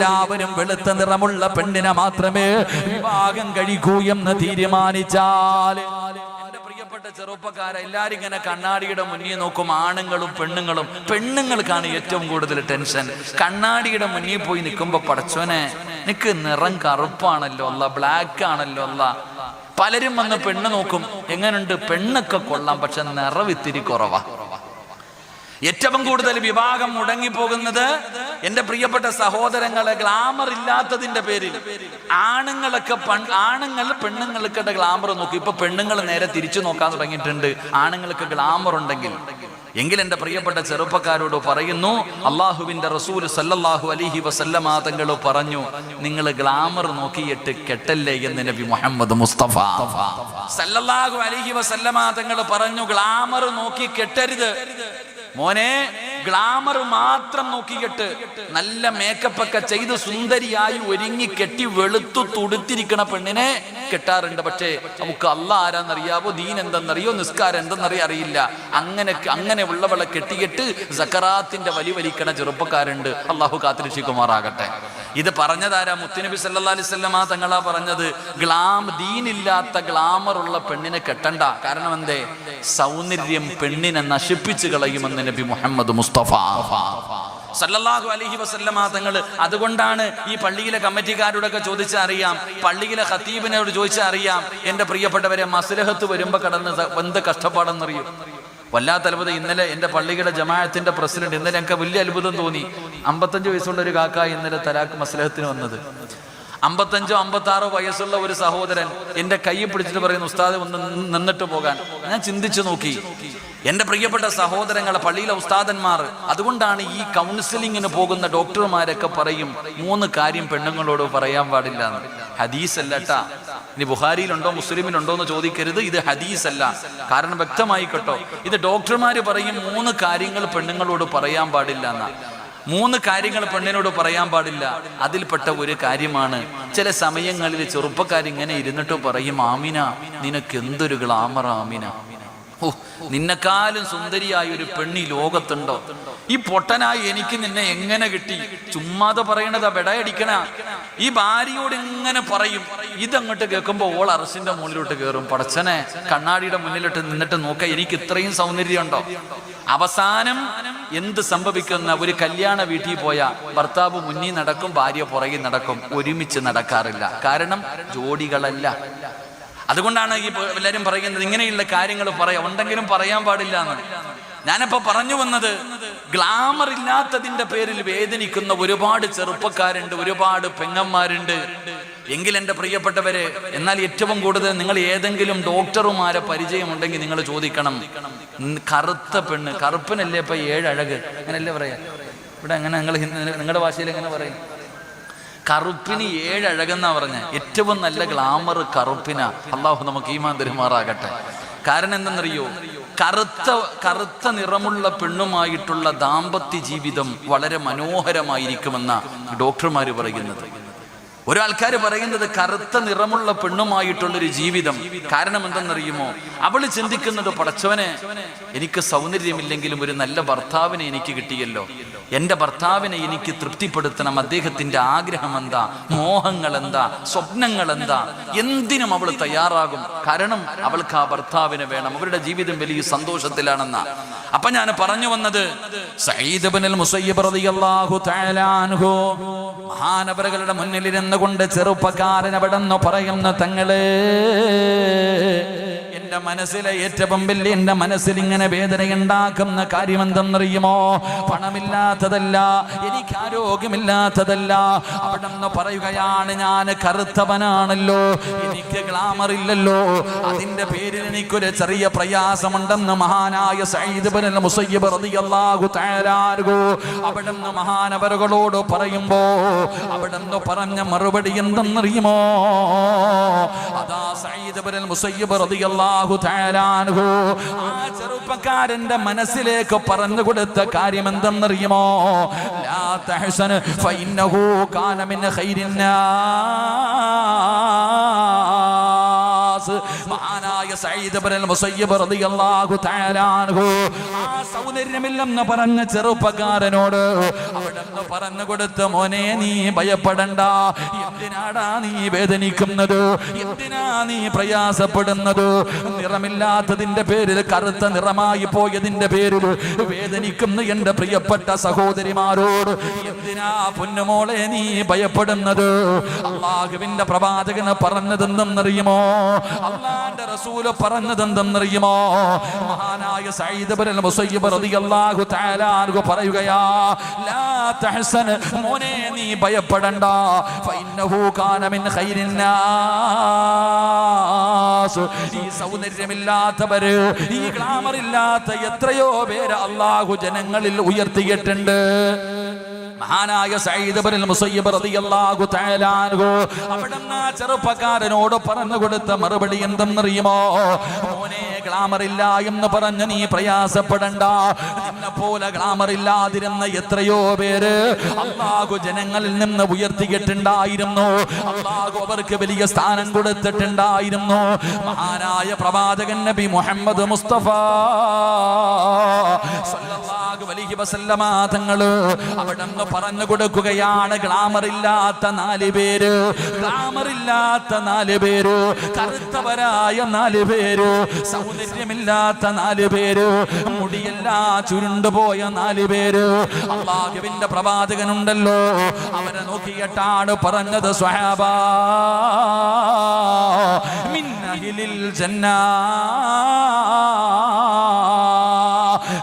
എല്ലാവരും വെളുത്ത നിറമുള്ള പെണ്ണിനെ മാത്രമേ വിവാഹം കഴിക്കൂ എന്ന് തീരുമാനിച്ചാൽ, എന്റെ പ്രിയപ്പെട്ട ചെറുപ്പക്കാരെ, എല്ലാരും ഇങ്ങനെ കണ്ണാടിയുടെ മുന്നിൽ നോക്കും. ആണുങ്ങളും പെണ്ണുങ്ങളും. പെണ്ണുങ്ങൾക്കാണ് ഏറ്റവും കൂടുതൽ ടെൻഷൻ. കണ്ണാടിയുടെ മുന്നിൽ പോയി നിൽക്കുമ്പോ, പടച്ചോനെ നിനക്ക് നിറം കറുപ്പാണല്ലോ അല്ല, ബ്ലാക്ക് ആണല്ലോ അല്ല. പലരും വന്ന് പെണ്ണ് നോക്കും, എങ്ങനെയുണ്ട്, പെണ്ണൊക്കെ കൊള്ളാം, പക്ഷെ നിറവിത്തിരി കുറവാ. ഏറ്റവും കൂടുതൽ വിവാഹം മുടങ്ങിപ്പോകുന്നത് എന്റെ പ്രിയപ്പെട്ട സഹോദരങ്ങളെ, ഗ്ലാമർ ഇല്ലാത്തതിന്റെ പേരിൽ. ആണുങ്ങൾ പെണ്ണുങ്ങൾക്ക് ഗ്ലാമർ നോക്കി. ഇപ്പൊ പെണ്ണുങ്ങൾ നേരെ തിരിച്ചു നോക്കാൻ തുടങ്ങിയിട്ടുണ്ട്. ആണുങ്ങൾക്ക് ഗ്ലാമർ ഉണ്ടെങ്കിൽ എങ്കിൽ എന്റെ പ്രിയപ്പെട്ട ചെറുപ്പക്കാരോട് പറയുന്നു, അള്ളാഹുവിന്റെ റസൂൽ സല്ലല്ലാഹു അലൈഹി വസല്ലമ തങ്ങൾ പറഞ്ഞു, നിങ്ങൾ ഗ്ലാമർ നോക്കിയിട്ട് കെട്ടല്ലേ എന്ന് നബി മുഹമ്മദ് മുസ്തഫ സല്ലല്ലാഹു അലൈഹി വസല്ലമ തങ്ങൾ പറഞ്ഞു, ഗ്ലാമർ നോക്കി കെട്ടരുത് മോനെ. ഗ്ലാമർ മാത്രം നോക്കിയിട്ട് നല്ല മേക്കപ്പ് ഒക്കെ ചെയ്ത് സുന്ദരിയായി ഒരുങ്ങി കെട്ടി വെളുത്തു തുടുത്തിരിക്കണ പെണ്ണിനെ കെട്ടാറുണ്ട്. പക്ഷേ നമുക്ക് അള്ളാഹ് ആരാന്നറിയാവോ, ദീൻ എന്തെന്നറിയോ, നിസ്കാരം എന്തെന്നറിയോ അറിയില്ല. അങ്ങനെ ഉള്ളവളെ കെട്ടിയിട്ട് സക്കറാത്തിന്റെ വലിക്കണ ചെറുപ്പക്കാരുണ്ട്. അള്ളാഹു കാത്തിരക്ഷിക്കുമാറാകട്ടെ. ഇത് പറഞ്ഞതാരാ? മുത്തുനബി സല്ലല്ലാഹു അലൈഹി വസല്ലമ തങ്ങളാ പറഞ്ഞത്. ദീനില്ലാത്ത ഗ്ലാമർ ഉള്ള പെണ്ണിനെ കെട്ടണ്ട. കാരണം എന്തേ? സൗന്ദര്യം പെണ്ണിനെ നശിപ്പിച്ചു കളയുമെന്ന് നബി മുഹമ്മദ് മുസ്തഫ സല്ലല്ലാഹു അലൈഹി വസല്ലമ തങ്ങൾ. അതുകൊണ്ടാണ് ഈ പള്ളിയിലെ കമ്മിറ്റിക്കാരോടൊക്കെ ചോദിച്ചാൽ അറിയാം, പള്ളിയിലെ ഖത്തീബിനോട് ചോദിച്ചാൽ അറിയാം, എന്റെ പ്രിയപ്പെട്ടവരെ, മസ്ലഹത്ത് വരുമ്പോ കടന്ന് എന്ത് കഷ്ടപ്പാടെന്നറിയും. വല്ലാത്ത അത്ഭുതം. ഇന്നലെ എൻ്റെ പള്ളിയുടെ ജമാഅത്തിന്റെ പ്രസിഡന്റ്, ഇന്നലെ ഞങ്ങൾക്ക് വലിയ അത്ഭുതം തോന്നി. 55 വയസ്സുള്ള ഒരു കാക്ക ഇന്നലെ തലാക്ക് മസ്ലഹത്തിന് വന്നത്. 55 56 വയസ്സുള്ള ഒരു സഹോദരൻ എൻ്റെ കൈ പിടിച്ചിട്ട് പറയുന്നു, ഉസ്താദ് ഒന്ന് നിന്നിട്ട് പോകാൻ. ഞാൻ ചിന്തിച്ചു നോക്കി, എൻ്റെ പ്രിയപ്പെട്ട സഹോദരങ്ങളെ, പള്ളിയിലെ ഉസ്താദന്മാർ. അതുകൊണ്ടാണ് ഈ കൗൺസിലിങ്ങിന് പോകുന്ന ഡോക്ടർമാരൊക്കെ പറയും 3 കാര്യം പെണ്ണുങ്ങളോട് പറയാൻ പാടില്ല എന്ന്. ഹദീസ് അല്ലട്ടാ. ഇനി ബുഖാരിയിലുണ്ടോ മുസ്ലിമിലുണ്ടോ എന്ന് ചോദിക്കരുത്. ഇത് ഹദീസ് അല്ല. കാരണം വ്യക്തമായി കേട്ടോ, ഇത് ഡോക്ടർമാര് പറയും 3 കാര്യങ്ങൾ പെണ്ണുങ്ങളോട് പറയാൻ പാടില്ല എന്നാ. 3 കാര്യങ്ങൾ പെണ്ണിനോട് പറയാൻ പാടില്ല. അതിൽപ്പെട്ട ഒരു കാര്യമാണ്, ചില സമയങ്ങളിൽ ചെറുപ്പക്കാരിങ്ങനെ ഇരുന്നിട്ട് പറയും, ആമിന നിനക്ക് എന്തൊരു ഗ്ലാമർ ആമിന, ഓ നിന്നെക്കാളും സുന്ദരിയായ ഒരു പെണ്ണി ലോകത്തുണ്ടോ, ഈ പൊട്ടനായി എനിക്ക് നിന്നെ എങ്ങനെ കിട്ടി. ചുമ്മാതെ പറയണതാ, വെടയടിക്കണ. ഈ ഭാര്യയോട് ഇങ്ങനെ പറയും. ഇതങ്ങോട്ട് കേൾക്കുമ്പോൾ ഓൾ അറസിന്റെ മുന്നിലോട്ട് കയറും. പടച്ചനെ, കണ്ണാടിയുടെ മുന്നിലോട്ട് നിന്നിട്ട് നോക്ക, എനിക്ക് ഇത്രയും സൗന്ദര്യം ഉണ്ടോ. അവസാനം എന്ത് സംഭവിക്കുന്ന, ഒരു കല്യാണ വീട്ടിൽ പോയ ഭർത്താവ് മുന്നിൽ നടക്കും, ഭാര്യ പുറകിൽ നടക്കും, ഒരുമിച്ച് നടക്കാറില്ല. കാരണം ജോഡികളല്ല. അതുകൊണ്ടാണ് ഈ എല്ലാവരും പറയുന്നത് ഇങ്ങനെയുള്ള കാര്യങ്ങൾ ഉണ്ടെങ്കിലും പറയാൻ പാടില്ല എന്ന്. ഞാനിപ്പോ പറഞ്ഞു വന്നത്, ഗ്ലാമർ ഇല്ലാത്തതിന്റെ പേരിൽ വേദനിക്കുന്ന ഒരുപാട് ചെറുപ്പക്കാരുണ്ട്, ഒരുപാട് പെങ്ങന്മാരുണ്ട്. എങ്കിൽ എൻ്റെ പ്രിയപ്പെട്ടവരെ, എന്നാൽ ഏറ്റവും കൂടുതൽ നിങ്ങൾ ഏതെങ്കിലും ഡോക്ടർമാരെ പരിചയമുണ്ടെങ്കിൽ നിങ്ങൾ ചോദിക്കണം, കറുത്ത പെണ്ണ്, കറുപ്പനല്ലേ ഇപ്പൊ 7 അഴക്, അങ്ങനല്ലേ പറയാ ഇവിടെ? അങ്ങനെ നിങ്ങളുടെ ഭാഷയിൽ എങ്ങനെ പറയും? കറുപ്പിന് 7 അഴകെന്നാ പറഞ്ഞ. ഏറ്റവും നല്ല ഗ്ലാമർ കറുപ്പിനാ. അള്ളാഹു നമുക്ക് ഈമാൻ തരുമാറാകട്ടെ. കാരണം എന്തെന്നറിയോ, കറുത്ത നിറമുള്ള പെണ്ണുമായിട്ടുള്ള ദാമ്പത്യ ജീവിതം വളരെ മനോഹരമായിരിക്കുമെന്ന ഡോക്ടർമാര് പറയുന്നത്. ഒരാൾക്കാർ പറയുന്നത് കറുത്ത നിറമുള്ള പെണ്ണുമായിട്ടുള്ളൊരു ജീവിതം. കാരണം എന്തെന്നറിയുമോ, അവള് ചിന്തിക്കുന്നത്, പടച്ചവനെ എനിക്ക് സൗന്ദര്യമില്ലെങ്കിലും ഒരു നല്ല ഭർത്താവിനെ എനിക്ക് കിട്ടിയല്ലോ, എൻ്റെ ഭർത്താവിനെ എനിക്ക് തൃപ്തിപ്പെടുത്തണം. അദ്ദേഹത്തിൻ്റെ ആഗ്രഹം എന്താ, മോഹങ്ങൾ എന്താ, സ്വപ്നങ്ങൾ എന്താ, എന്തിനും അവൾ തയ്യാറാകും. കാരണം അവൾക്ക് ആ ഭർത്താവിനെ വേണം. അവരുടെ ജീവിതം വലിയ സന്തോഷത്തിലാണെന്ന. അപ്പൊ ഞാൻ പറഞ്ഞു വന്നത്, സഈദ് ഇബ്നുൽ മുസയ്യിബ് റളിയല്ലാഹു തആല അൻഹു മഹാനവറുകളുടെ മുന്നിലിരുന്ന് കൊണ്ട് ചെറുപ്പക്കാരൻ അവിടെ നിന്ന് പറയുന്ന, തങ്ങളെ എന്റെ മനസ്സിലെ ഏറ്റവും വലിയ, എന്റെ മനസ്സിൽ ഇങ്ങനെ വേദനയുണ്ടാക്കുന്ന കാര്യം എന്തെന്നറിയുമോ? പണമില്ലാത്തതല്ല, എനിക്ക് ആരോഗ്യമില്ലാത്തതല്ല. അവിടെ നിന്ന് പറയുകയാണ്, ഞാൻ കറുത്തവനാണല്ലോ, എനിക്ക് ഗ്ലാമർ ഇല്ലല്ലോ, അതിന്റെ പേരിൽ എനിക്കൊരു ചെറിയ പ്രയാസമുണ്ടെന്ന് മഹാനായ സഈദ് ഇബ്നുൽ മുസയ്യിബ് റളിയല്ലാഹു തആല അൻഹു അവിടെ നിന്ന് മഹാനവറുകളോട് പറയുമ്പോ അവിടെ നിന്ന് പറഞ്ഞ മറുപടി എന്തെന്നറിയുമോ? അതാ സഈദ് ഇബ്നുൽ മുസയ്യിബ് റളിയല്ലാഹു തആല അൻഹു ആ ചെറുപ്പക്കാരന്റെ മനസ്സിലേക്ക് പറഞ്ഞു കൊടുത്ത കാര്യം എന്തെന്നറിയുമോ? ലാ തഹ്സൻ ഫഇന്നഹു കാന മിൻ ഖൈരിൻ നാസ്. മഹാനായ സഈദ് ഇബ്നുൽ മുസയ്യിബ് റളിയല്ലാഹു തആല അൻഹു ആ സൗന്ദര്യമില്ലെന്ന് പറഞ്ഞ ചെറുപ്പക്കാരനോട് അവിടെന്ന് പറഞ്ഞു കൊടുത്ത മോനെ നീ ഭയപ്പെടണ്ട, എന്തിനാടാ നീ വേദനിക്കുന്നത്, എന്തിനാ നീ പ്രയാസപ്പെടുന്നത്, നിറമില്ലാത്തതിന്റെ പേരിൽ കറുത്ത നിറമായി പോയതിന്റെ പേരിൽ വേദനിക്കുന്ന എന്റെ പ്രിയപ്പെട്ട സഹോദരിമാരോട് എന്തിനാ പൊന്നുമോളെ നീ ഭയപ്പെടുന്നത്? അള്ളാഹുവിന്റെ പ്രവാചകന് പറഞ്ഞതെന്തെന്നറിയുമോ? അള്ളാന്റെ റസൂല് പറഞ്ഞതെന്തെന്നറിയുമോ? മഹാനായ സഈദ് ഇബ്നുൽ മുസയ്യിബ് റളിയല്ലാഹു തആല അൻഹു പറയുകയാ, ലാ തഹ്സൻ, മോനെ നീ ഭയപ്പെടണ്ട, ഫഇന്നഹു കാന മിൻ ഖൈരിൻ നാസ്. ഈ സൗന്ദര്യമില്ലാത്തവര്, ഈ ഗ്ലാമർ ഇല്ലാത്ത എത്രയോ പേര് അള്ളാഹു ജനങ്ങളിൽ ഉയർത്തിയിട്ടുണ്ട്. മഹാനായ സഈദ് ഇബ്നുൽ മുസയ്യിബ് റളിയല്ലാഹു തആല അൻഹു അവിടുന്ന് ചെറുപ്പക്കാരനോട് പറഞ്ഞു കൊടുത്ത മറുപടി എന്തെന്നറിയുമോ? മോനെ ഗ്ലാമർ ഇല്ല എന്ന് പറഞ്ഞ് നീ പ്രയാസപ്പെടണ്ട, നിന്നെ പോലെ ഗ്ലാമർ ഇല്ലാതിരുന്ന എത്രയോ പേര് അള്ളാഹു ജനങ്ങളിൽ നിന്ന് ഉയർത്തിയിട്ടുണ്ടായിരുന്നു. അള്ളാഹു അവർക്ക് വലിയ സ്ഥാനം കൊടുത്തിട്ടുണ്ടായിരുന്നു. മഹാനായ പ്രവാചകൻ നബി മുഹമ്മദ് മുസ്തഫ സല്ലല്ലാഹു അലൈഹി വസല്ലമ തങ്ങള് അവിടുന്ന് പറഞ്ഞു കൊടുക്കുകയാണ്, ഗ്ലാമർ ഇല്ലാത്ത 4 പേര്, ഗ്ലാമർ ഇല്ലാത്ത 4 പേര്, കറുത്തവരായ 4 പേര്, സൗന്ദര്യമില്ലാത്ത 4 പേര്, മുടിയെല്ലാം ചുരുണ്ടുപോയ 4 പേര്. അള്ളാഹുവിന്റെ പ്രവാചകനുണ്ടല്ലോ, അവരെ നോക്കിയിട്ടാണ് പറഞ്ഞത്, സ്വഹാബാ മിൻ അഹ്ലിൽ ജന്നാ,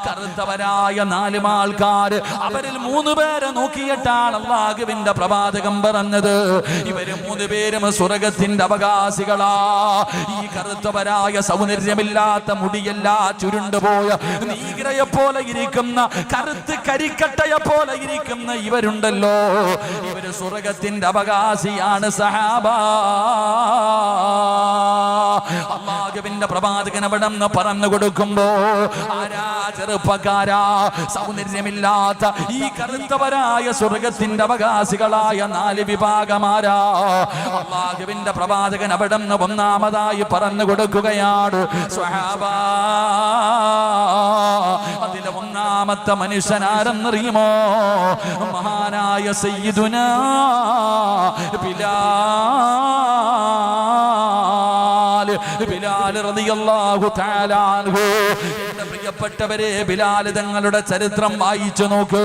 കറുത്തവരായ 4 ആൾക്കാർ, അവരിൽ 3 പേരെ നോക്കിയിട്ടാണ് അള്ളാഹുവിന്റെ പ്രവാചകൻ പറഞ്ഞത്, ഇവര് 3 പേരും സ്വർഗത്തിന്റെ അവകാശികളാ. ഈ കറുത്തവരായ സൗന്ദര്യമില്ലാത്ത മുടിയെല്ലാം ചുരുണ്ടുപോയ നീഗ്രയെ പോലെ ഇരിക്കുന്ന, കറുത്ത് കരിക്കട്ടയെ പോലെ ഇരിക്കുന്ന ഇവരുണ്ടല്ലോ, ഇവര് സ്വർഗത്തിന്റെ അവകാശിയാണ് സഹാബാ. അള്ളാഹുവിന്റെ പ്രവാചകൻ അവിടെന്ന് പറഞ്ഞു കൊടുക്കുമ്പോ, ആരാ ചെറുപ്പക്കാരാ സൗന്ദര്യമില്ലാത്ത ഈ കറുത്തവരായ സ്വർഗത്തിന്റെ അവകാശികളായ 4 വിഭാഗമാരാ? അള്ളാഹുവിന്റെ പ്രവാചകൻ അവിടെന്ന് ഒന്നാമതായി പറഞ്ഞു കൊടുക്കുകയാണ്, സ്വഹാബാ, അതിലെ ഒന്നാമത്തെ മനുഷ്യനാരെന്നറിയുമോ? മഹാനായ സയ്യിദുനാ ബിലാൽ റളിയല്ലാഹു തആല അൻഹു. എന്റെ പ്രിയപ്പെട്ടവരെ, ബിലാൽ തങ്ങളുടെ ചരിത്രം വായിച്ചു നോക്ക്.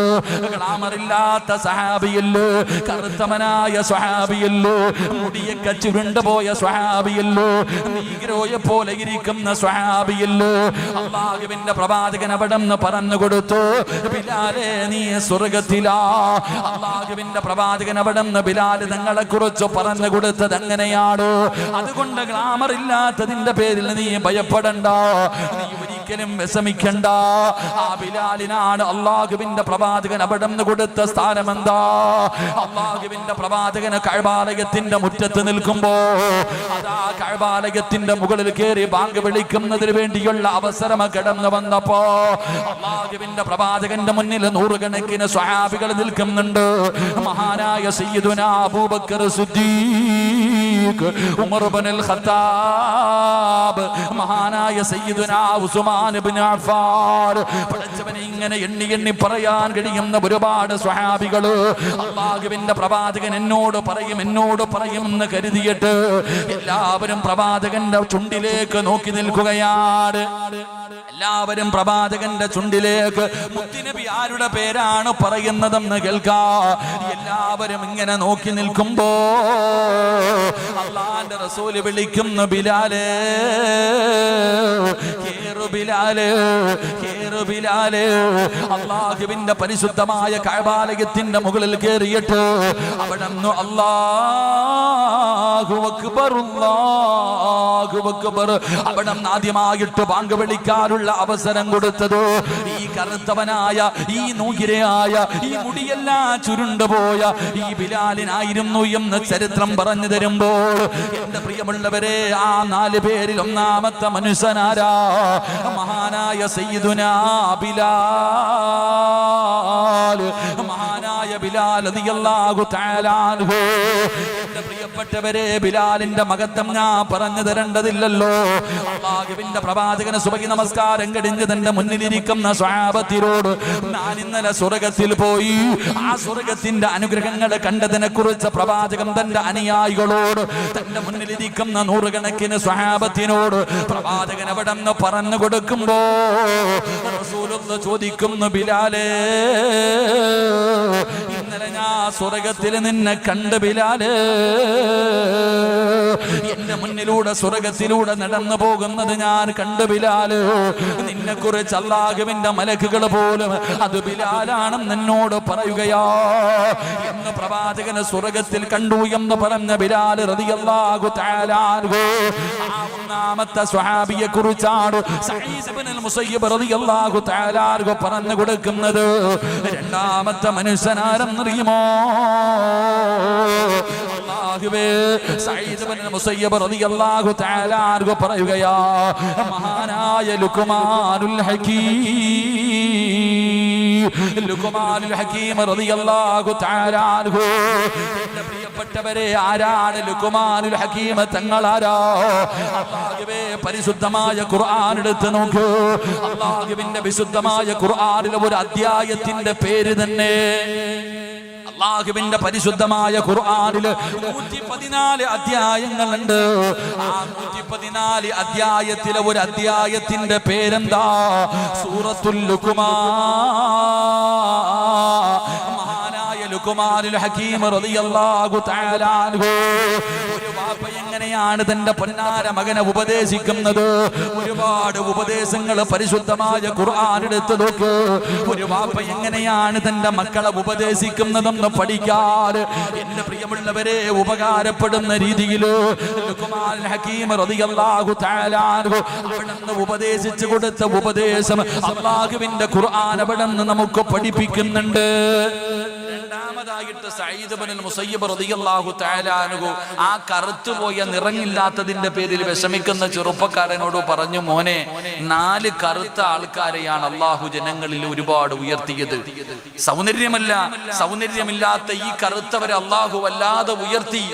ഗ്ലാമറില്ലാത്ത സഹാബിയല്ലോ, കറുത്തമനായ സ്വഹാബിയല്ലോ, മുടിയൊക്കെ ചുരുണ്ടുപോയ സ്വഹാബിയല്ലോ, നീഗ്രോയെ പോലെ ഇരിക്കുന്ന സ്വഹാബിയല്ലോ. അള്ളാഹുവിന്റെ പ്രവാചകൻ അവിടെന്ന് പറഞ്ഞു കൊടുത്തു, ബിലാലെ നീ സ്വർഗത്തിലാ. അള്ളാഹുവിന്റെ പ്രവാചകൻ അവിടെന്ന് ബിലാൽ തങ്ങളെ കുറിച്ച് പറഞ്ഞു കൊടുത്തത് എങ്ങനെയാണ്? അതുകൊണ്ട് ഗ്ലാമർ ഇല്ലാത്തതിന്റെ പേരിൽ നീ ഭയപ്പെടണ്ട, നീ ഒരിക്കലും വിഷമിക്കണ്ട. ആ ബിലാലിനാണ് അള്ളാഹുവിന്റെ പ്രവാചകൻ അവിടെന്ന് കൊടുത്ത സ്ഥാനം എന്താ? അള്ളാഹുവിന്റെ പ്രവാചകന് കഅബാലയത്തിന്റെ മുറ്റത്ത് നിൽക്കുമ്പോ, അതാ കഅബാലയത്തിന്റെ മുകളിൽ കയറി ബാങ്ക് വിളിക്കുന്നതിന് വേണ്ടിയുള്ള അവസരം കടന്നു വന്നപ്പോ, അള്ളാഹുവിന്റെ പ്രവാചകന്റെ മുന്നിൽ 100 കണക്കിന് സ്വഹാബികൾ നിൽക്കുന്നുണ്ട്. മഹാനായ സയ്യിദുനാ അബൂബക്കർ സിദ്ദീഖ്, ഉമർ ഇബ്നുൽ ഖത്താബ്, മഹാനായ സയ്യിദുനാ ഉസ്മാൻ ഇബ്നു അഫ്ഫാൻ, പഠിച്ചവനെ ഇങ്ങനെ എണ്ണി എണ്ണി പറയാൻ കഴിയുന്ന ഒരുപാട് സ്വഹാബികൾ. അള്ളാഹുവിന്റെ പ്രവാചകൻ എന്നോട് പറയും എന്ന് കരുതിയിട്ട് എല്ലാവരും പ്രവാചകന്റെ ചുണ്ടിലേക്ക് നോക്കി നിൽക്കുകയാണ്. എല്ലാവരും പ്രവാചകന്റെ ചുണ്ടിലേക്ക് മുത്തുനബി ആരുടെ പേരാണ് പറയുന്നതെന്ന് കേൾക്കാ. എല്ലാവരും ഇങ്ങനെ നോക്കി നിൽക്കുമ്പോ അള്ളാന്റെ റസൂല് വിളിക്കുന്ന ബിലാലേ, കേറു ബിലാലേ, കേറു ബിലാലേ. അള്ളാഹുവിന്റെ പരിശുദ്ധമായ കഅബാലയത്തിന്റെ മുകളിൽ കയറിയിട്ട് അവിടെന്ന് അല്ലാഹു അക്ബർ, അല്ലാഹു അക്ബർ, അവിടെ ആദ്യമായിട്ട് ബാങ്ക് വിളിക്കാനുള്ള അവസരം കൊടുത്തത് ഈ കറുത്തവനായ, ഈ നൂകിരയായ, ഈ മുടിയെല്ലാം ചുരുണ്ടുപോയ ഈ ബിലാലിനായിരുന്നു എന്ന് ചരിത്രം പറഞ്ഞു തരുമ്പോൾ, എന്റെ പ്രിയമുള്ളവരെ, ആ 4 പേരിൽ ഒന്നാമത്തെ മനുഷ്യനാരാ? മഹാനായ സയ്യിദുനാ ബിലാൽ. മഹാനായ ബിലാൽ റളിയല്ലാഹു തആല അൻഹു. എന്റെ പ്രിയപ്പെട്ടവരെ, ബിലാലിന്റെ മഹത്വം ഞാൻ പറഞ്ഞു തരേണ്ടതില്ലല്ലോ. അല്ലാഹുവിന്റെ പ്രവാചകൻ സുബഹി നമസ്കാരം കഴിഞ്ഞ് തന്റെ മുന്നിലിരിക്കുന്ന സ്വഹാബത്തിനോട് ഞാൻ ഇന്നലെ സ്വർഗ്ഗത്തിൽ പോയി, ആ സ്വർഗ്ഗത്തിന്റെ അനുഗ്രഹങ്ങൾ കണ്ടതിനെ കുറിച്ച് പ്രവാചകൻ തന്റെ അനുയായികളോട്, തന്റെ മുന്നിലിരിക്കുന്ന നൂറുകണക്കിന് സ്വഹാബത്തിനോട് പ്രവാചകൻ അവിടെ നിന്ന് പറഞ്ഞു കൊടുക്കുമ്പോ റസൂലുള്ളാഹി ചോദിക്കുന്നു, ബിലാലേ, ഇന്നലെ ഞാൻ സ്വർഗ്ഗത്തിൽ നിന്നെ കണ്ട് ബിലാലേ, എന്റെ മുന്നിലൂടെ സ്വർഗ്ഗത്തിലൂടെ നടന്നു പോകുന്നത് ഞാൻ കണ്ടു ബിലാല്. നിന്നെ കുറിച്ച് അല്ലാഹുവിന്റെ മലക്കുകൾ പോലും അത് ബിലാലാണെന്ന് എന്നോട് പറയുകയാ എന്ന് പ്രവാചകന് സ്വർഗ്ഗത്തിൽ കണ്ടു എന്ന് പറഞ്ഞ ബിലാൽ റളിയല്ലാഹു തആല അൻഹു. ആ ഒന്നാമത്തെ സ്വഹാബിയെ കുറിച്ചാണ് സഈദ് ഇബ്നുൽ മുസയ്യിബ് റളിയല്ലാഹു തആല അൻഹു പറഞ്ഞു കൊടുക്കുന്നത്. രണ്ടാമത്തെ മനുഷ്യനാരെന്നറിയുമോ? അല്ലാഹുവേ, സഈദ് ഇബ്നുൽ മുസയ്യിബ് റളിയല്ലാഹു തആല അൻഹു പറയുകയാ, മഹാനായ ലുഖ്മാനുൽ ഹകീം, ലുഖ്മാനുൽ ഹകീം റളിയല്ലാഹു തആല അൻഹു. എന്റെ പ്രിയപ്പെട്ടവരെ, ആരാണ് ലുഖ്മാനുൽ ഹകീം തങ്ങളാരാ? അല്ലാഹുവേ, പരിശുദ്ധമായ ഖുർആൻ എടുത്ത് നോക്കൂ. അല്ലാഹുവിന്റെ വിശുദ്ധമായ ഖുർആനിലെ ഒരു അധ്യായത്തിന്റെ പേര് തന്നെ, അല്ലാഹുവിന്റെ പരിശുദ്ധമായ ഖുർആനിൽ 114 അധ്യായങ്ങളുണ്ട്. ആ 114 അധ്യായത്തിലെ ഒരു അധ്യായത്തിന്റെ പേരെന്താ? സൂറത്തുൽ ലുഖ്മാൻ. മഹാനായ ലുഖ്മാനുൽ ഹകീം റളിയല്ലാഹു തആല അൻഹു. ഒരു വാപ്പ എങ്ങനെയാണ് തന്റെ പൊന്നാര മകനെ ഉപദേശിക്കുന്നത്? ഒരുപാട് ഉപദേശങ്ങൾ പരിശുദ്ധമായ ഖുർആൻ എടുത്ത് നോക്ക്. ഒരു വാപ്പ എങ്ങനെയാണ് തന്റെ മക്കളെ ഉപദേശിക്കുന്നതെന്ന് പഠിക്കാൻ എന്റെ പ്രിയമുള്ളവരെ ഉപകാരപ്പെടുന്ന രീതിയിൽ ലുഖ്മാനുൽ ഹകീം റളിയല്ലാഹു തആല അൻഹു അവിടുന്ന് ഉപദേശിച്ചു കൊടുത്ത ഉപദേശം അല്ലാഹുവിന്റെ ഖുർആൻ അവിടുന്ന് നമുക്ക് പഠിപ്പിക്കുന്നുണ്ട്. രണ്ടാമതായിട്ട് സഈദ് ഇബ്നുൽ മുസയ്യിബ് റളിയല്ലാഹു തആല അൻഹു ആ കറുത്തുപോയ നിറമില്ലാത്തതിന്റെ പേരിൽ വിഷമിക്കുന്ന ചെറുപ്പക്കാരനോട് പറഞ്ഞു, മോനെ, 4 കറുത്ത ആൾക്കാരെയാണ് അല്ലാഹു ജനങ്ങളിൽ ഒരുപാട് ഉയർത്തിയത്. സൗന്ദര്യമില്ലാത്ത ഈ കറുത്തവരെ അല്ലാഹു വല്ലാതെ ഉയർത്തി.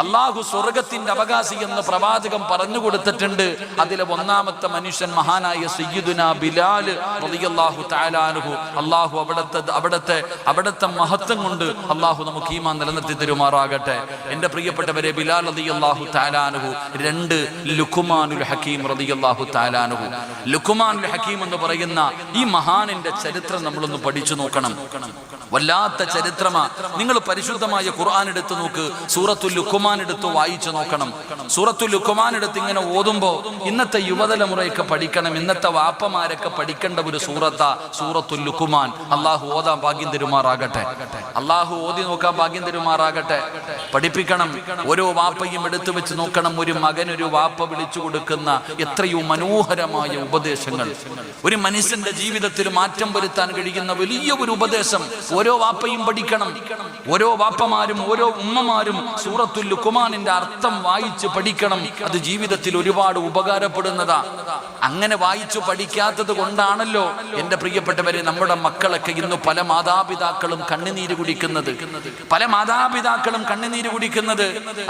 അല്ലാഹു സ്വർഗ്ഗത്തിന്റെ അവകാശി എന്ന് പ്രവാചകൻ പറഞ്ഞു കൊടുത്തിട്ടുണ്ട്. അതിലെ ഒന്നാമത്തെ മനുഷ്യൻ മഹാനായ സയ്യിദുനാ ബിലാൽ റളിയല്ലാഹു തആല അൻഹു. അല്ലാഹു അവിടുത്തെ മഹത്വം കൊണ്ട് അല്ലാഹു നമുക്ക് ഈമാൻ നിലനിർത്തി തരുമാറാകട്ടെ. എന്റെ പ്രിയപ്പെട്ടവരെ, ബിലാൽ റളിയല്ലാഹു തആല അൻഹു 2 ലുഖ്മാനുൽ ഹകീം റളിയല്ലാഹു തആല അൻഹു. ലുഖ്മാനുൽ ഹകീം എന്ന് പറയുന്ന ഈ മഹാനിന്റെ ചരിത്രം നമ്മളൊന്ന് പഠിച്ചു നോക്കണം. വല്ലാത്ത ചരിത്രമാ. നിങ്ങൾ പരിശുദ്ധമായ ഖുർആൻ എടുത്ത് നോക്ക്, സൂറത്തുൽ ലുഖ്മാൻ എടുത്ത് വായിച്ചു നോക്കണം. സൂറത്തുൽ ലുഖ്മാൻ എടുത്ത് ഇങ്ങനെ ഓതുമ്പോ ഇന്നത്തെ യുവതലമുറയൊക്കെ പഠിക്കണം, ഇന്നത്തെ വാപ്പമാരൊക്കെ പഠിക്കേണ്ട ഒരു സൂറത്താ സൂറത്തുൽ ലുഖ്മാൻ. അല്ലാഹു ഓതാൻ ഭാഗ്യം തരുമാറാകട്ടെ. അല്ലാഹു ഓതി നോക്കാൻ ഭാഗ്യം തരുമാറാകട്ടെ. പഠിപ്പിക്കണം. ഓരോ വാപ്പയും എടുത്തു വെച്ച് നോക്കണം. ഒരു മകൻ ഒരു വാപ്പ വിളിച്ചു കൊടുക്കുന്ന എത്രയോ മനോഹരമായ ഉപദേശങ്ങൾ. ഒരു മനുഷ്യന്റെ ജീവിതത്തിൽ മാറ്റം വരുത്താൻ കഴിയുന്ന വലിയ ഒരു ഉപദേശം ഓരോ വാപ്പയും പഠിക്കണം. ഓരോ വാപ്പമാരും ഓരോ ഉമ്മമാരും സൂറത്തുൽ ലുഖ്മാനിന്റെ അർത്ഥം വായിച്ച് പഠിക്കണം. അത് ജീവിതത്തിൽ ഒരുപാട് ഉപകാരപ്പെടുന്നതാ. അങ്ങനെ വായിച്ചു പഠിക്കാത്തത് കൊണ്ടാണല്ലോ എന്റെ പ്രിയപ്പെട്ടവരെ നമ്മുടെ മക്കളൊക്കെ ഇന്ന് പല മാതാപിതാക്കളും കണ്ണുനീര് കുടിക്കുന്നത്.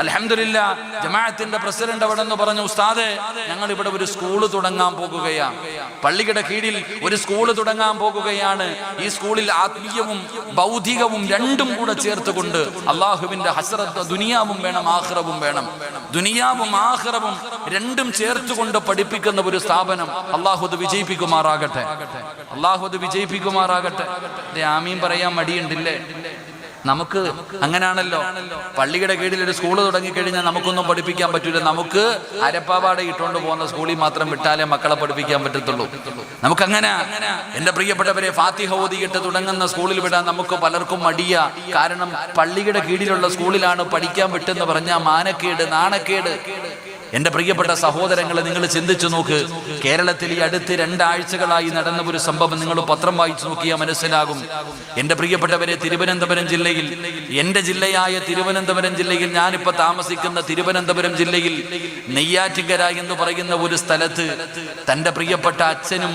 അൽഹംദുലില്ലാഹ്, ജമാഅത്തിന്റെ പ്രസിഡന്റ് അവിടെ നിന്ന് പറഞ്ഞു, ഉസ്താദേ, ഞങ്ങൾ ഇവിടെ ഒരു സ്കൂൾ തുടങ്ങാൻ പോകുകയാണ്. പള്ളിയുടെ കീഴിൽ ഒരു സ്കൂൾ തുടങ്ങാൻ പോകുകയാണ്. ഈ സ്കൂളിൽ ആത്മീയവും ഭൗതികവും രണ്ടും കൂടെ ചേർത്തുകൊണ്ട് അള്ളാഹുവിന്റെ ഹസ്രത്ത്, ദുനിയാവും വേണം ആഖിറവും വേണം. ദുനിയാവും ആഖിറവും രണ്ടും ചേർത്തുകൊണ്ട് പഠിപ്പിക്കുന്ന ഒരു സ്ഥാപനം. അള്ളാഹു അത് വിജയിപ്പിക്കുമാറാകട്ടെ. ആമീൻ പറയാൻ മടിയുണ്ടില്ലേ? നമുക്ക് അങ്ങനാണല്ലോ. പള്ളിയുടെ കീഴിൽ ഒരു സ്കൂൾ തുടങ്ങിക്കഴിഞ്ഞാൽ നമുക്കൊന്നും പഠിപ്പിക്കാൻ പറ്റൂല. നമുക്ക് അരപ്പാവാട ഇട്ടുകൊണ്ട് പോകുന്ന സ്കൂളിൽ മാത്രം വിട്ടാലേ മക്കളെ പഠിപ്പിക്കാൻ പറ്റത്തുള്ളൂ. നമുക്കങ്ങനെ. എന്റെ പ്രിയപ്പെട്ടവരെ, ഫാത്തിഹ ഓതിയിട്ട് തുടങ്ങുന്ന സ്കൂളിൽ വിടാൻ നമുക്ക് പലർക്കും മടിയാ. കാരണം പള്ളിയുടെ കീഴിലുള്ള സ്കൂളിലാണ് പഠിക്കാൻ വിട്ടെന്ന് പറഞ്ഞാൽ മാനക്കേട്, നാണക്കേട്. എന്റെ പ്രിയപ്പെട്ട സഹോദരങ്ങളെ, നിങ്ങൾ ചിന്തിച്ചു നോക്ക്. കേരളത്തിൽ ഈ അടുത്ത് 2 ആഴ്ചകളായി നടന്ന ഒരു സംഭവം നിങ്ങൾ പത്രം വായിച്ചു നോക്കിയാൽ മനസ്സിലാകും. എന്റെ പ്രിയപ്പെട്ടവരെ, തിരുവനന്തപുരം ജില്ലയിൽ, എന്റെ ജില്ലയായ തിരുവനന്തപുരം ജില്ലയിൽ, ഞാനിപ്പോ താമസിക്കുന്ന തിരുവനന്തപുരം ജില്ലയിൽ നെയ്യാറ്റിൻകര എന്ന് പറയുന്ന ഒരു സ്ഥലത്ത് തന്റെ പ്രിയപ്പെട്ട അച്ഛനും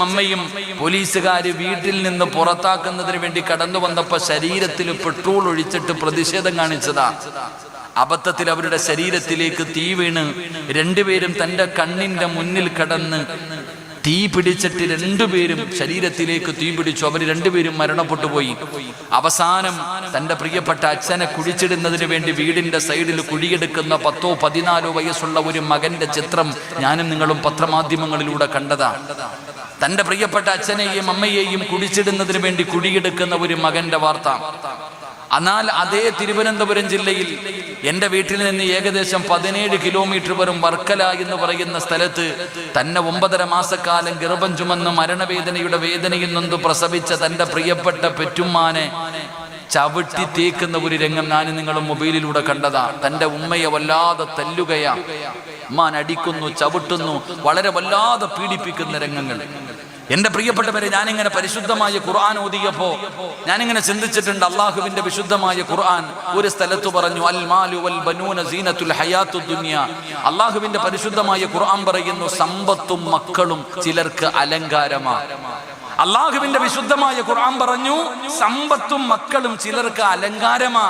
അമ്മയും പോലീസുകാര് വീട്ടിൽ നിന്ന് പുറത്താക്കുന്നതിന് വേണ്ടി കടന്നു വന്നപ്പോ ശരീരത്തിൽ പെട്രോൾ ഒഴിച്ചിട്ട് പ്രതിഷേധം കാണിച്ചതാ. അബദ്ധത്തിൽ അവരുടെ ശരീരത്തിലേക്ക് തീ വീണ് 2 പേരും തന്റെ കണ്ണിന്റെ മുന്നിൽ കടന്ന് തീ പിടിച്ചിട്ട് 2 പേരും ശരീരത്തിലേക്ക് തീ പിടിച്ചു. അവർ 2 പേരും മരണപ്പെട്ടു പോയി. അവസാനം തന്റെ പ്രിയപ്പെട്ട അച്ഛനെ കുഴിച്ചിടുന്നതിന് വേണ്ടി വീടിന്റെ സൈഡിൽ കുഴിയെടുക്കുന്ന 10-14 വയസ്സുള്ള ഒരു മകന്റെ ചിത്രം ഞാനും നിങ്ങളും പത്രമാധ്യമങ്ങളിലൂടെ കണ്ടതാ. തന്റെ പ്രിയപ്പെട്ട അച്ഛനെയും അമ്മയെയും കുഴിച്ചിടുന്നതിന് വേണ്ടി കുഴിയെടുക്കുന്ന ഒരു മകന്റെ വാർത്ത. എന്നാൽ അതേ തിരുവനന്തപുരം ജില്ലയിൽ എന്റെ വീട്ടിൽ നിന്ന് ഏകദേശം 17 കിലോമീറ്റർ വരും വർക്കല എന്ന് പറയുന്ന സ്ഥലത്ത് തന്നെ 9.5 മാസക്കാലം ഗർഭം ചുമന്ന് മരണവേദനയുടെ വേദനയിൽ നിന്ന് പ്രസവിച്ച തന്റെ പ്രിയപ്പെട്ട പെറ്റുമ്മാനെ ചവിട്ടി തേക്കുന്ന ഒരു രംഗം ഞാൻ നിങ്ങളും മൊബൈലിലൂടെ കണ്ടതാ. തന്റെ ഉമ്മയെ വല്ലാതെ തല്ലുകയാ, ഉമ്മാൻ അടിക്കുന്നു, ചവിട്ടുന്നു, വളരെ വല്ലാതെ പീഡിപ്പിക്കുന്ന രംഗങ്ങൾ. എന്റെ പ്രിയപ്പെട്ടവരെ, ഞാനിങ്ങനെ പരിശുദ്ധമായ ഖുർആൻ ഓതിയപ്പോ ഞാനിങ്ങനെ ചിന്തിച്ചിട്ടുണ്ട്. അള്ളാഹുവിന്റെ വിശുദ്ധമായ ഖുർആൻ ഒരു സ്ഥലത്ത് പറഞ്ഞു, അൽ മാലു വൽ ബനൂന സീനത്തുൽ ഹയാത്തുദ് ദുനിയ. അള്ളാഹുവിന്റെ പരിശുദ്ധമായ ഖുർആൻ പറയുന്നു, സമ്പത്തും മക്കളും ചിലർക്ക് അലങ്കാരമാണ്. അള്ളാഹുവിന്റെ വിശുദ്ധമായ ഖുർആൻ പറഞ്ഞു, സമ്പത്തും മക്കളും ചിലർക്ക് അലങ്കാരമാ.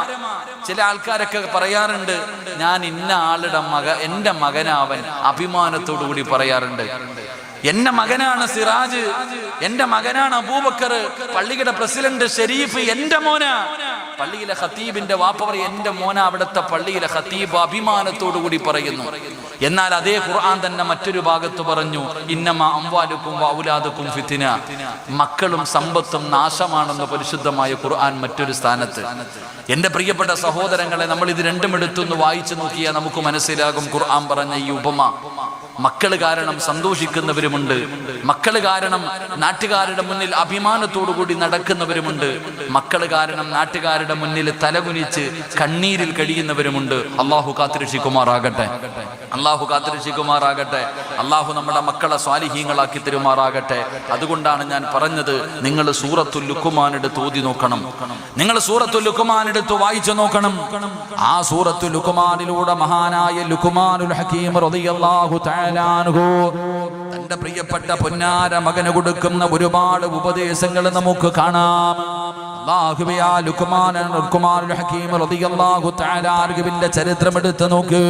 ചില ആൾക്കാരൊക്കെ പറയാറുണ്ട്, ഞാൻ ഇന്ന ആളുടെ എന്റെ മകനാവൻ, അഭിമാനത്തോടു കൂടി പറയാറുണ്ട്. എന്റെ മകനാണ് സിറാജ്, എന്റെ മകനാണ് അബൂബക്കർ, പള്ളിയുടെ പ്രസിഡന്റ് ഷെരീഫ് എന്റെ മോന, പള്ളിയിലെ ഖത്തീബിന്റെ വാപ്പ പറയും എന്റെ മോന, അവിടുത്തെ പള്ളിയിലെ ഖത്തീബ് അഭിമാനത്തോടു കൂടി പറയുന്നു. എന്നാൽ അതേ ഖുർആൻ തന്നെ മറ്റൊരു ഭാഗത്ത് പറഞ്ഞു, ഇന്നമാ അംവാലുക്കും വഔലാദുക്കും ഫിത്ന, മക്കളും സമ്പത്തും നാശമാണെന്ന് പരിശുദ്ധമായ ഖുർആൻ മറ്റൊരു സ്ഥാനത്ത്. എന്റെ പ്രിയപ്പെട്ട സഹോദരങ്ങളെ, നമ്മൾ ഇത് രണ്ടും എടുത്തൊന്ന് വായിച്ചു നോക്കിയാൽ നമുക്ക് മനസ്സിലാകും ഖുർആൻ പറഞ്ഞ ഈ ഉപമ. മക്കള് കാരണം സന്തോഷിക്കുന്നവരുമുണ്ട്, മക്കള് കാരണം നാട്ടുകാരുടെ മുന്നിൽ അഭിമാനത്തോടു കൂടി നടക്കുന്നവരുമുണ്ട്, മക്കള് കാരണം നാട്ടുകാരുടെ മുന്നിൽ തലകുനിച്ച് കണ്ണീരിൽ കഴിയുന്നവരുമുണ്ട്. അള്ളാഹു കാത്തുരക്ഷിക്കുമാറാകട്ടെ, അള്ളാഹു കാത്തുരക്ഷിക്കുമാറാകട്ടെ. അള്ളാഹു നമ്മുടെ മക്കളെ സ്വാലിഹീങ്ങളാക്കി തരുമാറാകട്ടെ. അതുകൊണ്ടാണ് ഞാൻ പറഞ്ഞത്, നിങ്ങൾ സൂറത്തുൽ ലുഖ്മാൻ എടുത്ത് ഓതി നോക്കണം, നിങ്ങൾ സൂറത്തുൽ ലുഖ്മാൻ എടുത്ത് വായിച്ചു നോക്കണം. ആ സൂറത്തുൽ ലുഖ്മാനിലൂടെ മഹാനായ ലുഖ്മാനുൽ ഹകീം റളിയല്ലാഹു തആല തന്റെ പ്രിയപ്പെട്ട പൊന്നാര മകന് കൊടുക്കുന്ന ഒരുപാട് ഉപദേശങ്ങൾ നമുക്ക് കാണാം. ലുഖ്മാനുൽ ഹകീം റളിയല്ലാഹു തആല അൻഹുവിന്റെ ചരിത്രം എടുത്ത് നോക്ക്.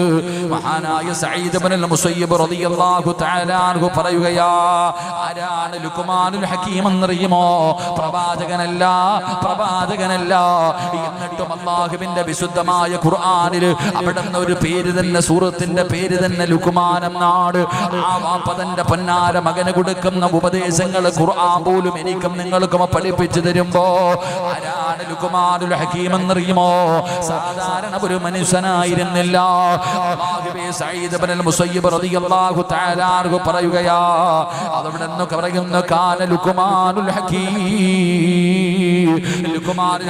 മഹാനായ സഈദ് ഇബ്നുൽ മുസയ്യിബ് റളിയല്ലാഹു തആല അൻഹു പറയുകയാ, ആരാണ് ലുഖ്മാനുൽ ഹകീം എന്നറിയുമോ? പ്രവാചകനല്ല. എന്നിട്ടും അല്ലാഹുവിന്റെ വിശുദ്ധമായ ഖുർആനിൽ അവിടുന്ന് ഒരു പേര് തന്നെ, സൂറത്തിന്റെ പേര് തന്നെ ലുഖ്മാൻ എന്നാണ്. ആ വാപ്പ തന്റെ പൊന്നാര മകന് കൊടുക്കുന്ന ഉപദേശങ്ങൾ ഖുർആൻ പോലും എനിക്കും നിങ്ങൾക്കും പഠിപ്പിച്ചു തരുമ്പോ ആരാണ് ലുഖ്മാനുൽ ഹകീം എന്നറിയുമോ? സാധാരണ ഒരു മനുഷ്യനായിരുന്നില്ല. സഈദ് ഇബ്നുൽ മുസയ്യിബ് റളിയല്ലാഹു തആല അൻഹു പറയുകയാ, അവിടുന്ന് പറയുന്നു, കാന ലുഖ്മാനുൽ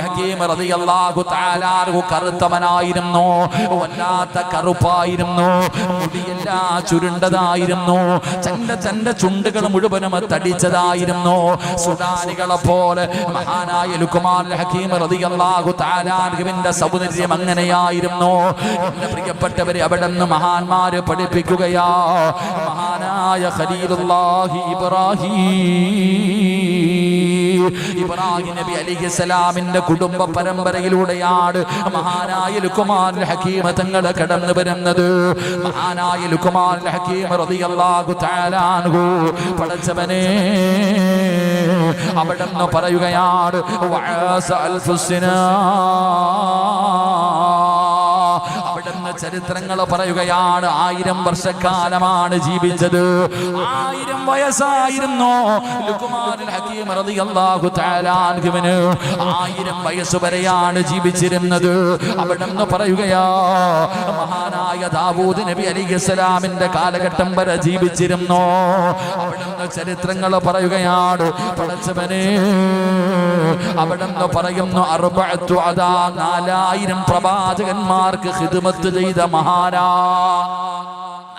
ഹകീം റളിയല്ലാഹു തആല അൻഹു കറുത്തവനായിരുന്നു, വല്ലാത്ത കറുപ്പായിരുന്നു, മുടിയെല്ലാം ചുരുണ്ടതായിരുന്നു, ചന്റെ ചുണ്ടുകൾ മുഴുവനും തടിച്ചതായിരുന്നു. സുഡാനികളെ പോലെ മഹാനായ ലുഖ്മാനുൽ ഹകീം റളിയല്ലാഹു തആല അൻഹുവിന്റെ സൗന്ദര്യം അങ്ങനെയായിരുന്നു. എന്റെ പ്രിയപ്പെട്ടവരെ, അവിടുന്ന് മഹാന്മാര് പഠിപ്പിക്കുകയാ, മഹാനായ ഖലീലുല്ലാഹി ഇബ്രാഹിം നബി അലൈഹിസ്സലാമിന്റെ കുടുംബ പരമ്പരയിലൂടെയാണ് മഹാനായ ലുഖ്മാനുൽ ഹകീം തങ്ങൾ കടന്നു വരുന്നത്. മഹാനായ ലുഖ്മാനുൽ ഹകീം റളിയല്ലാഹു തആല അൻഹു പടച്ചവനെ അവിടുന്ന് പറയുകയാണ്, അവിടുന്ന് ചരിത്രങ്ങൾ പറയുകയാണ്, 1000 വർഷക്കാലമാണ് ജീവിച്ചത്. 1000 വയസ്സായിരുന്നു ലുഖ്മാനുൽ ഹകീം റളിയല്ലാഹു തആല അൻഹുവിന്. 1000 വയസ്സ് വരെയാണ് ജീവിച്ചിരുന്നത്. അവിടുന്ന് പറയുകയാ, മഹാനായ ദാവൂദ് നബി അലൈഹിസ്സലാമിന്റെ കാലഘട്ടം വരെ ജീവിച്ചിരുന്നു. അവിടുന്ന് ചരിത്രങ്ങൾ പറയുകയാണ്. പടച്ചവനെ, അവിടുന്ന് പറയുന്നു, 4000 പ്രവാചകന്മാർക്ക് ഖിദ്മത്ത് ചെയ്ത മഹാനാ.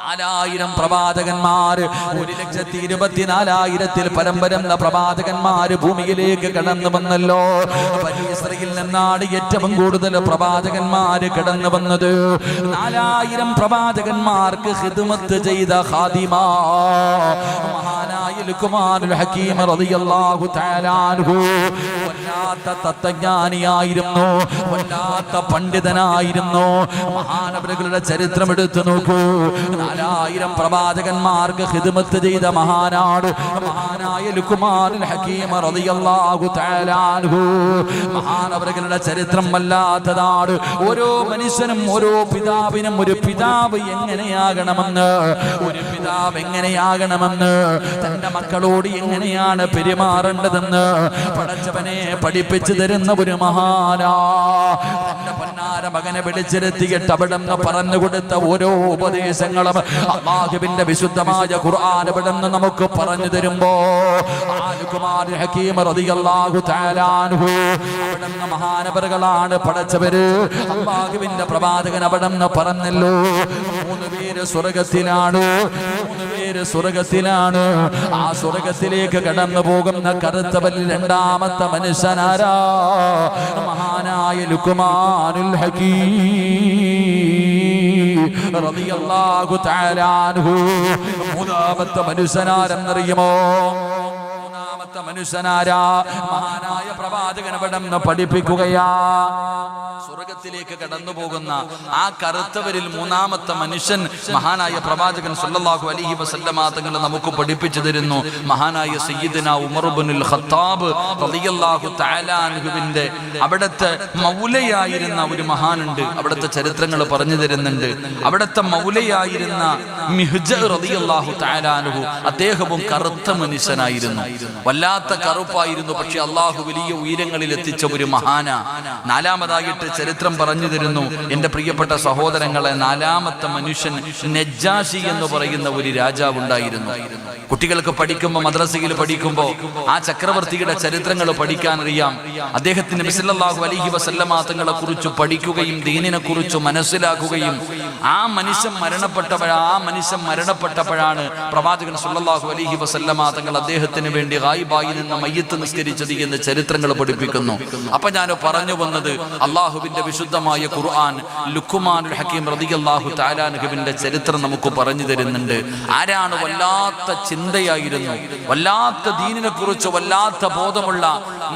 4000 പ്രവാചകന്മാർ, 1,24,000-ൽ പരം വരുന്ന പ്രവാചകന്മാർ ഭൂമിയിലേക്ക് കടന്നു വന്നല്ലോ. ബനി ഇസ്രായേലിൽ നിന്നാണ് ഏറ്റവും കൂടുതൽ പ്രവാചകന്മാർ കടന്നു വന്നത്. 4000 പ്രവാചകന്മാർക്ക് ഖിദ്മത്ത് ചെയ്ത ഖാദിമാ മഹാനായ ലുഖ്മാനുൽ ഹകീം റളിയല്ലാഹു തആല അൻഹു. വല്ലാത്ത തത്വജ്ഞാനിയായിരുന്നു, വല്ലാത്ത പണ്ഡിതനായിരുന്നു. മഹാനവറുകളുടെ ചരിത്രം എടുത്തു നോക്കൂ. 4000 പ്രവാചകന്മാർക്ക് ഖിദ്മത്ത് ചെയ്ത മഹാനാണ് മഹാനായ ലുഖ്മാനുൽ ഹകീം റളിയല്ലാഹു തആല അൻഹു. മഹാനവറുകളുടെ ചരിത്രം വല്ലാത്തതാണ്. ഓരോ മനുഷ്യനും, ഓരോ പിതാവിനും ഒരു പിതാവ് എങ്ങനെയാകണമെന്ന്, ഒരു പിതാവ് എങ്ങനെയാകണമെന്ന്, തന്റെ മക്കളോട് എങ്ങനെയാണ് പെരുമാറേണ്ടതെന്ന് പടച്ചവനെ പഠിപ്പിച്ചു തരുന്ന ഒരു മഹാനാ. തന്റെ പൊന്നാര മകനെ വിളിച്ചിരുത്തിയിട്ട് അവിടുന്ന് പറഞ്ഞു കൊടുത്ത ഓരോ ഉപദേശങ്ങളും അല്ലാഹുവിന്റെ വിശുദ്ധമായ ഖുർആൻ അവിടുന്ന് നമുക്ക് പറഞ്ഞു തരുമ്പോ ലുഖ്മാനുൽ ഹകീം റളിയല്ലാഹു തആല അൻഹു അവിടുന്ന് മഹാനവറുകളാണ് പടച്ചവര്. അല്ലാഹുവിന്റെ പ്രവാചകൻ അവിടുന്ന് പറഞ്ഞല്ലോ, 3 പേര് സ്വർഗ്ഗത്തിലാണ്, 3 പേര് സ്വർഗ്ഗത്തിലാണ്. ആ സ്വർഗ്ഗത്തിലേക്ക് കടന്നു പോകുന്ന കറുത്തവരിൽ 2ാമത്തെ മനുഷ്യനാരാ? മഹാനായ ലുഖ്മാനുൽ ഹകീം റളിയല്ലാഹു തആല അൻഹു. 3ാമത്തെ മനുഷ്യനാരെന്നറിയുമോ? 3ാമത്തെ മനുഷ്യനാരാ? മഹാനായ പ്രവാചകൻ അവിടുന്ന് പഠിപ്പിക്കുകയാ. സ്വർഗ്ഗത്തിലേക്ക് കടന്നു പോകുന്ന ആ കറുത്തവരിൽ 3ാമത്തെ മനുഷ്യൻ മഹാനായ പ്രവാചകൻ സല്ലല്ലാഹു അലൈഹി വസല്ലമ തങ്ങൾ നമുക്ക് പഠിപ്പിച്ചു തരുന്നു. മഹാനായ സയ്യിദുനാ ഉമർ ഇബ്നുൽ ഖത്താബ് റളിയല്ലാഹു തആല അൻഹുവിന്റെ അവിടുത്തെ മൗലയായിരുന്ന ഒരു മഹാനുണ്ട്. അവിടുത്തെ ചരിത്രങ്ങൾ പറഞ്ഞു തരുന്നുണ്ട്. അവിടുത്തെ മൗലയായിരുന്ന മിഹ്ജ റളിയല്ലാഹു തആല അൻഹു, അദ്ദേഹവും കറുത്ത മനുഷ്യനായിരുന്നു. വല്ലാത്ത കറുപ്പായിരുന്നു. പക്ഷെ അള്ളാഹു വലിയ ഉയരങ്ങളിൽ എത്തിച്ച ഒരു മഹാന. 4ാമതായിട്ട് ചരിത്രം പറഞ്ഞു തരുന്നു എന്റെ പ്രിയപ്പെട്ട സഹോദരങ്ങളെ, 4ാമത്തെ മനുഷ്യൻ നജ്ജാശി എന്ന് പറയുന്ന ഒരു രാജാവ് ഉണ്ടായിരുന്നു. കുട്ടികൾക്ക് പഠിക്കുമ്പോൾ, മദ്രസയിൽ പഠിക്കുമ്പോൾ ആ ചക്രവർത്തിയുടെ ചരിത്രങ്ങൾ പഠിക്കാനറിയാം. അദ്ദേഹത്തിന് നബി സല്ലല്ലാഹു അലൈഹി വസല്ലമ തങ്ങളെ കുറിച്ച് പഠിക്കുകയും ദീനിനെ കുറിച്ച് മനസ്സിലാക്കുകയും ആ മനുഷ്യൻ മരണപ്പെട്ടപ്പോഴാണ് പ്രവാചകൻ സല്ലല്ലാഹു അലൈഹി വസല്ലമ തങ്ങൾ അദ്ദേഹത്തിന് വേണ്ടി ഗായിബായി നിന്ന് മയ്യത്ത് നിസ്കരിച്ചത് എന്ന് ചരിത്രങ്ങൾ പഠിപ്പിക്കുന്നു. അപ്പൊ ഞാൻ പറഞ്ഞു വന്നത്, അള്ളാഹുവിന്റെ വിശുദ്ധമായ ഖുർആൻ ലുഖ്മാനുൽ ഹകീം റളിയല്ലാഹു തആല അൻഹുവിന്റെ ചരിത്രം നമുക്ക് പറഞ്ഞു തരുന്നുണ്ട്. ആരാണ് വല്ലാത്ത ചിന്തയായിരുന്നു, വല്ലാത്ത ദീനിനെ കുറിച്ച് വല്ലാത്ത ബോധമുള്ള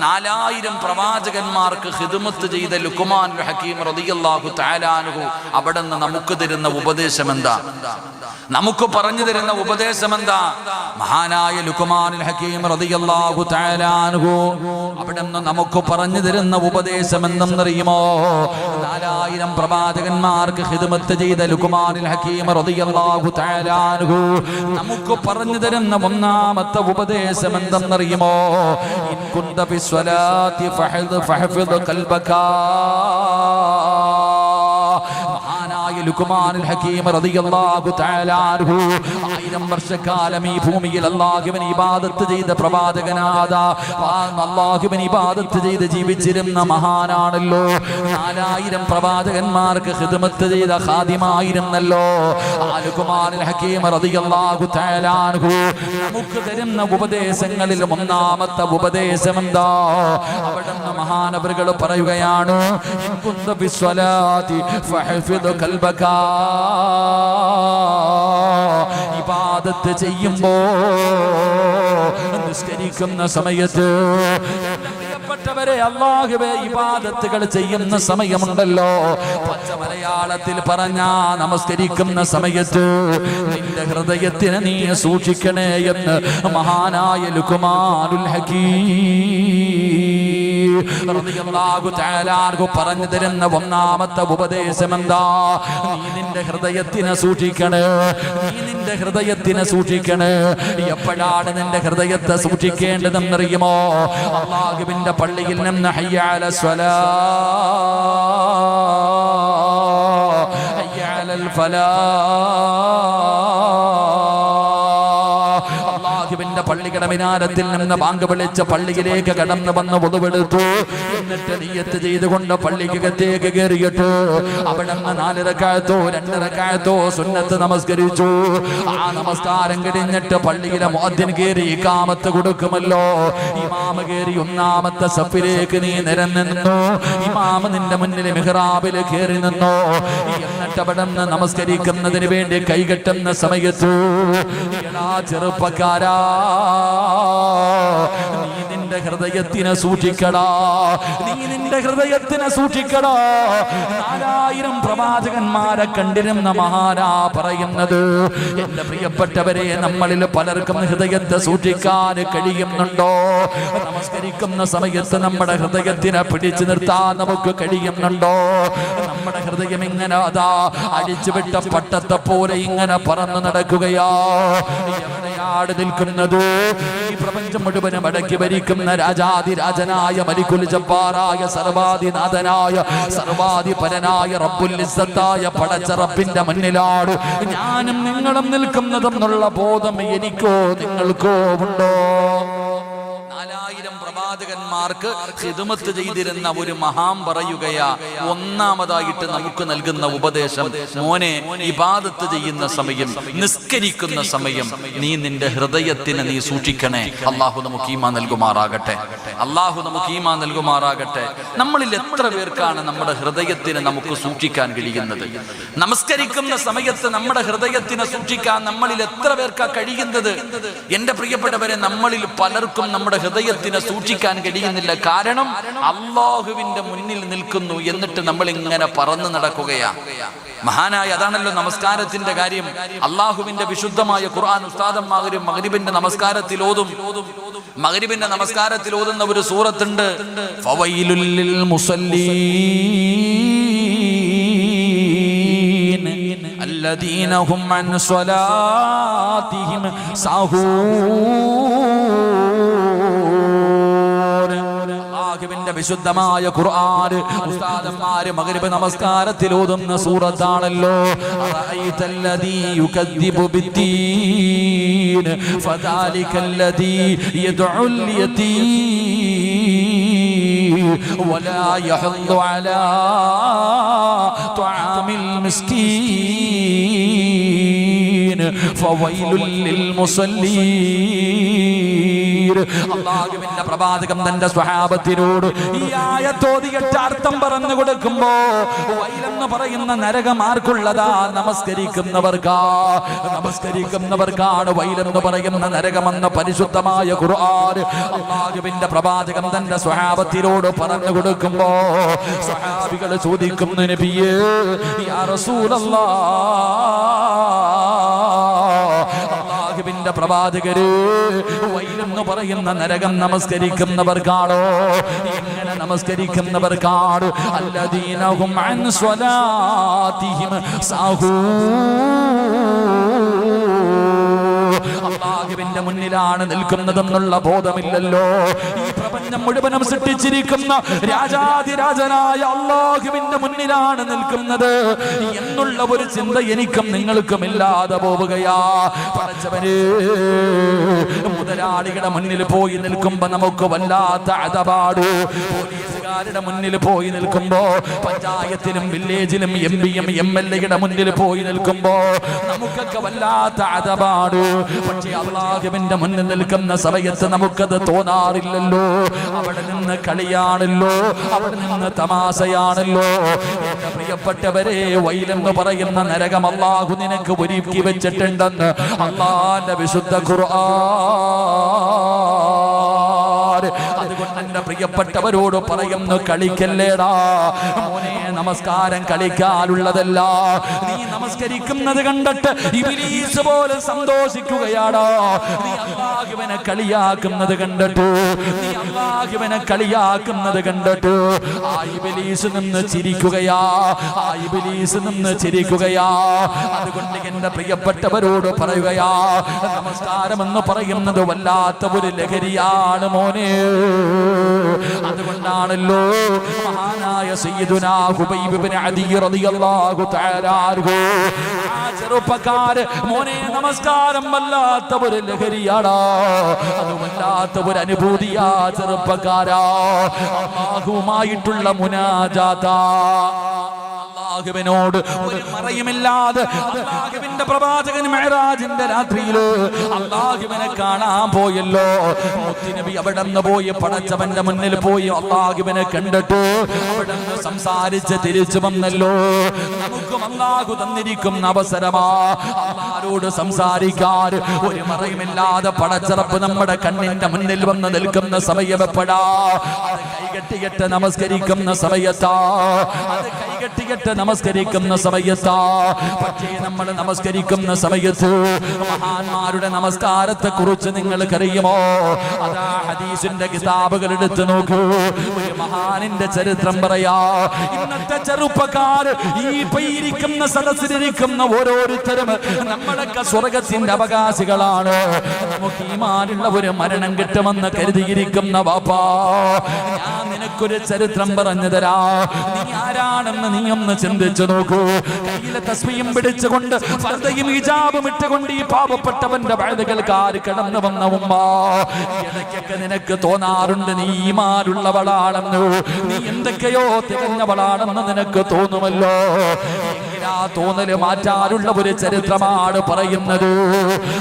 4000 പ്രവാചകന്മാർക്ക് ഖിദ്മത്ത് ചെയ്ത ലുഖ്മാനുൽ ഹകീം റളിയല്ലാഹു തആല അൻഹു അവിടുന്ന് നമുക്ക് തരുന്ന ഉപദേശം എന്താ? നമുക്ക് പറഞ്ഞു തരുന്ന ഉപദേശം എന്താ? മഹാനായ ലുഖ്മാനുൽ ഹകീം റളിയല്ലാഹു തആല അൻഹു അവിടുന്ന് നമുക്ക് പറഞ്ഞു തരുന്ന ഉപദേശം എന്തെന്നറിയുമോ? 4000 പ്രവാചകന്മാർക്ക് ഖിദ്മത്ത് ചെയ്ത ലുഖ്മാനുൽ ഹകീം റളിയല്ലാഹു തആല അൻഹു നമുക്ക് പറഞ്ഞു തരുന്ന 1ാമത്തെ ഉപദേശം എന്തെന്നറിയുമോ? ഇൻ കുന്ത ഫിസ്വലാത്തി ഫഹ്ഫിദ് ഖൽബക. ലുഖ്മാനുൽ ഹകീം റളിയല്ലാഹു തആല അൻഹു 1000 വർഷക്കാലം ഈ ഭൂമിയിൽ അല്ലാഹുവിനെ ഇബാദത്ത് ചെയ്ത പ്രവാചകനാദ, അല്ലാഹുവിനെ ഇബാദത്ത് ചെയ്ത് ജീവിച്ചിരുന്ന മഹാനാണല്ലോ. 4000 പ്രവാചകന്മാർക്ക് ഖിദ്മത്ത് ചെയ്ത ഖാദിമായിരുന്നല്ലോ ആ ലുഖ്മാനുൽ ഹകീം റളിയല്ലാഹു തആല അൻഹു. നമുക്ക് തരുന്ന ഉപദേശങ്ങളിൽ 1ാമത്തെ ഉപദേശം എന്താ? അവിടുന്ന് മഹാനവറുകൾ പറയുകയാണ്, ഇൻ കുന്ത ഫിസ്വലാത്തി ഫഹ്ഫിദ് ഖൽബക. ഇബാദത്ത് ചെയ്യുമ്പോ, നിസ്കരിക്കുന്ന സമയത്ത്, പ്രിയപ്പെട്ടവരെ, അല്ലാഹുവേ, ഇബാദത്തുകൾ ചെയ്യുന്ന സമയമുണ്ടല്ലോ, പച്ച മലയാളത്തിൽ പറഞ്ഞ നമസ്കരിക്കുന്ന സമയത്ത് നിന്റെ ഹൃദയത്തിനെ നീ സൂക്ഷിക്കണേ എന്ന് മഹാനായ ലുഖ്മാനുൽ ഹകീം റളിയല്ലാഹു തആല അൻഹു പറഞ്ഞു തരുന്ന ഒന്നാമത്തെ ഉപദേശം എന്താ? നീ നിന്റെ ഹൃദയത്തിനെ സൂക്ഷിക്കണേ, നീ നിന്റെ ഹൃദയത്തിനെ സൂക്ഷിക്കണേ. എപ്പോഴാണ് നിന്റെ ഹൃദയത്തെ സൂക്ഷിക്കേണ്ടതെന്നറിയുമോ? അല്ലാഹുവിന്റെ പള്ളിയിൽ നിന്ന് ഹയ്യ അലൽ സ്വലാ, ഹയ്യ അലൽ ഫലാ, അല്ലാഹുവിന്റെ പള്ളിയുടെ മിനാരത്തിൽ നിന്ന് ബാങ്ക് വിളിച്ച പള്ളിയിലേക്ക് കടന്നു വന്ന് വുളുവെടുത്തു. എന്നിട്ട് നിയ്യത്ത് ചെയ്തുകൊണ്ട് പള്ളിക്കകത്തേക്ക് കയറിയിട്ട് അവിടെ നിന്ന് 4 റക്അത്തോ 2 റക്അത്തോ സുന്നത്ത് നമസ്കരിച്ചു. ആ നമസ്കാരം കഴിഞ്ഞിട്ട് പള്ളിയിലെ മുഅദ്ദിൻ കയറി ഇഖാമത്ത് കൊടുക്കുമല്ലോ. ഇമാം കയറി ഒന്നാമത്തെ സഫിലേക്ക് നീ നിരന്നു നിന്നു. ഇമാം നിന്റെ മുന്നിൽ മിഹ്റാബിൽ കയറി നിന്നു. എന്നിട്ട് അവിടെ നിന്ന് നമസ്കരിക്കുന്നതിന് വേണ്ടി കൈകെട്ടുന്ന സമയത്ത് എടാ ചെറുപ്പക്കാരാ, നീ നിന്റെ ഹൃദയത്തിനെ സൂക്ഷിക്കടാ, നീ നിന്റെ ഹൃദയത്തിനെ സൂക്ഷിക്കടാ. 4000 പ്രവാചകന്മാരെ കണ്ടിരുന്ന മഹാനാ പറയുന്നത്. എന്റെ പ്രിയപ്പെട്ടവരെ, നമ്മളിൽ പലർക്കും ഹൃദയത്തെ സൂക്ഷിക്കാൻ കഴിയുന്നുണ്ടോ? നമസ്കരിക്കുന്ന സമയത്ത് നമ്മുടെ ഹൃദയത്തിനെ പിടിച്ചു നിർത്താൻ നമുക്ക് കഴിയുന്നുണ്ടോ? നമ്മുടെ ഹൃദയം ഇങ്ങനെ അതാ അടിച്ചുവിട്ട പട്ടത്തെ പോലെ ഇങ്ങനെ പറന്നു നടക്കുകയാ. എവിടെയാണ് നിൽക്കുന്നത്? ഈ പ്രപഞ്ചം മുഴുവനും അടക്കി ഭരിക്കുന്ന രാജാതിരാജനായ മലിക്കുൽ ജബ്ബാറായ സർവാധിനാഥനായ സർവാധിപരനായ റബ്ബുൽ ഇസ്സത്തായ പടച്ച റബ്ബിന്റെ മുന്നിലാണ് ഞാനും നിങ്ങളും നിൽക്കുന്നതെന്നുള്ള ബോധം എനിക്കോ നിങ്ങൾക്കോ ഉണ്ടോ? 4000 പ്രവാചകന്മാർക്ക് ഖിദ്മത്ത് ചെയ്തിരുന്ന ഒരു മഹാൻ പറയുകയാ, ഒന്നാമതായിട്ട് നമുക്ക് നൽകുന്ന ഉപദേശം, മോനെ ഇബാദത്ത് ചെയ്യുന്ന സമയം, നിസ്കരിക്കുന്ന സമയം നീ നിന്റെ ഹൃദയത്തിനെ നീ സൂക്ഷിക്കണേ. അല്ലാഹു നമുക്ക് ഈമാൻ നൽകുമാറാകട്ടെ, അല്ലാഹു നമുക്ക് ഈമാൻ നൽകുമാറാകട്ടെ. നമ്മളിൽ എത്ര പേർക്കാണ് നമ്മുടെ ഹൃദയത്തിനെ നമുക്ക് സൂക്ഷിക്കാൻ കഴിയുന്നത്? നമസ്കരിക്കുന്ന സമയത്ത് നമ്മുടെ ഹൃദയത്തിനെ സൂക്ഷിക്കാൻ നമ്മളിൽ എത്ര പേർക്കാ കഴിയുന്നത്? എന്റെ പ്രിയപ്പെട്ടവരെ, നമ്മളിൽ പലർക്കും നമ്മുടെ ഹൃദയത്തിനെ സൂക്ഷിക്കാൻ കഴിയുന്നില്ല. കാരണം അല്ലാഹുവിന്റെ മുന്നിൽ നിൽക്കുന്നു, എന്നിട്ട് നമ്മൾ ഇങ്ങനെ പറന്നു നടക്കുകയാ. മഹാനായ അതാണല്ലോ നമസ്കാരത്തിന്റെ കാര്യം. അല്ലാഹുവിന്റെ വിശുദ്ധമായ ഖുർആൻ ഉസ്താദന്മാരും മഗ്രിബിന്റെ നമസ്കാരത്തിൽ ഓതും. മഗ്രിബിന്റെ നമസ്കാരത്തിൽ ഓതുന്ന ഒരു സൂറത്തുണ്ട്, ഫവൈലുൽ ലിൽ മുസല്ലീൻ അല്ലദീന ഹും അൻ സ്വലാത്തിഹിം സാഹൂൻ. അല്ലാഹുവിന്റെ വിശുദ്ധമായ ഖുർആൻ ഉസ്താദന്മാര് മഗ്രിബ് നമസ്കാരത്തിൽ ഓതുന്ന സൂറത്താണല്ലോ. അറഅയ്തല്ലദീ യുകദ്ദിബു ബിദ്ദീൻ ഫദാലികല്ലദീ യദ്ഉൽ യതീം വലാ യഹുദ്ദു അലാ തുആമിൽ മിസ്കീൻ ഫവൈലുൽ ലിൽ മുസല്ലീൻ. അല്ലാഹുവിന്റെ പ്രവാചകൻ തന്റെ സ്വഹാബത്തിനോട് ഈ ആയത്ത് ഓതിയിട്ട് അർത്ഥം പറഞ്ഞു കൊടുക്കുമ്പോ വൈലെന്ന് പറയുന്ന നരകം ആർക്കുള്ളതാ? നമസ്കരിക്കുന്നവർക്കാണ് വൈലെന്ന് പറയുന്ന നരകമെന്ന പരിശുദ്ധമായ ഖുർആൻ അല്ലാഹുവിന്റെ പ്രവാചകൻ തന്റെ സ്വഹാബത്തിനോട് പറഞ്ഞു കൊടുക്കുമ്പോ സ്വഹാബികൾ ചോദിക്കുന്നു, നബിയേ യാ റസൂലല്ലാഹ്, അല്ലാഹുവിന്റെ പ്രവാചകരെ, വൈലെന്ന് പറയുന്ന നരകം നമസ്കരിക്കുന്നവർക്കാണോ? എങ്ങനെ നമസ്കരിക്കുന്നവർക്കാണ്? അല്ലദീന ഹും അൻ സ്വലാത്തിഹിം സാഹൂൻ. അല്ലാഹുവിന്റെ മുന്നിലാണ് നിൽക്കുന്നതെന്നുള്ള ബോധമില്ലല്ലോ. ഈ പ്രപഞ്ചം മുഴുവനും സൃഷ്ടിച്ചിരിക്കുന്ന രാജാതിരാജനായ അല്ലാഹുവിന്റെ മുന്നിലാണ് നിൽക്കുന്നത് എന്നുള്ള ഒരു ചിന്ത എനിക്കും നിങ്ങൾക്കും ഇല്ലാതെ പോവുകയാ. പടച്ചവനെ, മുതലാളികളുടെ മുന്നിൽ പോയി നിൽക്കുമ്പോ നമുക്ക് വല്ലാത്ത അദബാട്. പോലീസുകാരുടെ മുന്നിൽ പോയി നിൽക്കുമ്പോ, പഞ്ചായത്തിലും വില്ലേജിലും എംപിയും MLA-യുടെ മുന്നിൽ പോയി നിൽക്കുമ്പോ നമുക്കൊക്കെ വല്ലാത്ത അദബാട്. പക്ഷേ അല്ലാഹുവിന്റെ മുന്നിൽ നിൽക്കുന്ന സമയത്ത് നമുക്കത് തോന്നാറില്ലല്ലോ. അവിടെ നിന്ന് കളിയാണല്ലോ, അവിടെ നിന്ന് തമാശയാണല്ലോ. എന്റെ പ്രിയപ്പെട്ടവരെ, വൈലെന്ന് പറയുന്ന നരകം അല്ലാഹു നിനക്ക് ഒരുക്കി വെച്ചിട്ടുണ്ടെന്ന് അല്ലാഹുവിന്റെ വിശുദ്ധ ഖുർആൻ. അതുകൊണ്ട് എന്റെ പ്രിയപ്പെട്ടവരോട് പറയുന്നു, കളിക്കല്ലേടാ മോനെ, നമസ്കാരം കളിക്കാനുള്ളതല്ല. നീ നമസ്കരിക്കുന്നത് കണ്ടിട്ട് ഇബ്ലീസ് പോലെ സന്തോഷിക്കുകയാടാ. നീ അല്ലാഹുവിനെ കളിയാക്കുന്നത് കണ്ടിട്ട്, നീ അല്ലാഹുവിനെ കളിയാക്കുന്നത് കണ്ടിട്ട് ആ ഇബ്ലീസ് നിന്ന് ചിരിക്കുകയാ, ആ ഇബ്ലീസ് നിന്ന് ചിരിക്കുകയാ. അതുകൊണ്ട് എന്റെ പ്രിയപ്പെട്ടവരോട് പറയുകയാ, നമസ്കാരം എന്ന് പറയുന്നത് വല്ലാത്ത ഒരു ലഹരിയാണ് മോനെ. അതുകൊണ്ടാണല്ലോ മഹാനായ സയ്യിദുനാ ഖുബൈബ് ഇബ്നു അദി റളിയല്ലാഹു തആല അൻഹു ആ ചെറുപ്പക്കാര് മോനെ, നമസ്കാരം വല്ലാത്ത ഒരു ലഹരിയാടാ, അത് വല്ലാത്ത ഒരു അനുഭൂതിയാ ചെറുപ്പക്കാരാ. അല്ലാഹുവുമായിട്ടുള്ള മുനാജാതാ, അല്ലാഹുവിനോട് ഒരു മറയുമില്ലാതെ. അല്ലാഹുവിന്റെ പ്രവാചകൻ മിഅ്റാജിന്റെ രാത്രിയില് അല്ലാഹുവിനെ കാണാൻ പോയല്ലോ. മുത്തുനബി അവിടെന്ന് പോയി പടച്ചവന്റെ മുന്നിൽ പോയി അല്ലാഹുവിനെ കണ്ടിട്ട് അവിടെന്ന് സംസാരിച്ച് തിരിച്ചു വന്നല്ലോ. നമുക്കും അല്ലാഹു തന്നിരിക്കുന്ന അവസരമാ അല്ലാഹുവോട് സംസാരിക്കാൻ. ഒരു മറയുമില്ലാതെ പടച്ചറപ്പ് നമ്മുടെ കണ്ണിന്റെ മുന്നിൽ വന്ന് നിൽക്കുന്ന സമയം എപ്പോഴാ? അത് കൈകെട്ടിയിട്ട് നമസ്കരിക്കുന്ന സമയത്താ, അത് കൈകെട്ടിയിട്ട് നമസ്കരിക്കുന്ന സമയത്താ. പക്ഷേ നമ്മൾ നമസ്കരിക്കുന്ന സമയത്ത് മഹാന്മാരുടെ നമസ്കാരത്തെ കുറിച്ച് നിങ്ങൾക്കറിയുമോ? അതാ ഹദീസിന്റെ കിതാബുകൾ എടുത്തു നോക്കൂ. ഒരു മഹാനിന്റെ ചരിത്രം പറയാ. ഇന്നത്തെ ചെറുപ്പക്കാർ, ഈ ഇരിക്കുന്ന സദസ്സിലിരിക്കുന്ന ഓരോരുത്തരും നമ്മളൊക്കെ സ്വർഗത്തിന്റെ അവകാശികളാണ്. നമുക്ക് ഈമാനുള്ള ഒരു മരണം കിട്ടുമെന്ന് കരുതിയിരിക്കുന്ന വാപ്പാ, ഞാൻ നിനക്കൊരു ചരിത്രം പറഞ്ഞു തരാ. നീ ആരാണെന്ന് നീ ഒന്ന് ചിന്തിച്ചു നോക്കൂ. കയ്യിലെ തസ്ബീഹും പിടിച്ചുകൊണ്ട് ഫർദയും ഹിജാബും ഇട്ടുകൊണ്ട് ഈ പാവപ്പെട്ടവന്റെ വഴുതുകൾക്കാർ കടന്നു വന്ന ഉമ്മ, ഇടയ്ക്കൊക്കെ നിനക്ക് തോന്നാറുണ്ട് നീ ഈമാനുള്ളവളാണെന്ന്, നീ എന്തൊക്കെയോ തികഞ്ഞവളാണെന്ന് നിനക്ക് തോന്നുമല്ലോ. ആ തോന്നല് മാറ്റാനുള്ള ഒരു ചരിത്രമാണ് പറയുന്നത്.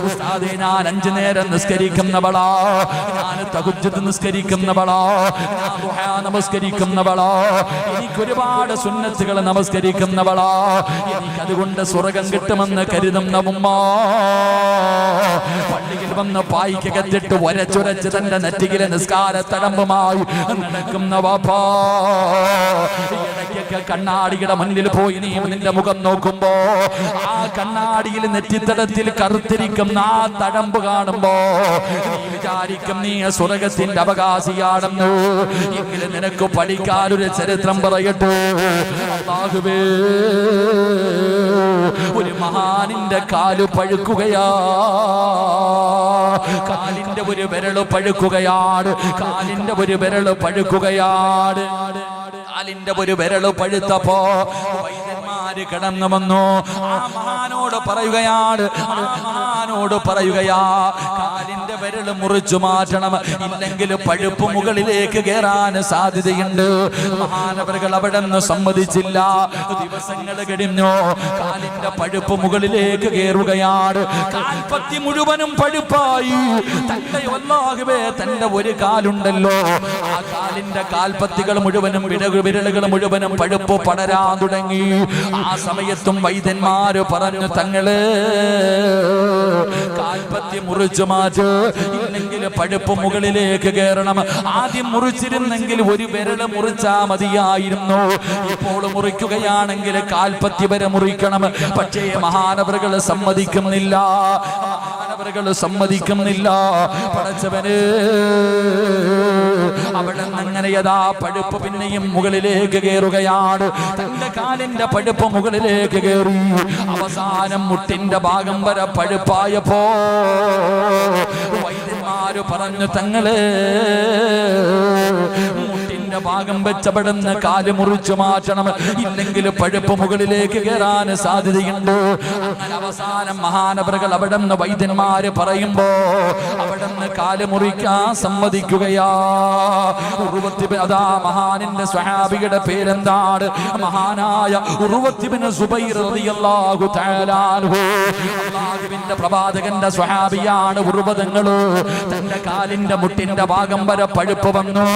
ഉസ്താദേ, ഞാൻ 5 നേരം നിസ്കരിക്കുന്നവളാ, ഞാൻ തഹജ്ജുദ് നിസ്കരിക്കുന്നവളാ, ഞാൻ ദുഹാ നമസ്കരിക്കുന്നവളാ, എനിക്കൊരുപാട് സുന്നത്തുകൾ നമസ്കരിക്കുന്നവളാ, എനിക്കതുകൊണ്ട് സ്വർഗം കിട്ടുമെന്ന് കരുതുന്ന ഉമ്മ പള്ളിയിൽ വന്ന് പായിക്കകത്തിട്ട് ഒരച്ചുരച്ച് തന്റെ നെറ്റിയിലെ നിസ്കാര തടമ്പുമായി നടക്കുന്ന വാപ്പാ, ഇടയ്ക്കൊക്കെ കണ്ണാടിയുടെ മുന്നിൽ പോയി നീ നിന്റെ മുഖം നോക്കുമ്പോ ആ കണ്ണാടിയിൽ നെറ്റിത്തടത്തിൽ കറുത്തിരിക്കുന്ന ആ തടമ്പ് കാണുമ്പോ നീ വിചാരിക്കും നീ സ്വർഗത്തിന്റെ അവകാശിയാണെന്ന്. എങ്കിലും നിനക്ക് പഠിക്കാനൊരു ചരിത്രം പറയട്ടെ. അല്ലാഹുവേ, ഒരു മഹാനിന്റെ കാല് പഴുക്കുകയാ, കാലിന്റെ ഒരു വിരല് പഴുക്കുകയാണ്, കാലിന്റെ ഒരു വിരല് പഴുക്കുകയാണ്. കാലിന്റെ ഒരു വിരല് പഴുത്തപ്പോ വൈദ്യന്മാര് കടന്നു വന്നു. ആ മഹാനോട് പറയുകയാണ്, ആ മഹാനോട് പറയുകയാ, കാലിന്റെ വിരല് മുറിച്ചു മാറ്റണം, ഇല്ലെങ്കിൽ പഴുപ്പ് മുകളിലേക്ക് കയറാൻ സാധ്യതയുണ്ട്. മഹാനവറുകൾ അവിടെ നിന്ന് സമ്മതിച്ചില്ല. ദിവസങ്ങൾ കഴിഞ്ഞു, കാലിന്റെ പഴുപ്പ് മുകളിലേക്ക് കയറുകയാണ്. കാൽപ്പത്തി മുഴുവനും പഴുപ്പായി. തന്റെ അല്ലാഹുവേ, തന്റെ ഒരു കാലുണ്ടല്ലോ, ആ കാലിന്റെ കാൽപ്പത്തികൾ മുഴുവനും വിരലുകൾ മുഴുവനും പഴുപ്പ് പടരാൻ തുടങ്ങി. ആ സമയത്തും വൈദ്യന്മാര് പറഞ്ഞു, തങ്ങള് കാൽപ്പത്തി മുറിച്ചു മാറ്റ്, ഇല്ലെങ്കിൽ പഴുപ്പ് മുകളിലേക്ക് കയറണം. ആദ്യം മുറിച്ചിരുന്നെങ്കിൽ ഒരു വിരല് മുറിച്ചാ മതിയായിരുന്നു, ഇപ്പോൾ മുറിക്കുകയാണെങ്കിൽ കാൽപ്പത്തി വരെ മുറിക്കണം. പക്ഷേ മഹാനവറുകൾ സമ്മതിക്കുന്നില്ല, മഹാനവറുകൾ സമ്മതിക്കുന്നില്ല. പടച്ചവന് അവിടെ അങ്ങനെ യഥാ പഴുപ്പ് പിന്നെയും മുകളിലേക്ക് കയറുകയാണ്. തന്റെ കാലിന്റെ പഴുപ്പ് മുകളിലേക്ക് കയറി. അവസാനം മുട്ടിന്റെ ഭാഗം വരെ പഴുപ്പായപ്പോ വൈദ്യന്മാര് പറഞ്ഞു, തങ്ങളെ മുട്ടിന്റെ ഭാഗം വെച്ചപ്പെടുന്ന കാല് മുറിച്ചു മാറ്റണം, ഇല്ലെങ്കിൽ പഴുപ്പ് മുകളിലേക്ക് കയറാൻ സാധ്യതയുണ്ട്. അങ്ങനെ അവസാനം മഹാനവറുകൾ അവിടെ നിന്ന് വൈദ്യന്മാര് പറയുമ്പോ അവിടെ നിന്ന് കാല് മുറിക്കാൻ സമ്മതിക്കുകയാ. അതാ മഹാനിന്റെ സ്വഹാബിയുടെ പേരെന്താണ്? മഹാനായ ഉർവത്ത് ഇബ്നു സുബൈർ റളിയല്ലാഹു തആല അൻഹു. അല്ലാഹുവിന്റെ പ്രവാചകന്റെ സ്വഹാബിയാണ് ഉർവതങ്ങള്. തന്റെ കാലിന്റെ മുട്ടിന്റെ ഭാഗം വരെ പഴുപ്പ് വന്നു.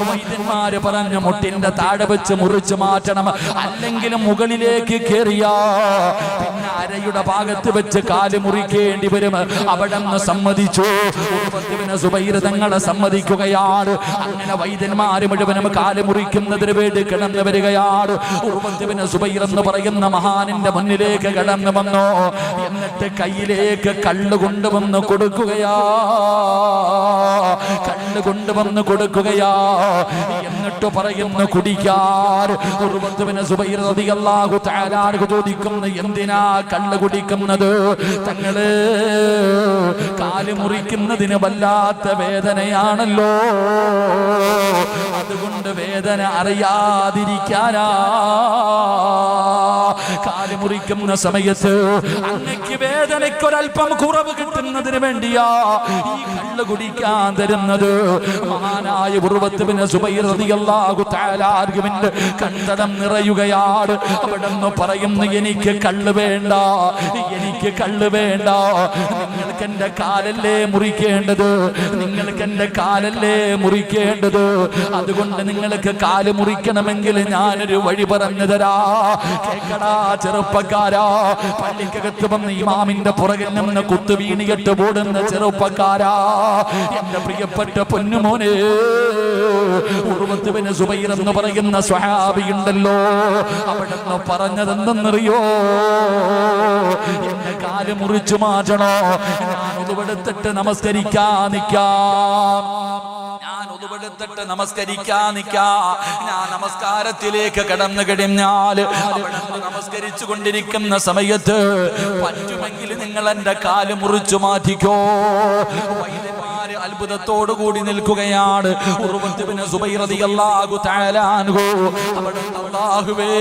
വൈദ്യന്മാർ വൈദ്യന്മാര് പറഞ്ഞു മുട്ടിന്റെ താഴെ വെച്ച് മുറിച്ചു മാറ്റണം, അല്ലെങ്കിൽ മുകളിലേക്ക് കേറിയ പിന്നെ അരയുടെ ഭാഗത്ത് വെച്ച് കാല് മുറിക്കേണ്ടി വരും. അവിടെ നിന്ന് സമ്മതിച്ചു. സുബൈർ തങ്ങളെ സമ്മതിക്കുകയാണ്. അങ്ങനെ വൈദ്യന്മാര് മുഴുവനും കാല് മുറിക്കുന്നതിന് വേണ്ടി കിടന്നു വരികയാണ്. സുബൈർ എന്ന് പറയുന്ന മഹാനിന്റെ മുന്നിലേക്ക് കടന്നു വന്നു. എന്നിട്ട് കയ്യിലേക്ക് കള്ള് കൊണ്ടുവന്ന് കൊടുക്കുകയാ, കള്ള് കൊണ്ടുവന്ന് കൊടുക്കുകയാ. എന്നിട്ട് പറയുന്നു കുടിക്കാൻ. സുബൈർ റളിയല്ലാഹു തആല അൻഹു ചോദിക്കുന്നു, എന്തിനാ കള്ള് കുടിക്കുന്നത്? തങ്ങള് കാല് മുറിക്കുന്നതിന് വല്ലാത്ത വേദനയാണല്ലോ, അതുകൊണ്ട് വേദന അറിയാതിരിക്കാനാ. കാല് മുറിക്കുന്ന സമയത്ത് അങ്ങക്ക് വേദനയ്ക്കൊരൽപ്പം കുറവ് കിട്ടുന്നതിന് വേണ്ടിയാ ഈ കള്ള് കുടിക്കാൻ തരുന്നത്. മഹാനായ ഉർവത്ത് ബിൻ സുബൈർ റളിയല്ലാഹു തആല അൻഹുവിന്റെ കണ്ഠം നിറയുകയാണ്. അവിടെന്ന് പറയുന്നു, എനിക്ക് കള്ള് വേണ്ട, എനിക്ക് കള്ള് വേണ്ട. നിങ്ങൾക്ക് എന്റെ കാലല്ലേ മുറിക്കേണ്ടത്, നിങ്ങൾക്ക് എന്റെ കാലല്ലേ മുറിക്കേണ്ടത്. അതുകൊണ്ട് നിങ്ങൾക്ക് കാല് മുറിക്കണമെങ്കിൽ ഞാനൊരു വഴി പറഞ്ഞു തരാ. കേക്കടാ ചെറുപ്പക്കാരാ, പള്ളിക്കകത്ത് വന്ന് ഇമാമിന്റെ പുറകിൽ നിന്ന് കുത്തുവീണിയിട്ട് ഓടുന്ന ചെറുപ്പക്കാരാ, എന്റെ പ്രിയപ്പെട്ട പൊന്നുമോനെ, ഉർവത്ത് ബിൻ സുബൈർ എന്ന് പറയുന്ന സ്വഹാബിയുണ്ടല്ലോ, അവിടെ നിന്ന് പറഞ്ഞതെന്തെന്നറിയോ? എന്റെ കാല് മുറിച്ചു മാറ്റണോ, ഞാൻ ഉതുവെടുത്തിട്ട് നമസ്കരിക്കാൻ നിൽക്കാം, ഞാൻ ഉതുവെടുത്തിട്ട് നമസ്കരിക്കാൻ നിൽക്കാം. ഞാൻ നമസ്കാരത്തിലേക്ക് കടന്നു കഴിഞ്ഞാൽ അവിടെ നമസ്കരിച്ചു കൊണ്ടിരിക്കുന്ന സമയത്ത് പറ്റുമെങ്കിൽ നിങ്ങൾ എന്റെ കാല് മുറിച്ചു മാറ്റിക്കോ. വൈദ്യന്മാര് അത്ഭുതത്തോടു കൂടി നിൽക്കുകയാണ്. ഉർവത്ത് ബിൻ സുബൈർ റളിയല്ലാഹു തആല അൻഹു അവിടെ അല്ലാഹുവേ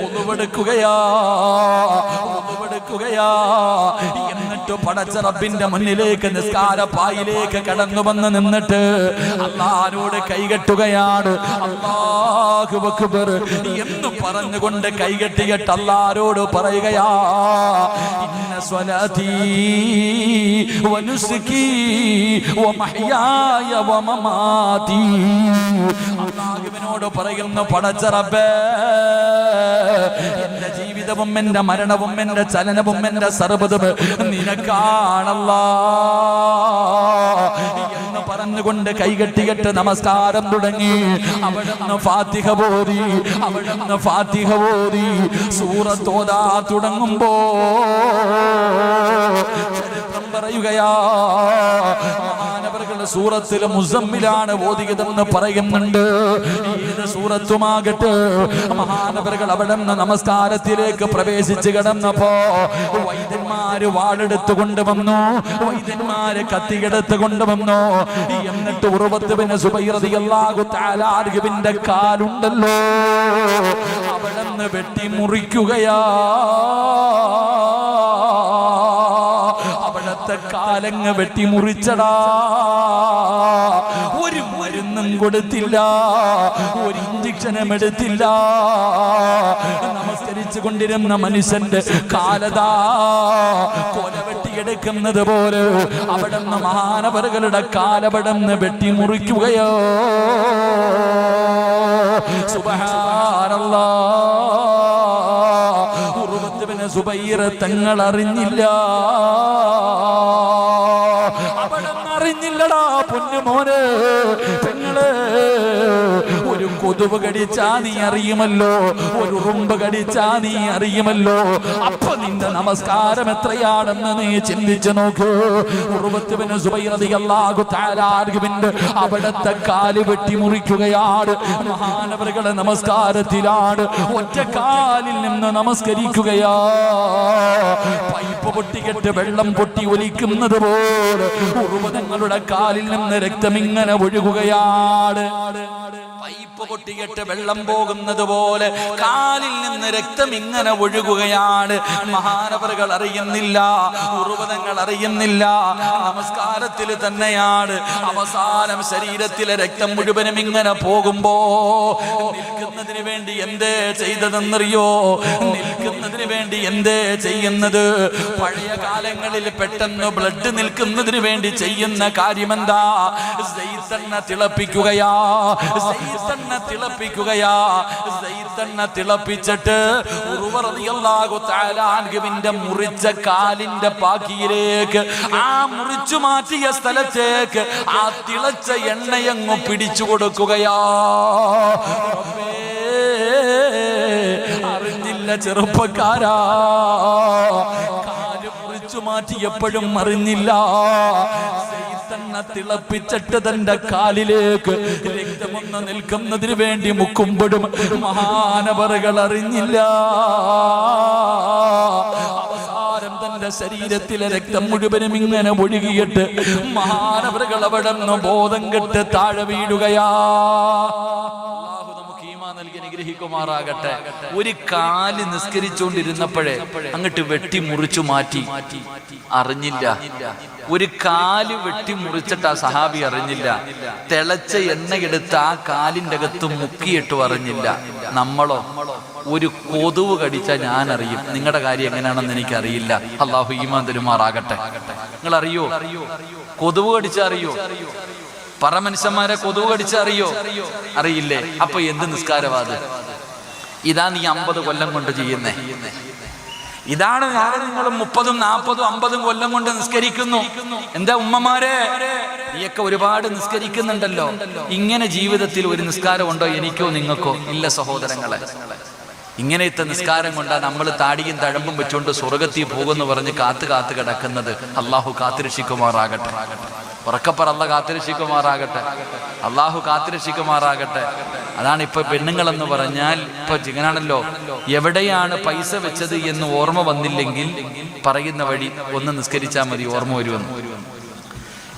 ഉതുവെടുക്കുകയാ, ഉതുവെടുക്കുകയാ. എന്നിട്ട് പടച്ച റബ്ബിന്റെ മുന്നിലേക്ക് നിസ്കാരപ്പായിലേക്ക് കടന്നു വന്ന് നിന്നിട്ട് അല്ലാഹുവോട് കൈകെട്ടുകയാണ്. അല്ലാഹു അക്ബർ എന്ന് പറഞ്ഞുകൊണ്ട് കൈകെട്ടിയിട്ട് അല്ലാഹുവോട് പറയുകയാ, ഇന്ന സ്വലാത്തി വനുസുകി വമഹ്യായ വമമാതി. അല്ലാഹുവിനോട് പറയുന്നു, പടച്ച റബ്ബേ, എന്റെ ജീവിതവും എന്റെ മരണവും എന്റെ ചലനവും എന്റെ സർവ്വതും നിനക്കാണല്ലാ എന്ന് പറഞ്ഞുകൊണ്ട് കൈകെട്ടികെട്ട് നമസ്കാരം തുടങ്ങി. അവിടുന്ന് ഫാത്തിഹ ഓതി, അവിടുന്ന് ഫാത്തിഹ ഓതി സൂറത്ത് ഓതാൻ തുടങ്ങുമ്പോ ചരിത്രം പറയുകയാ, മഹാനവറുകളുടെ സൂറത്തിലെ മുസമ്മിലാണ് ഓതിയതെന്ന് പറയുന്നുണ്ട്. ഏത് സൂറത്തുമാകട്ടെ, മഹാനവറുകൾ അവിടെ നിന്ന് നമസ്കാരത്തിലേക്ക് പ്രവേശിച്ച് കിടന്നപ്പോ വൈദ്യന്മാര് വാളെടുത്ത് കൊണ്ടുവന്നു, വൈദ്യന്മാര് കത്തിയെടുത്ത് കൊണ്ടുവന്നു. എന്നിട്ട് ഉർവത്ത് ബിൻ സുബൈർ റളിയല്ലാഹു തആല അൻഹുവിന്റെ കാലുണ്ടല്ലോ അവിടെ നിന്ന് വെട്ടി മുറിക്കുകയാ. അവിടത്തെ കാലങ്ങ് വെട്ടി മുറിച്ചടാ. ഒരു മരുന്നും കൊടുത്തില്ല, ഒരു ഇഞ്ചക്ഷനും എടുത്തില്ല. നമസ്കരിച്ചു കൊണ്ടിരുന്ന മനുഷ്യന്റെ കാലതാ കൊല വെട്ടിയെടുക്കുന്നത് പോലെ അവിടെ നിന്ന് മഹാനവറുകളുടെ കാലപടന്ന് വെട്ടി മുറിക്കുകയോ. സുബ്ഹാനല്ലാഹ്, ഉർവത്ത് ബിൻ സുബൈർ തങ്ങൾ അറിഞ്ഞില്ല, അവിടെ അറിഞ്ഞില്ലടാ പൊന്നുമോനെ, പെങ്ങളെ. ഒരു കൊതുവ് കടിച്ചാ നീ അറിയുമല്ലോ, ഒരു ഉറുമ്പ് കടിച്ചാ നീ അറിയുമല്ലോ. അപ്പൊ നിന്റെ നമസ്കാരം എത്രയാണെന്ന് നീ ചിന്തിച്ചു നോക്കൂ. ഉർവത്ത് ബിൻ സുബൈർ റളിയല്ലാഹു തആല അൻഹുവിന്റെ അവിടത്തെ കാല് വെട്ടി മുറിക്കുകയാണ്. മഹാനവറുകളുടെ നമസ്കാരത്തിലാണ്, ഒറ്റ കാലിൽ നിന്ന് നമസ്കരിക്കുകയാ. പൈപ്പ് പൊട്ടിക്കെട്ട് വെള്ളം പൊട്ടി ഒലിക്കുന്നത് പോലെ ഉർവതങ്ങളുടെ കാലിൽ നിന്ന് രക്തമിങ്ങനെ ഒഴുകുകയാണ്. പൈപ്പ് പൊട്ടിയിട്ട് വെള്ളം പോകുന്നത് പോലെ കാലിൽ നിന്ന് രക്തം ഇങ്ങനെ ഒഴുകുകയാണ്. മഹാനവറുകൾ അറിയുന്നില്ല, ഉർവതങ്ങൾ അറിയുന്നില്ല. നമസ്കാരത്തിൽ തന്നെയാണ്. അവസാനം ശരീരത്തിലെ രക്തം മുഴുവനും ഇങ്ങനെ പോകുമ്പോ നിൽക്കുന്നതിന് വേണ്ടി വേണ്ടി എന്തേ ചെയ്തതെന്നറിയോ? നിൽക്കുന്നതിന് വേണ്ടി എന്തേ ചെയ്യുന്നത്? പഴയ കാലങ്ങളിൽ പെട്ടെന്ന് ബ്ലഡ് നിൽക്കുന്നതിന് വേണ്ടി ചെയ്യുന്ന കാര്യമെന്താ? സൈത്തണ്ണ തിളപ്പിക്കുകയാ, സൈത്തണ്ണ തിളപ്പിക്കുകയാ. സൈത്തണ്ണ തിളപ്പിച്ചിട്ട് ഉർവ റളിയല്ലാഹു തആല അൻഹുവിന്റെ മുറിച്ച കാലിന്റെ പാക്കിയിലേക്ക്, ആ മുറിച്ചു മാറ്റിയ സ്ഥലത്തേക്ക് ആ തിളച്ച എണ്ണയങ്ങ് പിടിച്ചു കൊടുക്കുകയാ. അറിഞ്ഞില്ല ചെറുപ്പക്കാരാ, കാല് മുറിച്ചു മാറ്റിയപ്പോഴും അറിഞ്ഞില്ല. സൈത്തണ്ണ തിളപ്പിച്ചിട്ട് തന്റെ കാലിലേക്ക് രക്തമൊന്ന് നിൽക്കുന്നതിന് വേണ്ടി മുക്കുമ്പോഴും മഹാനവറുകൾ അറിഞ്ഞില്ല. അവസാനം തന്റെ ശരീരത്തിലെ രക്തം മുഴുവനും ഇങ്ങനെ ഒഴുകിയിട്ട് മഹാനവറുകൾ അവിടെ നിന്ന് ബോധം കെട്ട് താഴെ വീഴുകയാ. നൽകി അനുഗ്രഹിക്കുമാറാകട്ടെ. ഒരു കാല് നിസ്കരിച്ചുകൊണ്ടിരുന്നപ്പോഴേ അങ്ങോട്ട് വെട്ടി മുറിച്ചു മാറ്റി, അറിഞ്ഞില്ല. ഒരു കാല് വെട്ടി മുറിച്ചിട്ട് ആ സഹാബി അറിഞ്ഞില്ല. തിളച്ച എണ്ണയെടുത്ത് ആ കാലിന്റെ അകത്ത് മുക്കിയിട്ട് അറിഞ്ഞില്ല. നമ്മളോ ഒരു കൊതുവ് കടിച്ചാൽ ഞാൻ അറിയും. നിങ്ങളുടെ കാര്യം എങ്ങനെയാണെന്ന് എനിക്കറിയില്ല. അള്ളാഹു ഈമാൻ തരുമാറാകട്ടെ. നിങ്ങൾ അറിയോ? കൊതുവ് കടിച്ചാൽ അറിയോ? പറമനുഷ്യന്മാരെ കൊതുവ് കടിച്ച അറിയോ? അറിയില്ലേ? അപ്പൊ എന്ത് നിസ്കാരവാദ്? ഇതാ നീ 50 കൊല്ലം കൊണ്ട് ചെയ്യുന്നേ. ഇതാണ് ഞാൻ നിങ്ങൾ 30, 40, 50 കൊല്ലം കൊണ്ട് നിസ്കരിക്കുന്നു. എന്താ ഉമ്മമാരെ, നീയൊക്കെ ഒരുപാട് നിസ്കരിക്കുന്നുണ്ടല്ലോ. ഇങ്ങനെ ജീവിതത്തിൽ ഒരു നിസ്കാരം ഉണ്ടോ എനിക്കോ നിങ്ങൾക്കോ? ഇല്ല സഹോദരങ്ങളെ. ഇങ്ങനത്തെ നിസ്കാരം കൊണ്ടാ നമ്മൾ താടിയും തഴമ്പും വെച്ചുകൊണ്ട് സ്വർഗത്തിൽ പോകുമെന്ന് പറഞ്ഞ് കാത്തു കിടക്കുന്നത്. അള്ളാഹു കാത്തുരക്ഷിക്കുമാറാകട്ടെ. ഉറക്കപ്പറ അല്ല കാത്തുരക്ഷിക്കുമാറാകട്ടെ. അള്ളാഹു കാത്തുരക്ഷിക്കുമാറാകട്ടെ. അതാണ് ഇപ്പൊ പെണ്ണുങ്ങളെന്ന് പറഞ്ഞാൽ ഇപ്പൊ ഇങ്ങനാണല്ലോ, എവിടെയാണ് പൈസ വെച്ചത് എന്ന് ഓർമ്മ വന്നില്ലെങ്കിൽ പറയുന്ന വഴി ഒന്ന് നിസ്കരിച്ചാൽ മതി, ഓർമ്മ വരുമെന്ന്.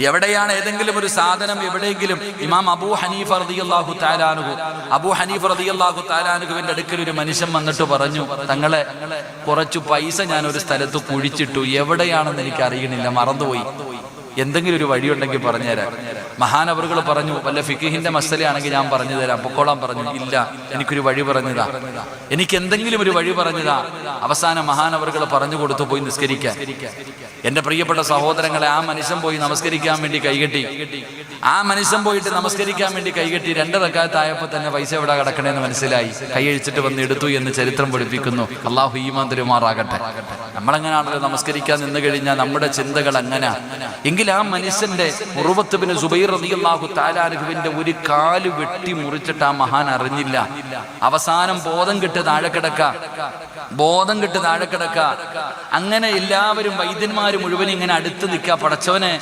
എവിടെയാണ് ഏതെങ്കിലും ഒരു സാധനം എവിടെയെങ്കിലും, ഇമാം അബൂ ഹനീഫ റളിയല്ലാഹു തആല അൻഹുവിന്റെ അടുക്കൽ ഒരു മനുഷ്യൻ വന്നിട്ട് പറഞ്ഞു, തങ്ങളെ കുറച്ചു പൈസ ഞാൻ ഒരു സ്ഥലത്ത് കുഴിച്ചിട്ടു, എവിടെയാണെന്ന് എനിക്ക് അറിയണില്ല, മറന്നുപോയി, എന്തെങ്കിലും ഒരു വഴിയുണ്ടെങ്കിൽ പറഞ്ഞുതരാം. മഹാനവറുകൾ പറഞ്ഞു, വല്ല ഫിഖിഹിന്റെ മസലയാണെങ്കിൽ ഞാൻ പറഞ്ഞു തരാം, പൊക്കോളാൻ പറഞ്ഞു. ഇല്ല, എനിക്കൊരു വഴി പറഞ്ഞതാ, എനിക്ക് എന്തെങ്കിലും ഒരു വഴി പറഞ്ഞതാ. അവസാനം മഹാനവറുകൾ പറഞ്ഞു കൊടുത്തു, പോയി നിസ്കരിക്കാൻ. എന്റെ പ്രിയപ്പെട്ട സഹോദരങ്ങളെ, ആ മനുഷ്യൻ പോയി നമസ്കരിക്കാൻ വേണ്ടി കൈകെട്ടി. ആ മനുഷ്യൻ പോയിട്ട് നമസ്കരിക്കാൻ വേണ്ടി കൈകെട്ടി 2 റക്അത്തായപ്പോ തന്നെ പൈസ എവിടെ കിടക്കണേന്ന് മനസ്സിലായി. കൈയഴിച്ചിട്ട് വന്ന് എടുത്തു എന്ന് ചരിത്രം പഠിപ്പിക്കുന്നു. അള്ളാഹു ഈമാൻ തരുമാറാകട്ടെ. നമ്മളെങ്ങനെയാണല്ലോ നമസ്കരിക്കാൻ നിന്ന് കഴിഞ്ഞാൽ നമ്മുടെ ചിന്തകൾ അങ്ങനെ. എങ്കിൽ ആ മനുഷ്യന്റെ ഉർവത്ത് ബിൻ സുബൈർ റളിയല്ലാഹു തആല അൻഹുവിന്റെ ഒരു കാല് വെട്ടി മുറിച്ചിട്ട് ആ മഹാൻ അറിഞ്ഞില്ല. അവസാനം ബോധം കെട്ട് താഴെ കിടക്ക. അങ്ങനെ എല്ലാവരും വൈദ്യന്മാര് മുഴുവൻ ഇങ്ങനെ അടുത്ത് നിൽക്കുക. പടച്ചവനെ,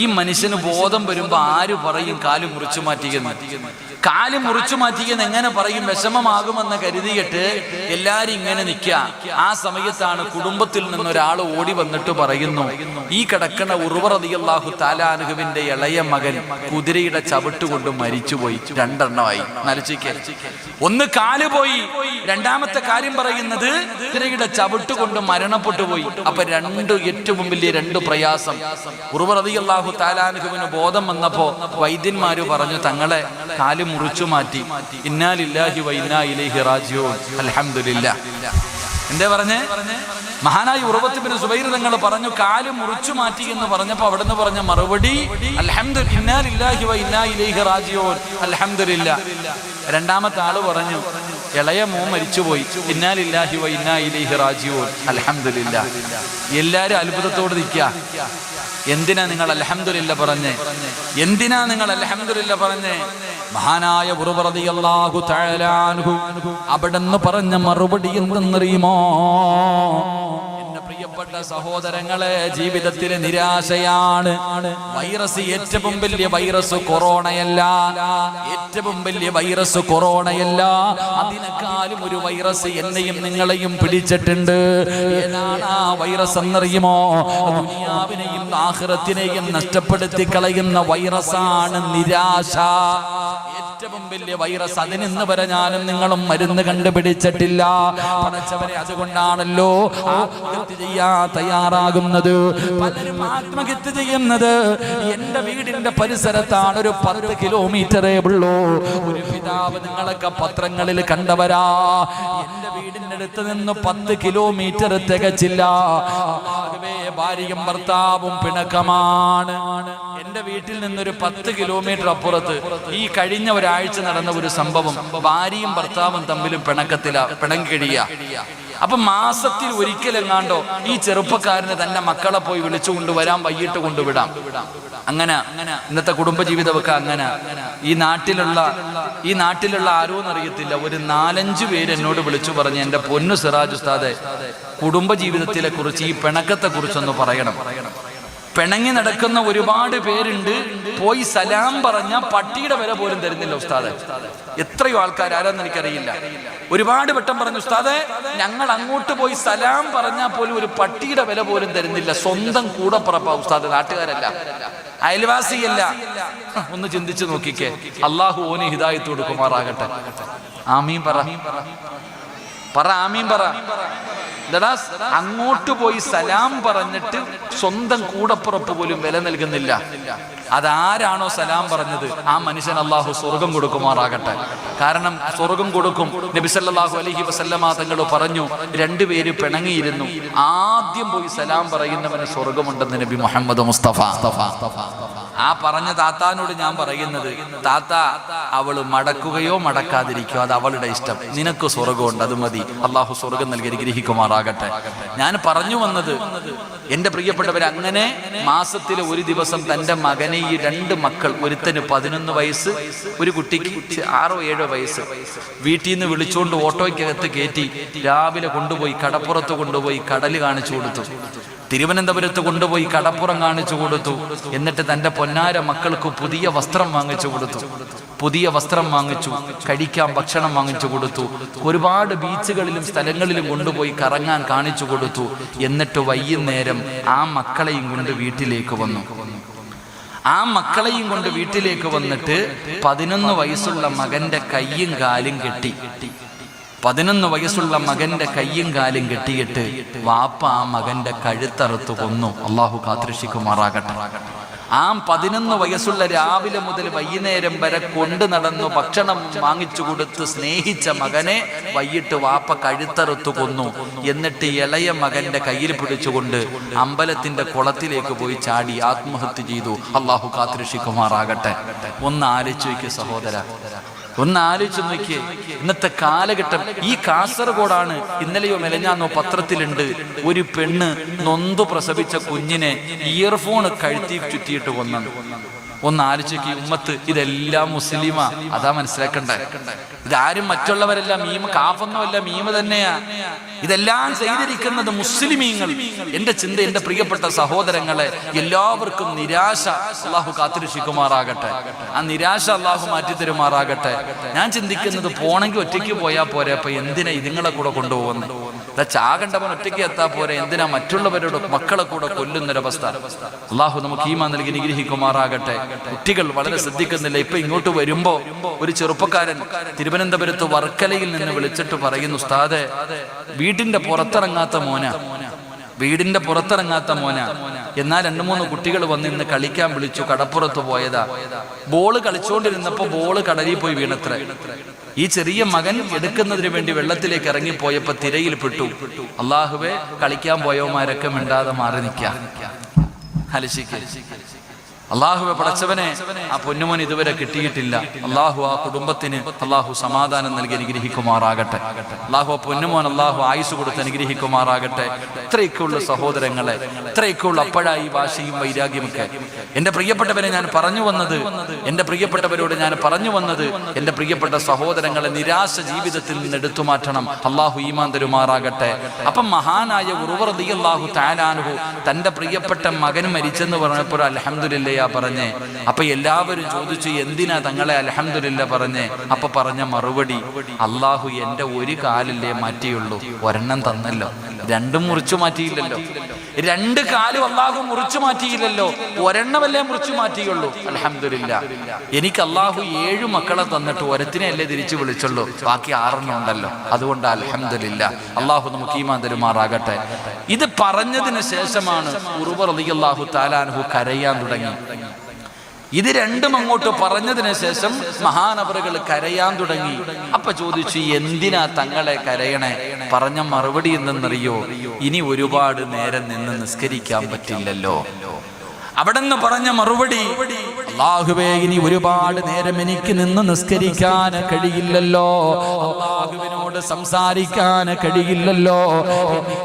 ഈ മനുഷ്യന് ബോധം വരുമ്പോ ആര് പറയും കാല് മുറിച്ചു മാറ്റിയെന്ന്? കാല് മുറിച്ചു മാറ്റിയെന്ന് എങ്ങനെ പറയും? വിഷമമാകുമെന്ന് കരുതിയിട്ട് എല്ലാരും ഇങ്ങനെ നിൽക്കുക. ആ സമയത്താണ് കുടുംബത്തിൽ നിന്നൊരാൾ ഓടി വന്നിട്ട് പറയുന്നു, ഈ കിടക്കണ ഉർവ റളിയല്ലാഹു തആല അൻഹുവിന്റെ ഇളയ മകൻ കുതിരയുടെ ചവിട്ടുകൊണ്ട് മരിച്ചുപോയി. 2 എണ്ണമായി. നരച്ചിക്ക് ഒന്ന് കാല് പോയി, രണ്ടാമത്തെ കാര്യം പറയുന്നത് കുതിരയുടെ ചവിട്ടുകൊണ്ട് മരണപ്പെട്ടു പോയി. അപ്പൊ ഏറ്റവും വലിയ 2 പ്രയാസം. ഉർവ റളിയല്ലാഹു തആല അൻഹുവിന് ബോധം വന്നപ്പോ വൈദ്യന്മാര് പറഞ്ഞു, തങ്ങളെ കാല് മുറിച്ചു മാറ്റി. ഇന്നാ ലില്ലാഹി വ ഇന്നാ ഇലൈഹി റാജിഊൻ. അൽഹംദുലില്ലാഹ്. എന്താ പറഞ്ഞേ? മഹാനായ ഉർവത്ത് ബിൻ സുബൈർ തങ്ങൾ പറഞ്ഞു, കാല് മുറിച്ചു മാറ്റി എന്ന് പറഞ്ഞപ്പോ അവിടുന്ന് പറഞ്ഞ മറുപടി, അൽഹംദുലില്ലാഹി ഇന്നാ ലില്ലാഹി വ ഇന്നാ ഇലൈഹി റാജിഊൻ. അൽഹംദുലില്ലാഹ്. രണ്ടാമത്തെ ആള് പറഞ്ഞു, ഇളയ മോൻ മരിച്ചുപോയി. ഇന്നാ ലില്ലാഹി വ ഇന്നാ ഇലൈഹി റാജിഊൻ. അൽഹംദുലില്ലാഹ്. എല്ലാരും അത്ഭുതത്തോട് നിൽക്കുക. എന്തിനാ നിങ്ങൾ അൽഹംദുലില്ലാഹ് പറഞ്ഞേ? എന്തിനാ നിങ്ങൾ അൽഹംദുലില്ലാഹ് പറഞ്ഞേ? മഹാനായ ഉർവ റളിയല്ലാഹു തആല അൻഹു അവിടെന്ന് പറഞ്ഞ മറുപടി എന്തെന്നറിയുമോ? എന്റെ പ്രിയപ്പെട്ട സഹോദരങ്ങളെ, ജീവിതത്തിലെ നിരാശയാണ് വൈറസ്. ഏറ്റവും വലിയ വൈറസ് കൊറോണയല്ല. ഏറ്റവും വലിയ വൈറസ് കൊറോണയല്ല. അതിനേക്കാളും ഒരു വൈറസ് എന്നെയും നിങ്ങളെയും പിടിച്ചിട്ടുണ്ട്. ഏതാണ് ആ വൈറസ് എന്നറിയുമോ? ദുനിയാവിനെയും ആഖിറത്തിനെയും നഷ്ടപ്പെടുത്തി കളയുന്ന വൈറസാണ് നിരാശ. ഏറ്റവും വലിയ വൈറസ്. അതിന് ഇന്ന് വരെ ഞാനും നിങ്ങളും മരുന്ന് കണ്ടുപിടിച്ചിട്ടില്ല. പടച്ചവനെ, അതുകൊണ്ടാണല്ലോ ആത്മഹത്യ ചെയ്യാൻ തയ്യാറാകുന്നത്. പലരും ആത്മഹത്യ ചെയ്യുന്നത് എന്റെ വീടിന്റെ പരിസരത്താണ്. ഒരു 10 കിലോമീറ്ററേ ഉള്ളൂ. ഒരു പിതാവ്, നിങ്ങളൊക്കെ പത്രങ്ങളിൽ കണ്ടവരാ, എന്റെ വീടിന്റെ അടുത്ത് നിന്ന് 10 കിലോമീറ്റർ തികച്ചില്ല. ഭാര്യയും ഭർത്താവും പിണക്കമാണ്. എന്റെ വീട്ടിൽ നിന്നൊരു 10 കിലോമീറ്റർ അപ്പുറത്ത് ഈ കഴിഞ്ഞ ഒരാഴ്ച നടന്ന ഒരു സംഭവം. ഭാര്യയും ഭർത്താവും തമ്മിലും പിണങ്ങിക്കഴിയ. അപ്പൊ മാസത്തിൽ ഒരിക്കലെങ്ങാണ്ടോ ഈ ചെറുപ്പക്കാരന് തന്റെ മക്കളെ പോയി വിളിച്ചു കൊണ്ടുവരാൻ, വൈകിട്ട് കൊണ്ടുവിടാം. അങ്ങനെ ഇന്നത്തെ കുടുംബജീവിതമൊക്കെ അങ്ങനെ. ഈ നാട്ടിലുള്ള ആരോന്നറിയത്തില്ല, ഒരു 4-5 പേര് എന്നോട് വിളിച്ചു പറഞ്ഞ്, എന്റെ പൊന്നു സിറാജ് ഉസ്താദെ, കുടുംബജീവിതത്തിലെ കുറിച്ച്, ഈ പിണക്കത്തെ കുറിച്ചൊന്ന് പറയണം. പിണങ്ങി നടക്കുന്ന ഒരുപാട് പേരുണ്ട്. പോയി സലാം പറഞ്ഞ പട്ടിയുടെ വില പോലും തരുന്നില്ല ഉസ്താദെ. എത്രയോ ആൾക്കാർ, ആരാന്ന് എനിക്കറിയില്ല, ഒരുപാട് വട്ടം പറഞ്ഞു, ഉസ്താദെ ഞങ്ങൾ അങ്ങോട്ട് പോയി സലാം പറഞ്ഞാൽ പോലും ഒരു പട്ടിയുടെ വില പോലും തരുന്നില്ല. സ്വന്തം കൂടപ്പുറപ്പാ ഉസ്താദെ, നാട്ടുകാരല്ല, അയൽവാസിയല്ല. ഒന്ന് ചിന്തിച്ചു നോക്കിക്കേ. അള്ളാഹു ഓന് ഹിദായത്ത് കൊടുക്കുമാറാകട്ടെ. ആമീൻ പറ, ആമീൻ പറ. അങ്ങോട്ട് പോയി സലാം പറഞ്ഞിട്ട് സ്വന്തം കൂടപ്പുറപ്പ് പോലും വില നൽകുന്നില്ല. അതാരാണോ സലാം പറഞ്ഞത് ആ മനുഷ്യൻ അള്ളാഹു സ്വർഗം കൊടുക്കുമാറാകട്ടെ. കാരണം സ്വർഗം കൊടുക്കും. നബി സല്ലല്ലാഹു അലൈഹി വസല്ലമ തങ്ങൾ പറഞ്ഞു, 2 പേര് പിണങ്ങിയിരുന്നു, ആദ്യം പോയി സലാം പറയുന്നവന് സ്വർഗമുണ്ടെന്ന് നബി മുഹമ്മദ് മുസ്തഫ. ആ പറഞ്ഞ താത്താനോട് ഞാൻ പറയുന്നത്, താത്ത, അവള് മടക്കുകയോ മടക്കാതിരിക്കോ അത് അവളുടെ ഇഷ്ടം, നിനക്ക് സ്വർഗമുണ്ട്, അത് മതി. അള്ളാഹു സ്വർഗം നൽകി അനുഗ്രഹിക്കുമാറാകട്ടെ. ഞാൻ പറഞ്ഞു വന്നത്, എന്റെ പ്രിയപ്പെട്ടവർ, അങ്ങനെ മാസത്തിലെ ഒരു ദിവസം തന്റെ മകനെ, ഈ 2 മക്കൾ, ഒരുത്തന് 11 വയസ്സ്, ഒരു കുട്ടിക്ക് 6-7 വയസ്സ്, വീട്ടിൽ നിന്ന് വിളിച്ചുകൊണ്ട് ഓട്ടോയ്ക്കകത്ത് കയറ്റി രാവിലെ കൊണ്ടുപോയി കടപ്പുറത്ത് കൊണ്ടുപോയി കടല് കാണിച്ചു കൊടുത്തു. തിരുവനന്തപുരത്ത് കൊണ്ടുപോയി കടപ്പുറം കാണിച്ചു കൊടുത്തു. എന്നിട്ട് തന്റെ പൊന്നാര മക്കൾക്ക് പുതിയ വസ്ത്രം വാങ്ങിച്ചു കൊടുത്തു. കഴിക്കാൻ ഭക്ഷണം വാങ്ങിച്ചു കൊടുത്തു. ഒരുപാട് ബീച്ചുകളിലും സ്ഥലങ്ങളിലും കൊണ്ടുപോയി കറങ്ങാൻ കാണിച്ചു കൊടുത്തു. എന്നിട്ട് വൈകുന്നേരം ആ മക്കളെയും കൊണ്ട് വീട്ടിലേക്ക് വന്നു. വന്നിട്ട് 11 വയസ്സുള്ള മകന്റെ കയ്യും കാലും കെട്ടി. 11 വയസ്സുള്ള മകന്റെ കയ്യും കാലും കെട്ടിയിട്ട് വാപ്പ ആ മകന്റെ കഴുത്തറുത്തു കൊന്നു. അള്ളാഹു കാത്തുരക്ഷിക്കുമാറാകട്ടെ. ആ 11 വയസ്സുള്ള രാവിലെ മുതൽ വൈകുന്നേരം വരെ കൊണ്ടു നടന്നു ഭക്ഷണം വാങ്ങിച്ചു കൊടുത്ത് സ്നേഹിച്ച മകനെ വൈകിട്ട് വാപ്പ കഴുത്തറുത്തു കൊന്നു. എന്നിട്ട് ഇളയ മകന്റെ കയ്യിൽ പിടിച്ചുകൊണ്ട് അമ്പലത്തിന്റെ കുളത്തിലേക്ക് പോയി ചാടി ആത്മഹത്യ ചെയ്തു. അള്ളാഹു കാത്തുരക്ഷിക്കുമാറാകട്ടെ. ഒന്ന് ആലോചിച്ച് നോക്കിയ സഹോദര, ഒന്ന് ആലോചിച്ച് നോക്കിയേ. ഇന്നത്തെ കാലഘട്ടം. ഈ കാസർഗോഡാണ്, ഇന്നലെയോ മെലഞ്ഞാന്നോ പത്രത്തിലുണ്ട്, ഒരു പെണ്ണ് നൊന്തു പ്രസവിച്ച കുഞ്ഞിനെ ഇയർഫോൺ കഴുത്തി ചുറ്റിയിട്ട് കൊന്നത്. ഒന്ന് ആലോചിക്ക് ഉമ്മത്ത്, ഇതെല്ലാം മുസ്ലിമാ. അതാ മനസ്സിലാക്കണ്ടേ. ഇതാരും മറ്റുള്ളവരെല്ലാം മീമ, കാഫൊന്നുമല്ല, മീമ തന്നെയാ. ഇതെല്ലാം ചെയ്തിരിക്കുന്നത് മുസ്ലിമീങ്ങൾ. എന്റെ ചിന്ത, എന്റെ പ്രിയപ്പെട്ട സഹോദരങ്ങളെ, എല്ലാവർക്കും നിരാശ അള്ളാഹു കാത്തുരക്ഷിക്കുമാറാകട്ടെ. ആ നിരാശ അള്ളാഹു മാറ്റിത്തരുമാറാകട്ടെ. ഞാൻ ചിന്തിക്കുന്നത്, പോണെങ്കിൽ ഒറ്റയ്ക്ക് പോയാൽ പോരെ, അപ്പൊ എന്തിനാ ഇതുങ്ങളെ കൂടെ കൊണ്ടുപോകുന്നത്? ചാകണ്ടവൻ ഒറ്റയ്ക്ക് എത്താ പോരെ, എന്തിനാ മറ്റുള്ളവരുടെ മക്കളെ കൂടെ കൊല്ലുന്നൊരവസ്ഥ? അള്ളാഹു നമുക്ക് ഈമാൻ നൽകി അനുഗ്രഹിക്കുമാറാകട്ടെ. കുട്ടികൾ വളരെ ശ്രദ്ധിക്കുന്നില്ല. ഇപ്പൊ ഇങ്ങോട്ട് വരുമ്പോ ഒരു ചെറുപ്പക്കാരൻ തിരുവനന്തപുരത്ത് വർക്കലയിൽ നിന്ന് വിളിച്ചിട്ട് പറയുന്നു, ഉസ്താദെ, വീടിന്റെ പുറത്തിറങ്ങാത്ത മോന. എന്നാൽ 2-3 കുട്ടികൾ വന്ന് ഇന്ന് കളിക്കാൻ വിളിച്ചു, കടപ്പുറത്ത് പോയതാ. ബോള് കളിച്ചുകൊണ്ടിരുന്നപ്പോ ബോള് കടലിൽ പോയി വീണത്ര. ഈ ചെറിയ മകൻ എടുക്കുന്നതിന് വേണ്ടി വെള്ളത്തിലേക്ക് ഇറങ്ങിപ്പോയപ്പോ തിരയിൽ പെട്ടു. അള്ളാഹുവേ, കളിക്കാൻ പോയവന്മാരൊക്കെ മിണ്ടാതെ മാറി നിൽക്കാം. അള്ളാഹുവെ പടച്ചവനെ, ആ പൊന്നുമോൻ ഇതുവരെ കിട്ടിയിട്ടില്ല. അള്ളാഹു ആ കുടുംബത്തിന് അള്ളാഹു സമാധാനം നൽകി അനുഗ്രഹിക്കുമാറാകട്ടെ. അള്ളാഹു ആ പൊന്നുമോൻ അള്ളാഹു ആയുസ് കൊടുത്ത് അനുഗ്രഹിക്കുമാറാകട്ടെ. ഇത്രയൊക്കെയുള്ള സഹോദരങ്ങളെ, ഇത്രയൊക്കെയുള്ള അപ്പോഴായി വാശിയും വൈരാഗ്യമൊക്കെ. എന്റെ പ്രിയപ്പെട്ടവരെ, ഞാൻ പറഞ്ഞു വന്നത്, എന്റെ പ്രിയപ്പെട്ടവരോട് ഞാൻ പറഞ്ഞു വന്നത്, എന്റെ പ്രിയപ്പെട്ട സഹോദരങ്ങളെ, നിരാശ ജീവിതത്തിൽ നിന്ന് എടുത്തു മാറ്റണം. അള്ളാഹു ഈമാൻ തരുമാറാകട്ടെ. അപ്പം മഹാനായ ഉർവ റളിയല്ലാഹു തആല അൻഹു തന്റെ പ്രിയപ്പെട്ട മകൻ മരിച്ചെന്ന് പറഞ്ഞപ്പോൾ അൽഹംദുലില്ലാ പറഞ്ഞേ. അപ്പൊ എല്ലാവരും ചോദിച്ചു, എന്തിനാ തങ്ങളെ അൽഹംദുലില്ലാ പറഞ്ഞേ? അപ്പൊ പറഞ്ഞ മറുപടി, അള്ളാഹു എന്റെ ഒരു കാലില്ലേ മാറ്റിയുള്ളൂ, ഒരെണ്ണം തന്നല്ലോ. രണ്ടും മുറിച്ചു മാറ്റിയില്ലല്ലോ. രണ്ട് കാലും അള്ളാഹു മുറിച്ചു മാറ്റിയില്ലല്ലോ, ഒരെണ്ണമല്ലേ മുറിച്ചു മാറ്റിയുള്ളൂ. അൽഹംദുലില്ലാഹ്, എനിക്ക് അള്ളാഹു 7 മക്കളെ തന്നിട്ട് ഒരത്തിനെ അല്ലേ തിരിച്ചു വിളിച്ചുള്ളൂ, ബാക്കി 6 ഉണ്ടല്ലോ. അതുകൊണ്ട് അൽഹംദുലില്ലാഹ്, അള്ളാഹു നമുക്ക് ഈമാൻ തരുമാറാകട്ടെ. ഇത് പറഞ്ഞതിന് ശേഷമാണ് ഉർവ റളിയല്ലാഹു തആല അൻഹു കരയാൻ തുടങ്ങി. ഇത് രണ്ടും അങ്ങോട്ട് പറഞ്ഞതിന് ശേഷം മഹാനവറുകൾ കരയാൻ തുടങ്ങി. അപ്പൊ ചോദിച്ചു, എന്തിനാ തങ്ങളെ കരയണേ? പറഞ്ഞ മറുപടി എന്തെന്നറിയോ? ഇനി ഒരുപാട് നേരം നിന്ന് നിസ്കരിക്കാൻ പറ്റില്ലല്ലോ. അവിടെ നിന്ന് പറഞ്ഞ മറുപടി, അല്ലാഹുവേ, ഇനി ഒരുപാട് നേരം എനിക്ക് നിന്ന് നിസ്കരിക്കാൻ കഴിയില്ലല്ലോ, അല്ലാഹുവിനോട് സംസാരിക്കാൻ കഴിയില്ലല്ലോ,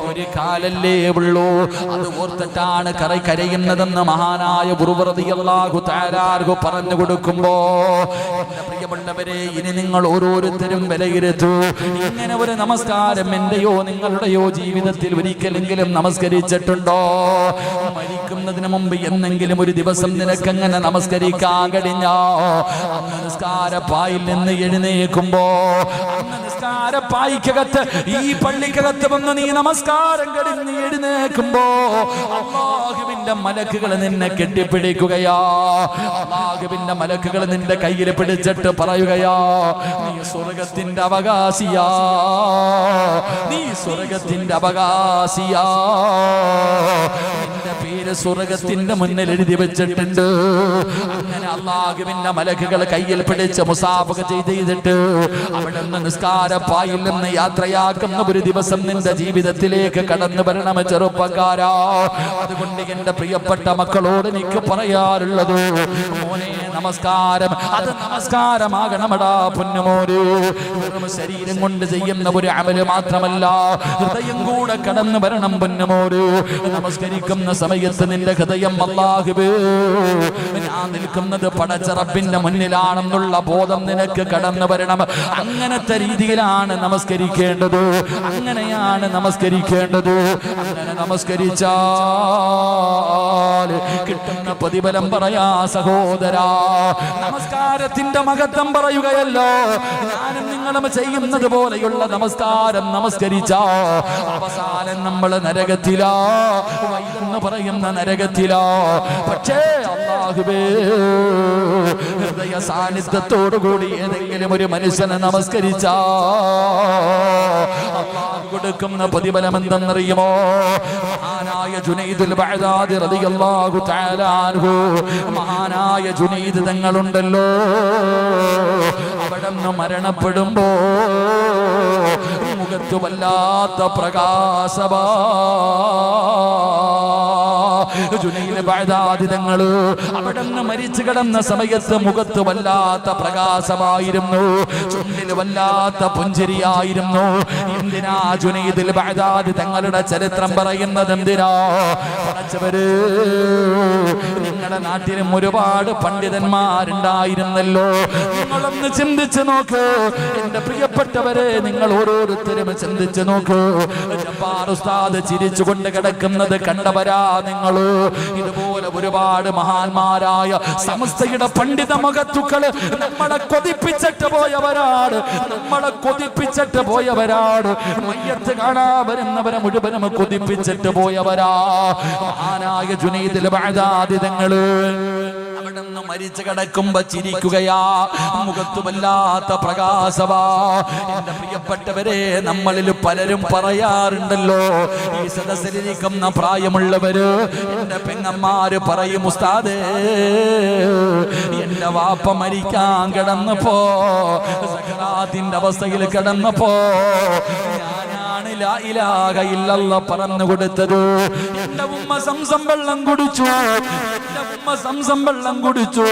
ഒരു കാലല്ലേ ഉള്ളൂ. അത് ഓർത്തിട്ടാണ് കരയുന്നതെന്ന് മഹാനായ ഉർവ റളിയല്ലാഹു തആല അൻഹു പറഞ്ഞു കൊടുക്കുമ്പോ, എന്റെ പ്രിയപ്പെട്ടവരെ, ഇനി നിങ്ങൾ ഓരോരുത്തരും വിലയിരുത്തൂ. ഇങ്ങനെ ഒരു നമസ്കാരം എന്റെയോ നിങ്ങളുടെയോ ജീവിതത്തിൽ ഒരിക്കലെങ്കിലും നമസ്കരിച്ചിട്ടുണ്ടോ? മരിക്കുന്നതിന് മുമ്പ് എന്നെങ്കിലും ഒരു ദിവസം നിനക്കങ്ങനെ നമസ്കരിക്കാൻ കഴിഞ്ഞോ? അന്ന് നിസ്കാരപ്പായിൽ നിന്ന് എഴുന്നേൽക്കുമ്പോ, അന്ന് നിസ്കാരപ്പായിക്കകത്ത്, ഈ പള്ളിക്കകത്ത് വന്ന് നീ നമസ്കാരം കഴിഞ്ഞ് എഴുന്നേൽക്കുമ്പോ അല്ലാഹുവിന്റെ മലക്കുകൾ നിന്നെ കെട്ടിപ്പിടിക്കുകയാ. അല്ലാഹുവിന്റെ മലക്കുകൾ നിന്റെ കയ്യിൽ പിടിച്ചിട്ട് പറയുകയാ, നീ സ്വർഗത്തിന്റെ അവകാശിയാ, നീ സ്വർഗത്തിന്റെ അവകാശിയാ, നിന്റെ പേര് സ്വർഗത്തിന്റെ മുന്നിൽ എഴുതി വെച്ചിട്ടുണ്ട്. അങ്ങനെ അല്ലാഹുവിന്റെ മലക്കുകൾ കയ്യിൽ പിടിച്ച് മുസാഫഹ ചെയ്തിട്ട് അവിടെ നിന്ന് നിസ്കാരപ്പായിൽ നിന്ന് യാത്രയാക്കുന്ന ഒരു ദിവസം നിന്റെ ജീവിതത്തിലേക്ക് കടന്നു വരണം ചെറുപ്പക്കാരാ. അതുകൊണ്ട് എന്റെ പ്രിയപ്പെട്ട മക്കളോട് എനിക്ക് പറയാറുള്ളത്, മോനെ, നമസ്കാരം അത് നമസ്കാരമാകണമടാ പൊന്നുമോര്. വെറും ശരീരം കൊണ്ട് ചെയ്യുന്ന ഒരു അമല് മാത്രമല്ല, ഹൃദയം കൂടെ കടന്നു വരണം പൊന്നുമോര്. നമസ്കരിക്കുന്ന സമയത്ത് നിന്റെ ഹൃദയം, അല്ലാഹുവേ, ഞാൻ നിൽക്കുന്നത് പടച്ച റബ്ബിന്റെ മുന്നിലാണെന്നുള്ള ബോധം നിനക്ക് കടന്നു വരണം. അങ്ങനത്തെ രീതിയിലാണ് നമസ്കരിക്കേണ്ടത്, അങ്ങനെയാണ് നമസ്കരിക്കേണ്ടത്. അങ്ങനെ നമസ്കരിച്ചാൽ കിട്ടുന്ന പ്രതിഫലം പറയാ സഹോദരാ. നമസ്കാരത്തിന്റെ മഹത്വം പറയുകയല്ലോ. ഞാനും നിങ്ങളും ചെയ്യുന്നത് പോലെയുള്ള നമസ്കാരം നമസ്കരിച്ചാ അവസാനം നമ്മൾ നരകത്തിലാ, വൈലെന്ന് പറയുന്ന നരകത്തിലാ. പക്ഷേ അല്ലാഹുവേ, ഹൃദയ സാന്നിധ്യത്തോടുകൂടി ഏതെങ്കിലും ഒരു മനുഷ്യനെ നമസ്കരിച്ചാ അല്ലാഹു കൊടുക്കുന്ന പ്രതിഫലം എന്തെന്നറിയുമോ? മഹാനായ ജുനൈദുൽ ബഅദാദി റളിയല്ലാഹു തആല അൻഹു, മഹാനായ ജുനൈദ് തങ്ങളുണ്ടല്ലോ, അവിടെ നിന്ന് മരണപ്പെടുമ്പോ മുഖത്ത് വല്ലാത്ത പ്രകാശമാ. ജുനൈദ് ബഅദാദി തങ്ങൾ അവിടെ നിന്ന് മരിച്ചു കിടന്ന സമയത്ത് മുഖത്ത് വല്ലാത്ത പ്രകാശമായിരുന്നു, ചുണ്ടിൽ വല്ലാത്ത പുഞ്ചിരിയായിരുന്നു. എന്തിനാ ജുനൈദുൽ ബഅദാദി തങ്ങളുടെ ചരിത്രം പറയുന്നത്? എന്തിനാ? പഠിച്ചവര്, നിങ്ങളുടെ നാട്ടിലും ഒരുപാട് പണ്ഡിതന്മാരുണ്ടായിരുന്നല്ലോ. നിങ്ങളൊന്ന് ചിന്തിച്ചു നോക്ക് എന്റെ പ്രിയപ്പെട്ടവരെ, നിങ്ങൾ ഓരോരുത്തരും ചിന്തിച്ചു നോക്ക്. ജബ്ബാർ ഉസ്താദ് ചിരിച്ചുകൊണ്ട് കിടക്കുന്നത് കണ്ടവരാ നിങ്ങൾ. ഇതുപോലെ ഒരുപാട് മഹാന്മാരായ സമസ്തയുടെ പണ്ഡിത മഹത്തുക്കള് നമ്മളെ കൊതിപ്പിച്ചിട്ട് പോയവരാണ്, നമ്മളെ കൊതിപ്പിച്ചിട്ട് പോയവരാണ്. മയ്യത്ത് കാണാൻ വരുന്നവരെ മുഴുവനും കൊതിപ്പിച്ചിട്ട് പോയവരാ. മഹാനായ ജുനൈദുൽ ബഅദാദി തങ്ങള് അവിടെ നിന്ന് മരിച്ചു കിടക്കുമ്പോ ചിരിക്കുകയാ, മുഖത്ത് വല്ലാത്ത പ്രകാശവാ. എന്റെ പ്രിയപ്പെട്ടവരെ, നമ്മളിൽ പലരും പറയാറുണ്ടല്ലോ, ഈ സദസ്സിലിരിക്കുന്ന പ്രായമുള്ളവര്, എന്റെ പെങ്ങന്മാര് പറയും, ഉസ്താദേ, എന്റെ വാപ്പ മരിക്കാൻ കിടന്നപ്പോ, സക്കറാത്തിന്റെ അവസ്ഥയിൽ കിടന്നപ്പോ ഞാനാണ് ലാ ഇലാഹ ഇല്ലല്ലാഹ് പറഞ്ഞു കൊടുത്തത്. എന്റെ ഉമ്മ സംസം വെള്ളം കുടിച്ചു, എന്റെ ഉമ്മ സംസം വെള്ളം കുടിച്ചു,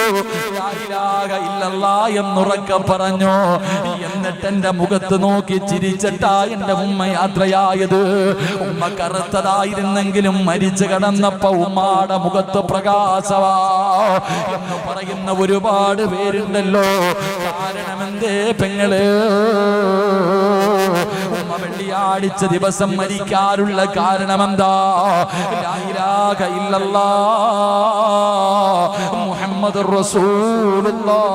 ലാ ഇലാഹ ഇല്ലല്ലാഹ് എന്നുറക്കെ പറഞ്ഞു. എന്നിട്ട് എന്റെ മുഖത്ത് നോക്കി ചിരിച്ചിട്ടാ എന്റെ ഉമ്മ യാത്രയായത്. ഉമ്മ കറുത്തതായിരുന്നെങ്കിലും മരിച്ചു കിടന്നപ്പോ ഉമ്മാടെ മുഖത്ത് പ്രകാശവാ എന്ന് പറയുന്ന ഒരുപാട് പേരുണ്ടല്ലോ. കാരണമെന്തേ പെങ്ങള്? ഉമ്മ വെള്ളിയാഴ്ച ദിവസം മരിക്കാറുള്ള കാരണമെന്താ? ലാ ഇലാഹ ഇല്ലല്ലാഹ് മുഹമ്മദുർ റസൂലുള്ളാഹ്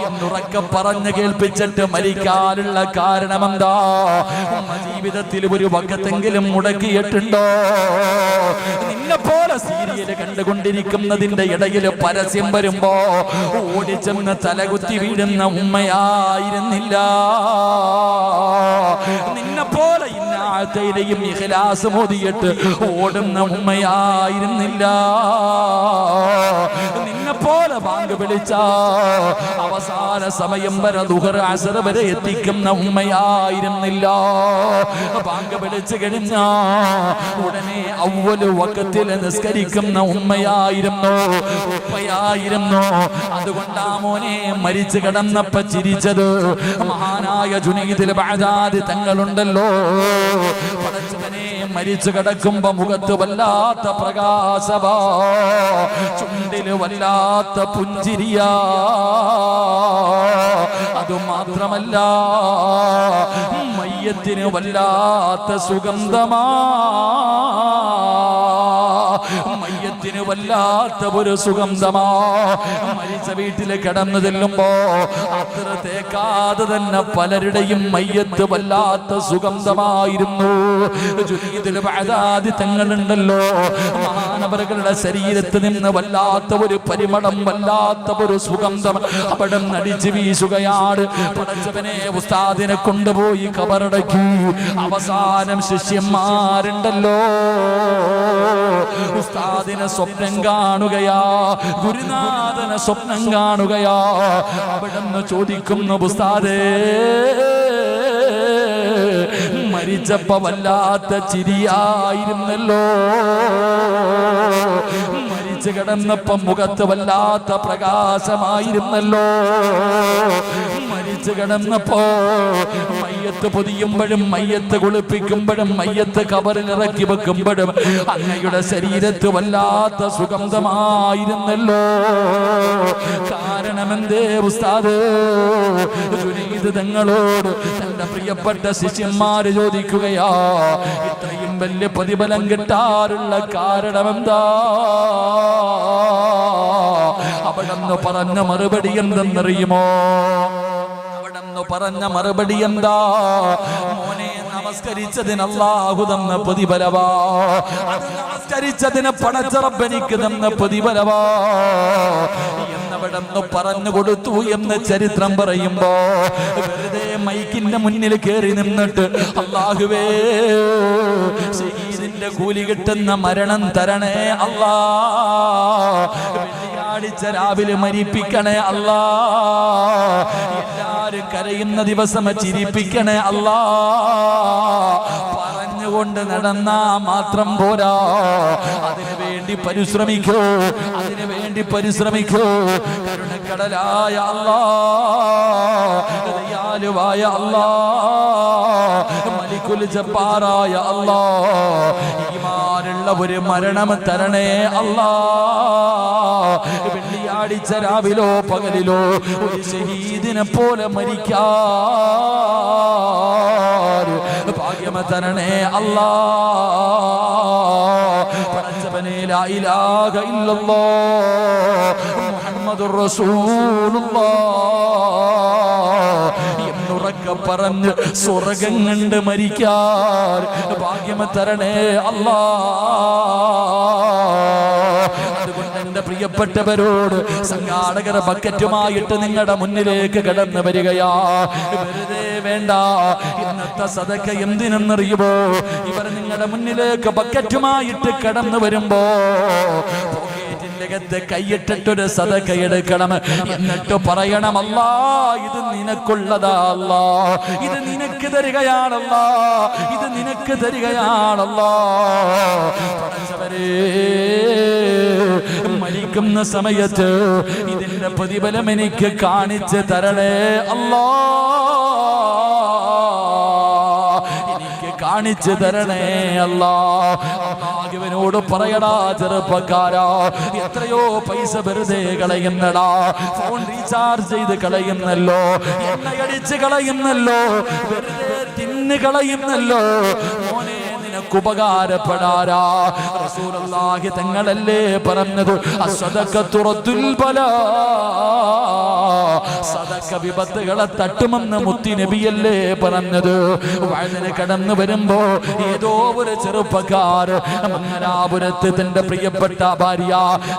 എന്ന് ഒന്നുറക്കെ പറഞ്ഞു കേൾപ്പിച്ചിട്ട് മരിക്കാനുള്ള കാരണം എന്താ? ജീവിതത്തിൽ ഒരു വക്കത്തെങ്കിലും മുടക്കിയിട്ടുണ്ടോ? നിന്നെ പോലെ സീരിയല് കണ്ടുകൊണ്ടിരിക്കുന്നതിന്റെ ഇടയിൽ പരസ്യം വരുമ്പോ ഓടിച്ചെന്ന് തലകുത്തി വീഴുന്ന ഉമ്മയായിരുന്നില്ല. നിന്നെ പോലെ ഇന്നാഴത്തയിലെയും ഇഖ്ലാസ് മോദിയിട്ട് ഓടുന്ന ഉമ്മയായിരുന്നില്ല. നിന്നെ പോലെ ബാങ്ക് വിളിച്ച അവസാന സമയം വരെ ദുഹർ അസർ വരെ എത്തിക്കുന്ന ഉമ്മയായിരുന്നില്ല. ബാങ്ക് വിളിച്ചു കഴിഞ്ഞ ഉടനെ അവ്വല് വഖത്തിൽ നിസ്കരിക്കുന്ന ഉമ്മയായിരുന്നു, ഉപ്പയായിരുന്നു. അതുകൊണ്ടാ മോനെ മരിച്ചു കിടന്നപ്പോ ചിരിച്ചത്. മഹാനായ ജുനൈദുൽ ബഅദാദി തങ്ങളുണ്ടല്ലോ, പടച്ചവനെ മരിച്ചു കിടക്കുമ്പോ മുഖത്ത് വല്ലാത്ത പ്രകാശവാ, ചുണ്ടില് വല്ലാത്ത പുഞ്ചിരിയാ. അതുമാത്രമല്ല മയ്യത്തിന് വല്ലാത്ത സുഗന്ധമാ, മയ്യത്തിന് വല്ലാത്ത ഒരു സുഗന്ധമാ. മരിച്ച വീട്ടിൽ കിടന്നു ചെല്ലുമ്പോ അത്ര തേക്കാതെ തന്നെ പലരുടെയും മയ്യത്ത് വല്ലാത്ത സുഗന്ധമായിരുന്നു. ജുനൈദുൽ ബഅദാദി തങ്ങളുണ്ടല്ലോ, മഹാനവറുകളുടെ ശരീരത്തിൽ നിന്ന് വല്ലാത്ത ഒരു പരിമളം, വല്ലാത്ത ഒരു സുഗന്ധം അവിടെ നടിച്ചു വീശുകയാണ്. പടച്ചവനെ ഉസ്താദിനെ കൊണ്ടുപോയി കബറടക്കി. അവസാനം ശിഷ്യന്മാരുണ്ടല്ലോ ഉസ്താദിനെ സ്വപ്നം കാണുകയാ, ഗുരുനാഥനെ സ്വപ്നം കാണുകയാ. അവിടെന്ന് ചോദിക്കുന്നു, ഉസ്താദേ മരിച്ചപ്പോ വല്ലാത്ത ചിരിയായിരുന്നല്ലോ, മരിച്ചു കിടന്നപ്പോ മുഖത്ത് വല്ലാത്ത പ്രകാശമായിരുന്നല്ലോ, മരിച്ചു കിടന്നപ്പോ മയ്യത്ത് പൊതിയുമ്പോഴും മയ്യത്ത് കുളിപ്പിക്കുമ്പോഴും മയ്യത്ത് കബറിൽ ഇറക്കി വെക്കുമ്പോഴും അങ്ങയുടെ ശരീരത്ത് വല്ലാത്ത സുഗന്ധമായിരുന്നല്ലോ. കാരണമെന്തേ ഉസ്താദ്? ജുനൈദ് തങ്ങളോട് തന്റെ പ്രിയപ്പെട്ട ശിഷ്യന്മാര് ചോദിക്കുകയാ, ഇത്രയും വലിയ പ്രതിഫലം കിട്ടാറുള്ള കാരണമെന്താ? അവിടെന്ന് പറഞ്ഞ മറുപടി എന്തെന്നറിയുമോ? അവിടെന്ന് പറഞ്ഞ മറുപടി എന്താ? മോനെ, നമസ്കരിച്ചതിന് അല്ലാഹു തന്ന പ്രതിഫലവാ, അത് നമസ്കരിച്ചതിന് പടച്ച റബ്ബ് എനിക്ക് തന്ന പ്രതിഫലവാ എന്നവിടെന്ന് പറഞ്ഞു കൊടുത്തു എന്ന് ചരിത്രം പറയുമ്പോ വെറുതെ മൈക്കിന്റെ മുന്നിൽ കയറി നിന്നിട്ട് അല്ലാഹുവേ ഷഹീദിന്റെ കൂലി കിട്ടുന്ന മരണം തരണേ അല്ലാ, വെള്ളിയാഴ്ച രാവിലെ മരിപ്പിക്കണേ അല്ലാ, എല്ലാരും കരയുന്ന ദിവസം ചിരിപ്പിക്കണേ അല്ലാ പറഞ്ഞുകൊണ്ട് നടന്നാ മാത്രം പോരാ, അതിനു വേണ്ടി പരിശ്രമിക്കൂ, അതിനു വേണ്ടി പരിശ്രമിക്കൂ. കരുണക്കടലായ അല്ലാ, ദയാലുവായ അല്ലാ, മലിക്കുൽ ജബ്ബാറായ അല്ലാ, ഈമാനുള്ള ഒരു മരണം തരണേ അല്ലാ. വെള്ളിയാഴ്ച രാവിലോ പകലിലോ ഒരു ഷഹീദിനെ പോലെ മരിക്കാൻ ഭാഗ്യം തരണേ അല്ലാ. പടച്ചവനെ ലാ ഇലാഹ ഇല്ലല്ലാഹ് മുഹമ്മദുർ റസൂലുള്ളാഹ് എന്നുറക്കെ പറഞ്ഞ് സ്വർഗ്ഗം കണ്ട് മരിക്കാൻ ഭാഗ്യം തരണേ അല്ലാ. അതുകൊണ്ട് എന്റെ പ്രിയപ്പെട്ടവരോട് സംഘാടകർ ബക്കറ്റുമായിട്ട് നിങ്ങളുടെ മുന്നിലേക്ക് കടന്നു വരികയാ. വെറുതെ വേണ്ട, ഇന്നത്തെ സദക്ക എന്തിനെന്നറിയുമോ? ഇവർ നിങ്ങളുടെ മുന്നിലേക്ക് ബക്കറ്റുമായിട്ട് കടന്നു വരുമ്പോ ത്ത് കൈയിട്ടിട്ടൊരു സദക്ക എടുക്കണം. എന്നിട്ട് പറയണം, അല്ലാ ഇത് നിനക്കുള്ളതാ, അല്ലാ ഇത് നിനക്ക് തരികയാണല്ലാ, ഇത് നിനക്ക് തരികയാണല്ലാ. മരിക്കുന്ന സമയത്ത് ഇതിന്റെ പ്രതിഫലം എനിക്ക് കാണിച്ച് തരണേ അല്ലാ, എനിക്ക് കാണിച്ചു തരണേ അല്ലാ. അല്ലാഹുവിനോട് പറയടാ ചെറുപ്പക്കാരാ, എത്രയോ പൈസ വെറുതെ കളയുന്നടാ, ഫോൺ റീചാർജ് ചെയ്ത് കളയുന്നല്ലോ, എണ്ണയടിച്ച് കളയുന്നല്ലോ, വെറുതെ തിന്ന് കളയുന്നല്ലോ. മോനെ നിനക്ക് ഉപകാരപ്പെടാരാ? റസൂലുള്ളാഹി തങ്ങളല്ലേ പറഞ്ഞത്, അസ്സദഖത്തു റദ്ദുൽ ബലാ, സദഖ വിപത്തുകളെ തട്ടുമെന്ന് മുത്തി നബിയല്ലേ പറഞ്ഞത്. വഴുതിന് കടന്നു വരുമ്പോ ഏതോ ഒരു ചെറുപ്പക്കാർ മംഗലാപുരത്ത് തന്റെ പ്രിയപ്പെട്ട ഭാര്യ,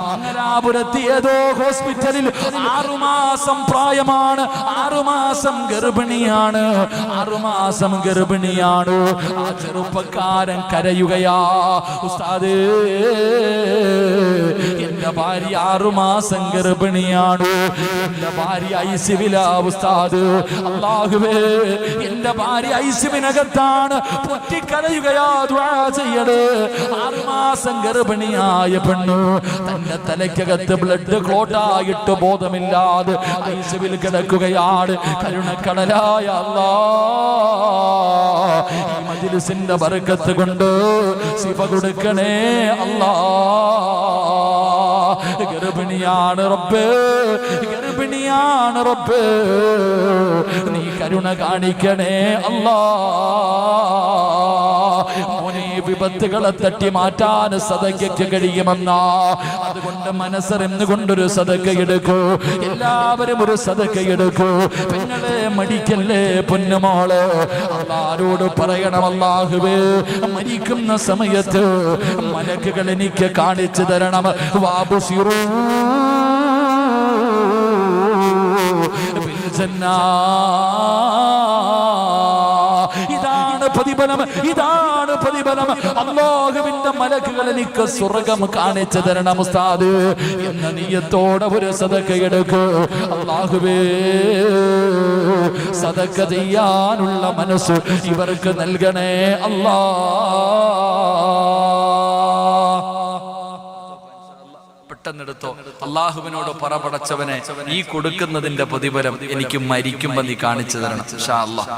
മംഗലാപുരത്ത് ഏതോ ഹോസ്പിറ്റലിൽ 6 മാസം പ്രായമാണ്, 6 മാസം ഗർഭിണിയാണ്, 6 മാസം ഗർഭിണിയാണ്. ആ ചെറുപ്പക്കാരൻ കരയുകയാ, ഉസ്താദേ എന്റെ ഭാര്യ 6 മാസം ഗർഭിണിയാണ്, എന്റെ ഭാര്യ ഐസിവിലാ ഉസ്താദ്, അല്ലാഹുവേ എന്റെ ഭാര്യ ഐസിവിനകത്താണ്, പൊട്ടിക്കരയുകയാ, ദുആ ചെയ്യണേ. 6 മാസം ഗർഭിണിയായ പെണ്ണു തന്റെ തലയ്ക്കകത്ത് ബ്ലഡ് ക്ലോട്ടായിട്ട് ബോധമില്ലാതെ ഐസിവിൽ കിടക്കുകയാണ്. കരുണക്കടലായ അല്ലാഹ്, ഈ മജ്ലിസിന്റെ ബർക്കത്ത് കൊണ്ട് ശിഫ കൊടുക്കണേ അല്ലാഹ്. ഗർഭിണിയാണ് റബ്ബേ, ഗർഭിണിയാണ് റബ്ബേ, നീ കരുണ കാണിക്കണേ അല്ലാഹ്. മോനെ വിപത്തുകളെ തട്ടി മാറ്റാൻ സദഖയ്ക്ക് കഴിയുമെന്നാ, അതുകൊണ്ട് മനസ്സറിഞ്ഞുകൊണ്ടൊരു സദഖ എടുക്കൂ, എല്ലാവരും ഒരു സദഖ എടുക്കൂ. പെങ്ങളെ മടിക്കല്ലേ പൊന്നുമോള്, അല്ലാഹുവോട് പറയണം, അല്ലാഹുവേ മരിക്കുന്ന സമയത്ത് മലക്കുകൾ എനിക്ക് കാണിച്ചു തരണം. വാബുസിറൂ ബിൽ ജന്നാ, ഇതാണ് പ്രതിഫലം, ഇതാണ് പ്രതിഫലം. അല്ലാഹുവിന്റെ മലക്കുകൾ എനിക്ക് സ്വർഗ്ഗം കാണിച്ചു തരണം ഉസ്താദ് എന്ന നിയ്യത്തോടെ ഒരു സദഖ എടുക്കൂ. അല്ലാഹുവേ സദഖ ചെയ്യാനുള്ള മനസ്സ് ഇവർക്ക് നൽകണേ അല്ലാഹ്. പെട്ടെന്നെടുത്തോ, അള്ളാഹുവിനോട് പറപടച്ചവനെ ഈ കൊടുക്കുന്നതിന്റെ പ്രതിഫലം എനിക്ക് മരിക്കുമ്പോ നീ കാണിച്ചു തരണം ഇൻഷാ അല്ലാഹ്.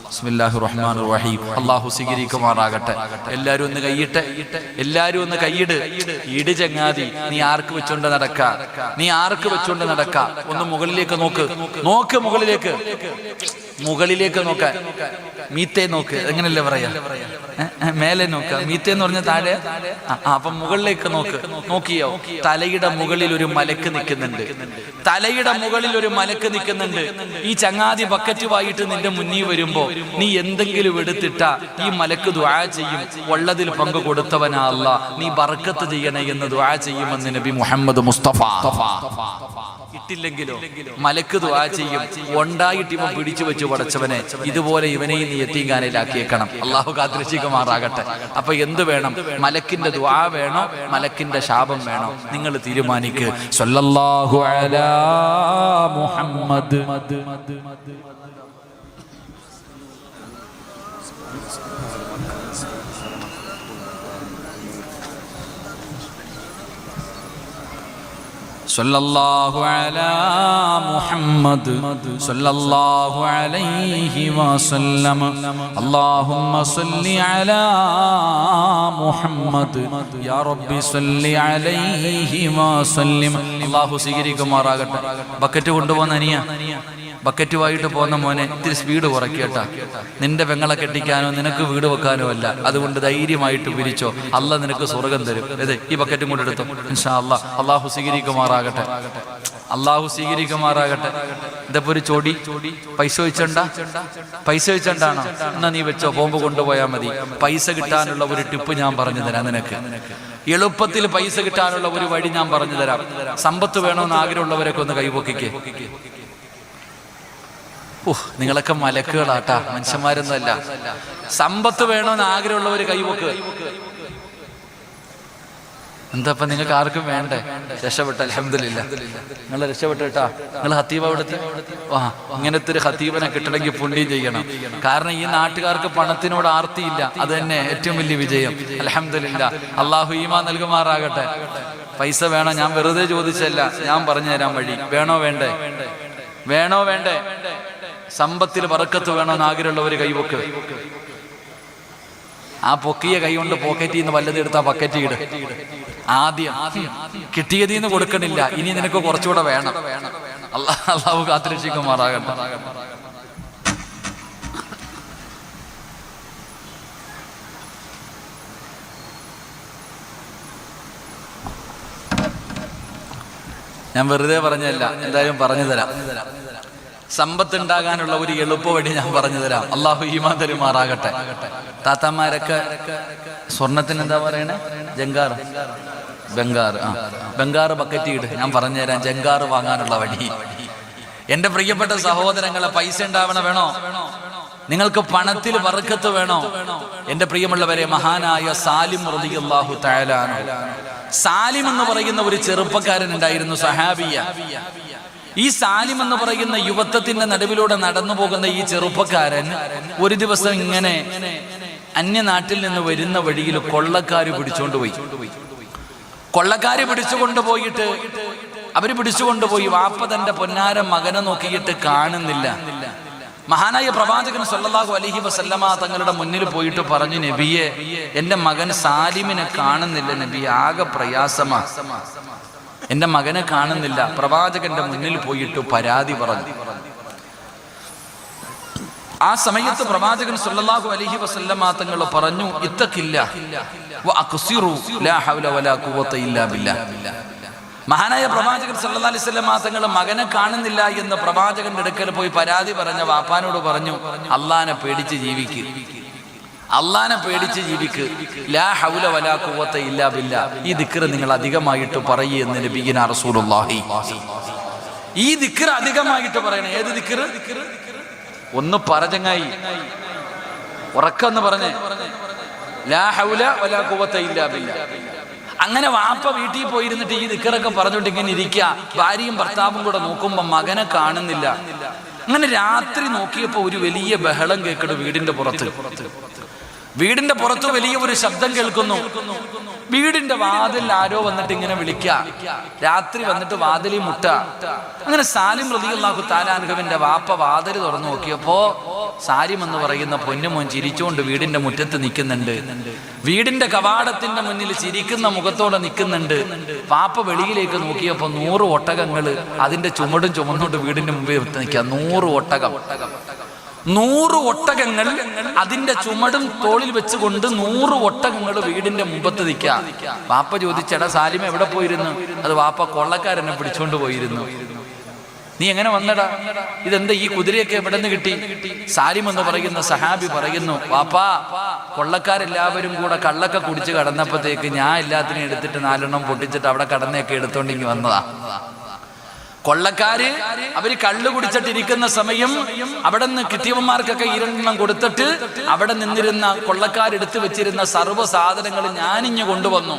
ബിസ്മില്ലാഹിർ റഹ്മാനിർ റഹീം. അള്ളാഹു സ്വീകരിക്കുമാറാകട്ടെ. എല്ലാരും ഒന്ന് കൈയിട്ടെ, എല്ലാരും ഒന്ന് കൈയിട്. ഇട് ചങ്ങാതി, നീ ആർക്ക് വെച്ചോണ്ട് നടക്ക, നീ ആർക്ക് വെച്ചോണ്ട് നടക്ക? ഒന്ന് മുകളിലേക്ക് നോക്ക്, നോക്ക് മുകളിലേക്ക്, മുകളിലേക്ക് നോക്കാൻ. മീത്തേ നോക്ക്, എങ്ങനെയല്ലേ പറയാ, മേലെ നോക്ക. മീത്തേ എന്ന് പറഞ്ഞ താഴെ, അപ്പൊ മുകളിലേക്ക് നോക്ക്. നോക്കിയോ? തലയുടെ മുകളിൽ ഒരു മലക്ക് നിൽക്കുന്നുണ്ട്, തലയുടെ മുകളിൽ ഒരു മലക്ക് നിൽക്കുന്നുണ്ട്. ഈ ചങ്ങാതി ബക്കറ്റുമായിട്ട് നിന്റെ മുന്നിൽ വരുമ്പോ നീ എന്തെങ്കിലും എടുത്തിട്ട ഈ മലക്ക് ദുആ ചെയ്യും, ഉള്ളതിൽ പങ്കു കൊടുത്തവനാ അല്ലാ, നീ ബർക്കത്ത് ചെയ്യണേ എന്ന് ദുആ ചെയ്യുമെന്ന് നബി മുഹമ്മദ് മുസ്തഫ. ഇട്ടില്ലെങ്കിലോ മലക്ക് ദുആ ചെയ്യും, ഉണ്ടായിട്ട് ഇവൻ പിടിച്ചു വെച്ചു പടച്ചവനെ, ഇതുപോലെ ഇവനെയും നീ യതീംഖാനയിലാക്കിയേക്കണം. അള്ളാഹു കാത്തിരക്ഷിക്കുമാറാകട്ടെ. അപ്പൊ എന്ത് വേണം? മലക്കിന്റെ ദുആ വേണോ, മലക്കിന്റെ ശാപം വേണോ? നിങ്ങൾ തീരുമാനിക്ക്. സ്വല്ലല്ലാഹു അലാ മുഹമ്മദ്. സല്ലല്ലാഹു അലാ മുഹമ്മദ് സല്ലല്ലാഹു അലൈഹി വസല്ലം. അല്ലാഹുമ്മ സല്ലി അലാ മുഹമ്മദ് യാ റബ്ബി സല്ലി അലൈഹി വസല്ലം. അല്ലാഹു സ്വീകരിക്കുമാറാകട്ടെ. ബക്കറ്റ് കൊണ്ടുപോകുന്ന അനിയ, ബക്കറ്റുമായിട്ട് പോകുന്ന മോനെ ഇത്തിരി സ്പീഡ് കുറയ്ക്കേട്ടാ. നിന്റെ പെങ്ങളെ കെട്ടിക്കാനോ നിനക്ക് വീട് വെക്കാനോ അല്ല, അതുകൊണ്ട് ധൈര്യമായിട്ട് പിരിച്ചോ. അല്ല നിനക്ക് സ്വർഗം തരും. അതെ, ഈ ബക്കറ്റും കൂടെ എടുത്തോ ഇൻഷാ അല്ലാഹ്. അള്ളാഹു സ്വീകരിക്കുമാറാകട്ടെ, അള്ളാഹു സ്വീകരിക്കുമാറാകട്ടെ. ഇതപ്പോ ഒരു ചോടി പൈസ വെച്ചണ്ടാണോ? എന്നാ നീ വെച്ചോ, ബോംബ് കൊണ്ടുപോയാൽ മതി. പൈസ കിട്ടാനുള്ള ഒരു ടിപ്പ് ഞാൻ പറഞ്ഞു തരാം നിനക്ക്. എളുപ്പത്തിൽ പൈസ കിട്ടാനുള്ള ഒരു വഴി ഞാൻ പറഞ്ഞു തരാം. സമ്പത്ത് വേണമെന്ന് ആഗ്രഹമുള്ളവരൊക്കെ ഒന്ന് കൈപൊക്കിക്കേ. നിങ്ങളൊക്കെ മലക്കുകളാട്ടാ, മനുഷ്യന്മാരൊന്നും അല്ല. സമ്പത്ത് വേണമെന്ന് ആഗ്രഹമുള്ളവര് കൈവക്ക്. എന്താ നിങ്ങൾക്ക് ആർക്കും വേണ്ടേ? രക്ഷപ്പെട്ട അൽഹംദുലില്ലാ, നിങ്ങൾ രക്ഷപ്പെട്ടാ. നിങ്ങൾ ഹത്തീബ എവിടുത്തെ? ഇങ്ങനത്തെ ഒരു ഹത്തീബനെ കിട്ടണമെങ്കിൽ പുണ്യം ചെയ്യണം. കാരണം ഈ നാട്ടുകാർക്ക് പണത്തിനോട് ആർത്തിയില്ല, അത് തന്നെ ഏറ്റവും വലിയ വിജയം. അൽഹംദുലില്ലാ, അള്ളാഹു ഈമാൻ നൽകുമാറാകട്ടെ. പൈസ വേണോ? ഞാൻ വെറുതെ ചോദിച്ചല്ല, ഞാൻ പറഞ്ഞു തരാൻ വഴി. വേണോ വേണ്ടേ? വേണോ വേണ്ടേ? സമ്പത്തിൽ ബർക്കത്ത് വേണമെന്ന് ആഗ്രഹമുള്ളവര് കൈവക്ക്. ആ പൊക്കിയ കൈ കൊണ്ട് പോക്കറ്റിൽ നിന്ന് വല്ലത് എടുത്താ ബക്കറ്റ് ഇട്. ആദ്യം കിട്ടിയതിൽ നിന്ന് കൊടുക്കണില്ല, ഇനി നിനക്ക് കുറച്ചുകൂടെ വേണം. അള്ളാഹു കാത്തുരക്ഷിക്കുമാറാകട്ടെ. ഞാൻ വെറുതെ പറഞ്ഞല്ല, എന്തായാലും പറഞ്ഞു തരാം. സമ്പത്ത് ഉണ്ടാകാനുള്ള ഒരു എളുപ്പ വഴി ഞാൻ പറഞ്ഞു തരാം. അള്ളാഹു ഈമാൻ തരുമാറാകട്ടെ. താത്താമാരൊക്കെ സ്വർണത്തിന് എന്താ പറയണേ? ജങ്കാർ, ബംഗാർ. ബംഗാർ ബക്കറ്റ് ഇട്, ഞാൻ പറഞ്ഞു തരാം ജങ്കാർ വാങ്ങാനുള്ള വഴി. എന്റെ പ്രിയപ്പെട്ട സഹോദരങ്ങളെ, പൈസ ഉണ്ടാവണ വേണോ? നിങ്ങൾക്ക് പണത്തിൽ ബർക്കത്ത് വേണോ? എന്റെ പ്രിയമുള്ളവരെ, മഹാനായ സാലിം റളിയല്ലാഹു തആല അൻഹു, സാലിം എന്ന് പറയുന്ന ഒരു ചെറുപ്പക്കാരൻ ഉണ്ടായിരുന്നു, സഹാബിയ. ഈ സാലിം എന്ന് പറയുന്ന യുവത്വത്തിന്റെ നടുവിലൂടെ നടന്നു പോകുന്ന ഈ ചെറുപ്പക്കാരൻ ഒരു ദിവസം ഇങ്ങനെ അന്യനാട്ടിൽ നിന്ന് വരുന്ന വഴിയിൽ കൊള്ളക്കാര് പിടിച്ചുകൊണ്ടുപോയി. കൊള്ളക്കാര് പിടിച്ചുകൊണ്ടുപോയിട്ട് അവര് പിടിച്ചുകൊണ്ടുപോയി. വാപ്പ തന്റെ പൊന്നാര മകനെ നോക്കിയിട്ട് കാണുന്നില്ല. മഹാനായ പ്രവാചകൻ സല്ലല്ലാഹു അലൈഹി വസല്ലമ തങ്ങളുടെ മുന്നിൽ പോയിട്ട് പറഞ്ഞു, നബിയെ, എന്റെ മകൻ സാലിമിനെ കാണുന്നില്ല നബിയെ, ആകെ പ്രയാസമാ, എന്റെ മകനെ കാണുന്നില്ല. പ്രവാചകന്റെ മുന്നിൽ പോയിട്ട് പരാതി പറഞ്ഞു. ആ സമയത്ത് പ്രവാചകൻ സല്ലല്ലാഹു അലൈഹി വസല്ലമ തങ്ങൾ പറഞ്ഞു, ഇത്തഖില്ലാഹ് വഅഖ്സിറു ലാ ഹൗല വലാ ഖുവത ഇല്ലാ ബില്ലാഹ്. മഹാനായ പ്രവാചകൻ സല്ലല്ലാഹു അലൈഹി വസല്ലമ തങ്ങൾ മകനെ കാണുന്നില്ല എന്ന് പ്രവാചകന്റെ അടുക്കൽ പോയി പരാതി പറഞ്ഞ വാപ്പാനോട് പറഞ്ഞു, അള്ളാനെ പേടിച്ച് ജീവിക്ക്, അള്ളാനെ പേടിച്ച് ജീവിക്ക്. ലാ ഹൗല വലാ ഖുവത ഇല്ലാ ബില്ലാഹ്. ഈ ദിക്ർ നിങ്ങൾ അധികമായിട്ട് പറയൂ എന്ന് നബിയിന റസൂലുള്ളാഹി. ഈ ദിക്ർ അധികമായിട്ട് പറയണം. ഏത് ദിക്ർ? ഒന്ന് പറഞ്ഞങ്ങായി ഉറക്കെന്ന് പറഞ്ഞേ, ലാ ഹൗല വലാ ഖുവത ഇല്ലാ ബില്ലാഹ്. അങ്ങനെ വാപ്പ വീട്ടിൽ പോയിരുന്നിട്ട് ഈ ദിക്റൊക്കെ പറഞ്ഞോണ്ട് ഇങ്ങനെ ഇരിക്കുക. ഭാര്യയും ഭർത്താവും കൂടെ നോക്കുമ്പോ മകനെ കാണുന്നില്ല. അങ്ങനെ രാത്രി നോക്കിയപ്പോ ഒരു വലിയ ബഹളം കേൾക്കുന്നു വീടിന്റെ പുറത്ത്. വീടിന്റെ പുറത്ത് വലിയ ഒരു ശബ്ദം കേൾക്കുന്നു. വീടിന്റെ വാതിൽ ആരോ വന്നിട്ട് ഇങ്ങനെ വിളിക്കുക. രാത്രി വന്നിട്ട് വാതിലിൽ മുട്ട. അങ്ങനെ സാലിം റളിയല്ലാഹു തആല അൻഹുവിന്റെ വാപ്പ വാതിൽ തുറന്നു നോക്കിയപ്പോ സാലിം എന്ന് പറയുന്ന പൊന്നുമോൻ ചിരിച്ചുകൊണ്ട് വീടിന്റെ മുറ്റത്ത് നിൽക്കുന്നുണ്ട്. വീടിന്റെ കവാടത്തിന്റെ മുന്നിൽ ചിരിക്കുന്ന മുഖത്തോടെ നിൽക്കുന്നുണ്ട്. വാപ്പ വെളിയിലേക്ക് നോക്കിയപ്പോ 100 ഒട്ടകങ്ങള് അതിന്റെ ചുമടും ചുമന്നോണ്ട് വീടിന്റെ മുമ്പിൽ നിൽക്കുക. 100 ഒട്ടകം, 100 ഒട്ടകങ്ങൾ അതിന്റെ ചുമടും തോളിൽ വെച്ചുകൊണ്ട് 100 ഒട്ടകങ്ങൾ വീടിന്റെ മുമ്പത്ത് നിൽക്കുക. വാപ്പ ചോദിച്ചടാ സാലിം എവിടെ പോയിരുന്നു? അത് വാപ്പ കൊള്ളക്കാരനെ പിടിച്ചോണ്ട് പോയിരുന്നു. നീ എങ്ങനെ വന്നടാ? ഇതെന്താ ഈ കുതിരയൊക്കെ എവിടെ നിന്ന് കിട്ടി? സാലിം എന്ന് പറയുന്ന സഹാബി പറയുന്നു, വാപ്പാ, കൊള്ളക്കാരെല്ലാവരും കൂടെ കള്ളൊക്കെ കുടിച്ച് കടന്നപ്പോഴത്തേക്ക് ഞാൻ എല്ലാത്തിനും എടുത്തിട്ട് 4 എണ്ണം പൊട്ടിച്ചിട്ട് അവിടെ കടന്നൊക്കെ എടുത്തോണ്ടെങ്കിൽ വന്നതാ. കൊള്ളക്കാര് അവര് കള്ളു കുടിച്ചിട്ടിരിക്കുന്ന സമയം അവിടെ നിന്ന് കിട്ടിയവന്മാർക്കൊക്കെ 2 എണ്ണം കൊടുത്തിട്ട് അവിടെ നിന്നിരുന്ന കൊള്ളക്കാരെടുത്ത് വെച്ചിരുന്ന സർവ്വ സാധനങ്ങൾ ഞാനിഞ്ഞ് കൊണ്ടുവന്നു.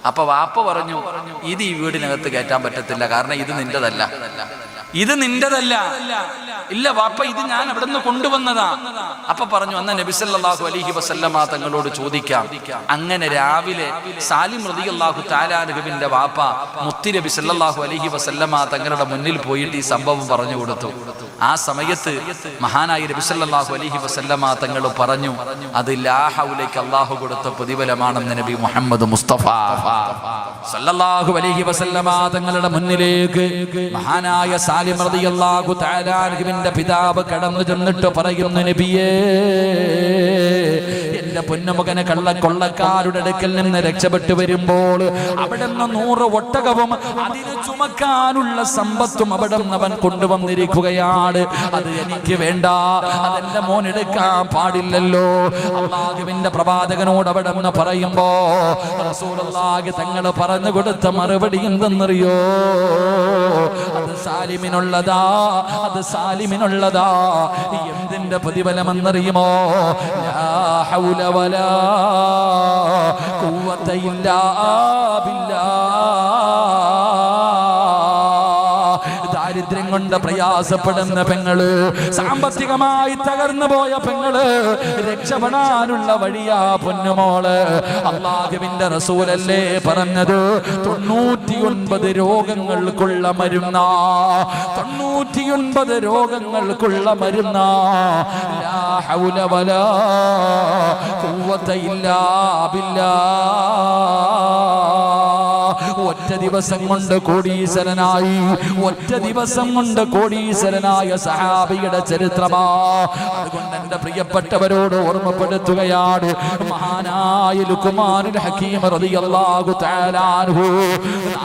അപ്പൊ വാപ്പ പറഞ്ഞു, ഇത് ഈ വീടിനകത്ത് കയറ്റാൻ പറ്റത്തില്ല, കാരണം ഇത് നിന്റെതല്ല, ഇത് നിന്റെതല്ല. ഇല്ല വാപ്പ, ഇത് ഞാൻ അവിടെ നിന്ന് കൊണ്ടുവന്നതാ. അപ്പൊ പറഞ്ഞു, അന്ന് നബി സല്ലല്ലാഹു അലൈഹി വസല്ലമ തങ്ങളോട് ചോദിക്കാം. അങ്ങനെ രാവിലെ സാലിം റളിയല്ലാഹു തആല അൻഹുവിന്റെ വാപ്പ മുത്തി നബി സല്ലല്ലാഹു അലൈഹി വസല്ലമ തങ്ങളുടെ മുന്നിൽ പോയിട്ട് ഈ സംഭവം പറഞ്ഞു കൊടുത്തു. ആ സമയത്ത് മഹാനായ നബി സല്ലല്ലാഹു അലൈഹി വസല്ലമ തങ്ങൾ പറഞ്ഞു, അത് ലാ ഹൗലയ്ക്ക് അല്ലാഹു കൊടുത്ത പ്രതിഫലമാണെന്ന് നബി മുഹമ്മദ് മുസ്തഫ സല്ലല്ലാഹു അലൈഹി വസല്ലമ തങ്ങളുടെ മുന്നിലേക്ക് മഹാനായ സാലിം റളിയല്ലാഹു തആല അൻഹുവിന്റെ പിതാവ് കടന്നു ചെന്നിട്ട് പറയുന്നു, നബിയേ, എന്റെ പൊന്നുമകനെ കൊള്ളക്കാരുടെ അടുക്കൽ നിന്ന് രക്ഷപ്പെട്ടു വരുമ്പോൾ അവിടെ നിന്ന് 100 ഒട്ടകവും അതിന് ചുമക്കാനുള്ള സമ്പത്തും അവിടെ നിന്ന് അവൻ കൊണ്ടുവന്നിരിക്കുകയാണ്. അത് എനിക്ക് വേണ്ട, അതെന്റെ മോൻ എടുക്കാൻ പാടില്ലല്ലോ. അല്ലാഹുവിന്റെ പ്രവാചകനോട് അവിടെ നിന്ന് പറയുമ്പോ റസൂലുള്ളാഹി തങ്ങൾ പറഞ്ഞു കൊടുത്ത മറുപടി എന്തെന്നറിയോ? അത് സാലിമിനുള്ളതാ, അത് സാലിമിനുള്ളതാ. എന്തിന്റെ പ്രതിഫലമെന്നറിയുമോ? ലാ ഹൗല വലാ ഖുവത ഇല്ലാ ബില്ലാഹ്. ദാരിദ്ര്യം കൊണ്ട് പ്രയാസപ്പെടുന്ന പെങ്ങള്, സാമ്പത്തികമായി തകർന്നു പോയ പെങ്ങള്, രക്ഷപ്പെടാനുള്ള വഴിയാ പൊന്നുമോള്. അല്ലാഹുവിന്റെ റസൂലല്ലേ പറഞ്ഞത്, 99 രോഗങ്ങൾക്കുള്ള മരുന്നാ, 99 രോഗങ്ങൾക്കുള്ള മരുന്നാ. ലാ ഹൗല വലാ ഖുവത ഇല്ലാ ബില്ലാഹ്. ഒറ്റ ദിവസം കൊണ്ട് കോടീശ്വരനായി. ഒറ്റ ദിവസം കൊണ്ട് കോടീശ്വരനായ സഹാബിയുടെ ചരിത്രമാ. അതുകൊണ്ട് എന്റെ പ്രിയപ്പെട്ടവരോട് ഓർമ്മപ്പെടുത്തുകയാണ്, മഹാനായ ലുഖ്മാനുൽ ഹകീം റളിയല്ലാഹു തആല അൻഹു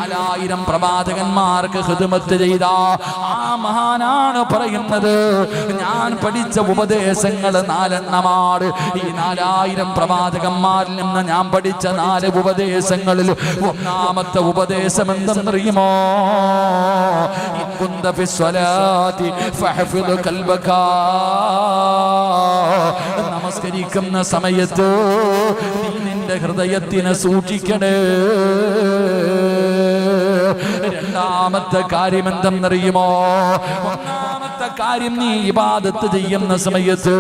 4000 പ്രവാചകന്മാർക്ക് ഖിദ്മത്ത് ചെയ്ത ആ മഹാനാണ് പറയുന്നത്, ഞാൻ പഠിച്ച ഉപദേശങ്ങൾ 4 എണ്ണമാണ്. ഈ 4000 പ്രവാചകന്മാരിൽ നിന്ന് ഞാൻ പഠിച്ച 4 ഉപദേശങ്ങളിൽ ഒന്നാമത്തെ ഉപദേശം എന്തെന്നറിയുമോ? ഇൻകുന്ത ഫിസ്സലാത്തി ഫഹ്ഫിദ് ഖൽബക. നമസ്കരിക്കുന്ന സമയത്ത് നീ നിന്റെ ഹൃദയത്തിനെ സൂക്ഷിക്കണേ. രണ്ടാമത്തെ കാര്യം എന്തെന്നറിയുമോ? ഒന്നാമത്തെ കാര്യം, നീ ഇബാദത്ത് ചെയ്യുന്ന സമയത്ത്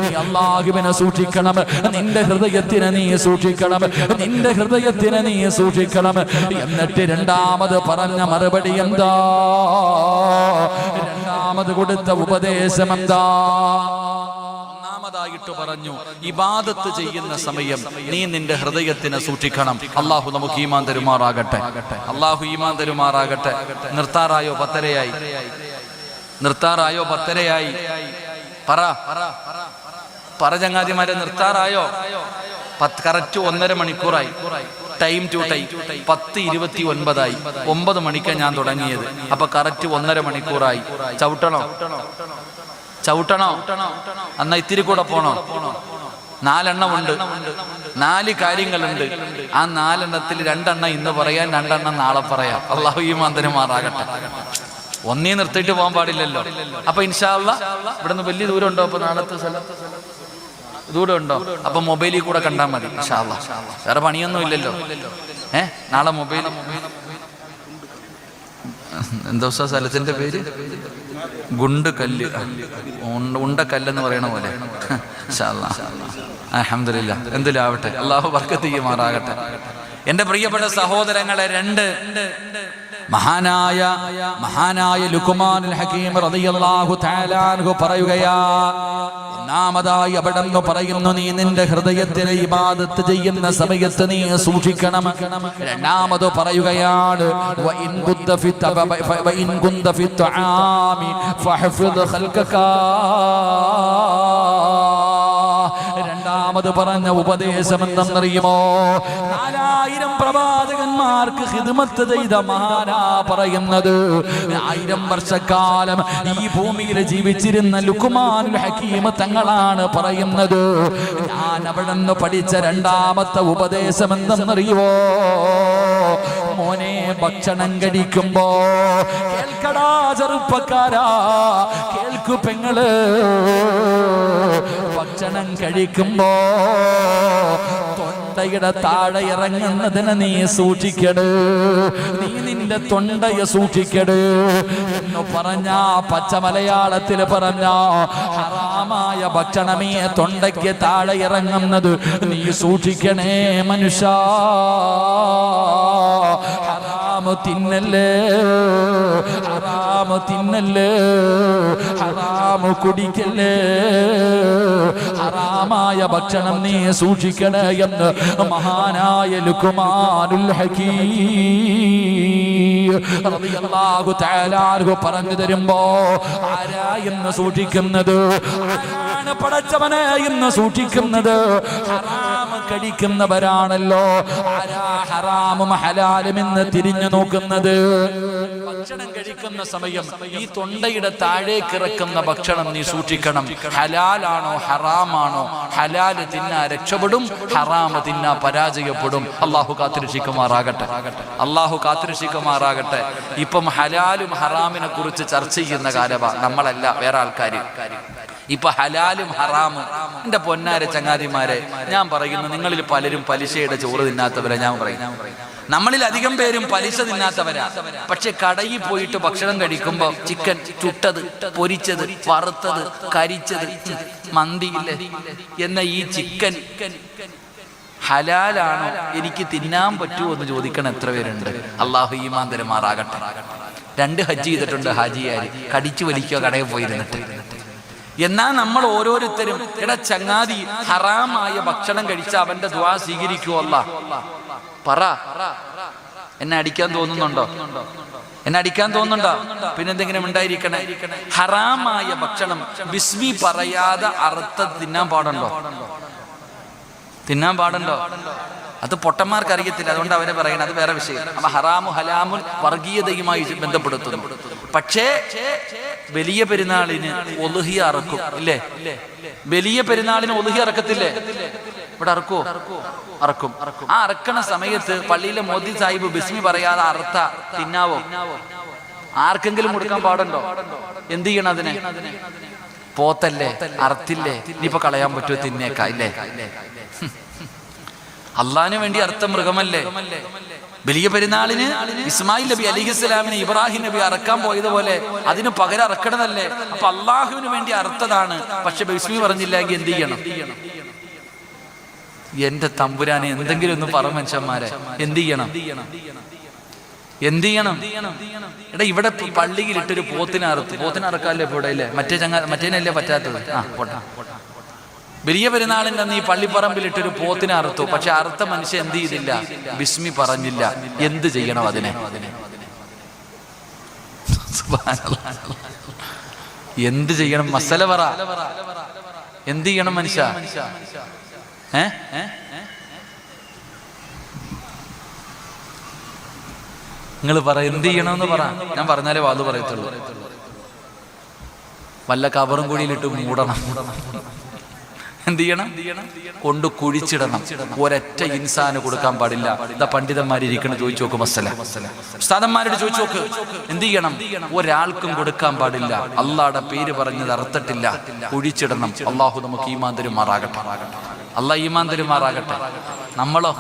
നീ അല്ലാഹുവിനെ സൂക്ഷിക്കണം. നിന്റെ ഹൃദയത്തിനെ നീ സൂക്ഷിക്കണം. നിന്റെ ഹൃദയത്തിനെ നീ സൂക്ഷിക്കണം. എന്നിട്ട് രണ്ടാമത് പറഞ്ഞ മറുപടി എന്താ? രണ്ടാമത് കൊടുത്ത ഉപദേശം എന്താ? ായിട്ട് പറഞ്ഞു, ഇബാദത്ത് ചെയ്യുന്ന സമയം നീ നിന്റെ ഹൃദയത്തിനെ സൂക്ഷിക്കണം. അള്ളാഹു നമുക്ക് ഈമാൻ തരുമാറാകട്ടെ. അള്ളാഹു ഈമാൻ തരുമാറാകട്ടെ. നിർത്താറായോ? 10:30 നിർത്താറായോ? 10:30 പറ ചങ്ങാതിമാരെ, നിർത്താറായോ? കറക്റ്റ് 1.5 മണിക്കൂറായി. ടൈം ടു ടൈം 10:29 9 മണിക്കാണ് ഞാൻ തുടങ്ങിയത്. അപ്പൊ കറക്റ്റ് 1.5 മണിക്കൂറായി. ചവിട്ടണോ? എന്നാ ഇത്തിരി കൂടെ പോണോ? 4 എണ്ണമുണ്ട്. 4 കാര്യങ്ങളുണ്ട്. ആ 4 എണ്ണത്തിൽ 2 എണ്ണം ഇന്ന് പറയാൻ, 2 എണ്ണം നാളെ പറയാം. അല്ലാഹു ഈമാൻ തരുമാറാകട്ടെ. ഒന്നേ നിർത്തിയിട്ട് പോകാൻ പാടില്ലല്ലോ. അപ്പൊ ഇൻഷാ അല്ലാഹ് ഇവിടുന്ന് വലിയ ദൂരം ഉണ്ടോ? അപ്പൊ നാളത്തെ ദൂരം ഉണ്ടോ? അപ്പൊ മൊബൈലിൽ കൂടെ കണ്ടാൽ മതി ഇൻഷാ അല്ലാഹ്. വേറെ പണിയൊന്നും ഇല്ലല്ലോ. നാളെ മൊബൈൽ എന്താ സ്ഥലത്തിന്റെ പേര്? ഗുണ്ടുകല്ല്, ഉണ്ടക്കല്ലെന്ന് പറയണ പോലെ. അൽഹംദുലില്ലാ, എന്തിലാവട്ടെ, അല്ലാഹു ബർക്കത്ത് ചെയ്യുമാറാകട്ടെ. എന്റെ പ്രിയപ്പെട്ട സഹോദരങ്ങളെ, 2 മഹാനായ ലുഖ്മാനുൽ ഹകീം റളിയല്ലാഹു തആല അൻഹു പറയുകയാ, ഒന്നാമതായി അവിടെന്ന് പറയുന്നു, നീ നിന്റെ ഹൃദയത്തിലെ ഇബാദത്ത് ചെയ്യുന്ന സമയത്ത് നീ സൂക്ഷിക്കണം. രണ്ടാമത് പറയുകയാണ്, വഇൻ കുന്ത ഫി തആമി ഫഹ്ഫിദ് ഖൽഖക. രണ്ടാമത് പറഞ്ഞ ഉപദേശം എന്തെന്നറിയുമോ? 4000 പ്രവാചകന്മാർക്ക് ഖിദ്മത്ത് ചെയ്ത മഹാനാ പറയുന്നത്. 1000 വർഷക്കാലം ഈ ഭൂമിയിൽ ജീവിച്ചിരുന്ന ലുഖ്മാനുൽ ഹകീം തങ്ങളാണ് പറയുന്നത്. ഞാൻ അവിടെ നിന്ന് പഠിച്ച രണ്ടാമത്തെ ഉപദേശം എന്തെന്നറിയുമോ? മോനെ, ഭക്ഷണം കഴിക്കുമ്പോ കേൾക്കടാ ചെറുപ്പക്കാരാ, കേൾക്കു പെങ്ങള്, ഭക്ഷണം കഴിക്കുമ്പോ തൊണ്ടയുടെ താഴെ ഇറങ്ങുന്നതിനെ നീ സൂക്ഷിക്കട്. നീ നിന്റെ തൊണ്ടയെ സൂക്ഷിക്കട് എന്ന് പറഞ്ഞ, പച്ച മലയാളത്തിൽ പറഞ്ഞ, ഹറാമായ ഭക്ഷണമേ തൊണ്ടയ്ക്ക് താഴെ ഇറങ്ങുന്നത് നീ സൂക്ഷിക്കണേ മനുഷ്യ. ഹറാമ് തിന്നല്ലേ, ഹറാമ് തിന്നല്ലേ, ഹറാമ് കുടിക്കല്ലേ, ഹറാമായ ഭക്ഷണം നീ സൂക്ഷിക്കണേ എന്ന് മഹാനായ ലുഖ്മാനുൽ ഹകീം റളിയല്ലാഹു തആല അൻഹു പറഞ്ഞു തരുമ്പോ, ആരാ എന്ന് സൂക്ഷിക്കുന്നത്? ആരാണ് പടച്ചവനെ എന്ന് സൂക്ഷിക്കുന്നത്? ഹറാം കഴിക്കുന്നവരാണല്ലോ. ആരാ ഹറാമും ഹലാലും എന്ന് തിരിഞ്ഞു നോക്കുന്നത്? ഭക്ഷണം കഴിക്കുന്ന സമയം ഈ തൊണ്ടയുടെ താഴേക്ക് ഇറക്കുന്ന ഭക്ഷണം നീ സൂക്ഷിക്കണം. ഹലാലാണോ ഹറാമാണോ? ഹലാല് തിന്നാ രക്ഷപ്പെടും, ഹറാമ് തിന്നാ പരാജയപ്പെടും. അള്ളാഹു കാത്തിരക്ഷിക്കുമാറാകട്ടെ. അള്ളാഹു കാത്തിരക്ഷിക്കുമാറാകട്ടെ. ഇപ്പം ഹലാലും ഹറാമിനെ കുറിച്ച് ചർച്ച ചെയ്യുന്ന കാലവാ, നമ്മളല്ല, വേറെ ആൾക്കാർ. ഇപ്പൊ ഹലാലും ഹറാമും, എന്റെ പൊന്നാര ചങ്ങാതിമാരെ, ഞാൻ പറയുന്നു, നിങ്ങളിൽ പലരും പലിശയുടെ ചോറ് തിന്നാത്തവരാ. ഞാൻ പറയും, നമ്മളിൽ അധികം പേരും പലിശ തിന്നാത്തവരാ. പക്ഷെ കടയിൽ പോയിട്ട് ഭക്ഷണം കഴിക്കുമ്പോ ചിക്കൻ ചുട്ടത്, പൊരിച്ചത്, വറുത്തത്, കരിച്ചത്, മന്തിയില്ലേ എന്ന ഈ ചിക്കൻ ഹലാലാണോ, എനിക്ക് തിന്നാൻ പറ്റുമോ എന്ന് ചോദിക്കണം എത്ര പേരുണ്ട്? അള്ളാഹു ഈമാൻ തരുമാറാകട്ടെ. 2 ഹജ്ജ് ചെയ്തിട്ടുണ്ട് ഹാജിയാര്, കടിച്ചു വലിക്കോ കടയിൽ പോയിരുന്നിട്ട്. എന്നാൽ നമ്മൾ ഓരോരുത്തരും, എടാ ചങ്ങാതി, ഹറാമായ ഭക്ഷണം കഴിച്ച അവന്റെ ദുആ സ്വീകരിക്കുവോ? അല്ലാഹ് പറ, എന്നെ അടിക്കാൻ തോന്നുന്നുണ്ടോ? എന്നെ അടിക്കാൻ തോന്നുന്നുണ്ടോ? പിന്നെന്തെങ്കിലും ഉണ്ടായിരിക്കണേ. ഹറാമായ ഭക്ഷണം ബിസ്മി പറയാതെ അറുത്ത് തിന്നാൻ പാടുണ്ടോ? തിന്നാൻ പാടുണ്ടോ? അത് പൊട്ടന്മാർക്ക് അറിയത്തില്ല, അതുകൊണ്ട് അവരെ പറയണം, അത് വേറെ വിഷയം. അപ്പൊ ഹറാമു ഹലാമുൻ വർഗീയതയുമായി ബന്ധപ്പെടുത്തുന്നു. പക്ഷേ വലിയ പെരുന്നാളിന് ഒളുഹിയ അറക്കും ഇല്ലേ? വലിയ പെരുന്നാളിന് ഒളുഹിയ അറക്കത്തില്ലേ? ഇവിടെ അറക്കുവോ? അറക്കും. ആ അറക്കണ സമയത്ത് പള്ളിയിലെ മോദി സാഹിബ് ബിസ്മി പറയാതെ അറുത്ത തിന്നാവോ? ആർക്കെങ്കിലും കൊടുക്കാൻ പാടുണ്ടോ? എന്ത് ചെയ്യണം അതിനെ? പോത്തല്ലേ, അറുത്തില്ലേ, ഇനിയിപ്പോ കളയാൻ പറ്റുമോ? തിന്നേക്കാ ഇല്ലേ? അള്ളാഹിന് വേണ്ടി അർത്ഥ മൃഗമല്ലേ? വലിയ പെരുന്നാളിന് ഇസ്മായിൽ നബി അലിഹിസ്സലാമിനെ ഇബ്രാഹിം നബി അറക്കാൻ പോയതുപോലെ അതിന് പകരം അറക്കണതല്ലേ? അപ്പൊ അള്ളാഹുവിന് വേണ്ടി അർത്ഥതാണ്. പക്ഷെ ബിസ്മി പറഞ്ഞില്ല എങ്കിൽ എന്ത് ചെയ്യണം? എന്റെ തമ്പുരാനെ എന്തെങ്കിലും ഒന്ന് പറ മനുഷ്യന്മാരെ, എന്ത് ചെയ്യണം? എന്ത് ചെയ്യണം? എടാ ഇവിടെ പള്ളിയിലിട്ടൊരു പോത്തിനെ അറക്കാല്ലേ ഇപ്പൊ ഇവിടെ ഇല്ലേ? മറ്റേനല്ലേ പറ്റാത്തത്? പോട്ടെ. വലിയ പെരുന്നാളിന്റെ അന്ന് ഈ പള്ളിപ്പറമ്പിലിട്ടൊരു പോത്തിനെ അറുത്തു. പക്ഷെ അറുത്ത മനുഷ്യൻ എന്ത് ചെയ്തില്ല? ബിസ്മി പറഞ്ഞില്ല. എന്ത് ചെയ്യണം അതിനെ? എന്ത് ചെയ്യണം? മസല പറ. എന്ത് ചെയ്യണം മനുഷ്യ? നിങ്ങൾ പറ, എന്ത് ചെയ്യണമെന്ന് പറ. ഞാൻ പറഞ്ഞാലേ വാതു പറയത്തുള്ളൂ. വല്ല കബറും കുഴിയിലിട്ട് മൂടണം. എന്ത് ചെയ്യണം? കൊണ്ട് കുഴിച്ചിടണം. ഒരൊറ്റ ഇൻസാന് കൊടുക്കാൻ പാടില്ല. ഇതാ പണ്ഡിതന്മാരിയ്ക്കണം, ചോദിച്ചു നോക്ക്. ഉസ്താദന്മാരോട് ചോദിച്ചു നോക്ക്. എന്ത് ചെയ്യണം? ഒരാൾക്കും കൊടുക്കാൻ പാടില്ല. അള്ളാഹുടെ പേര് പറഞ്ഞത് അർത്ഥത്തില്ല, കുഴിച്ചിടണം. അള്ളാഹു നമുക്ക് ഈമാൻ തരുമാറാകട്ടെ. അള്ളാഹ് ഈമാൻ തരുമാറാകട്ടെ. നമ്മളോ?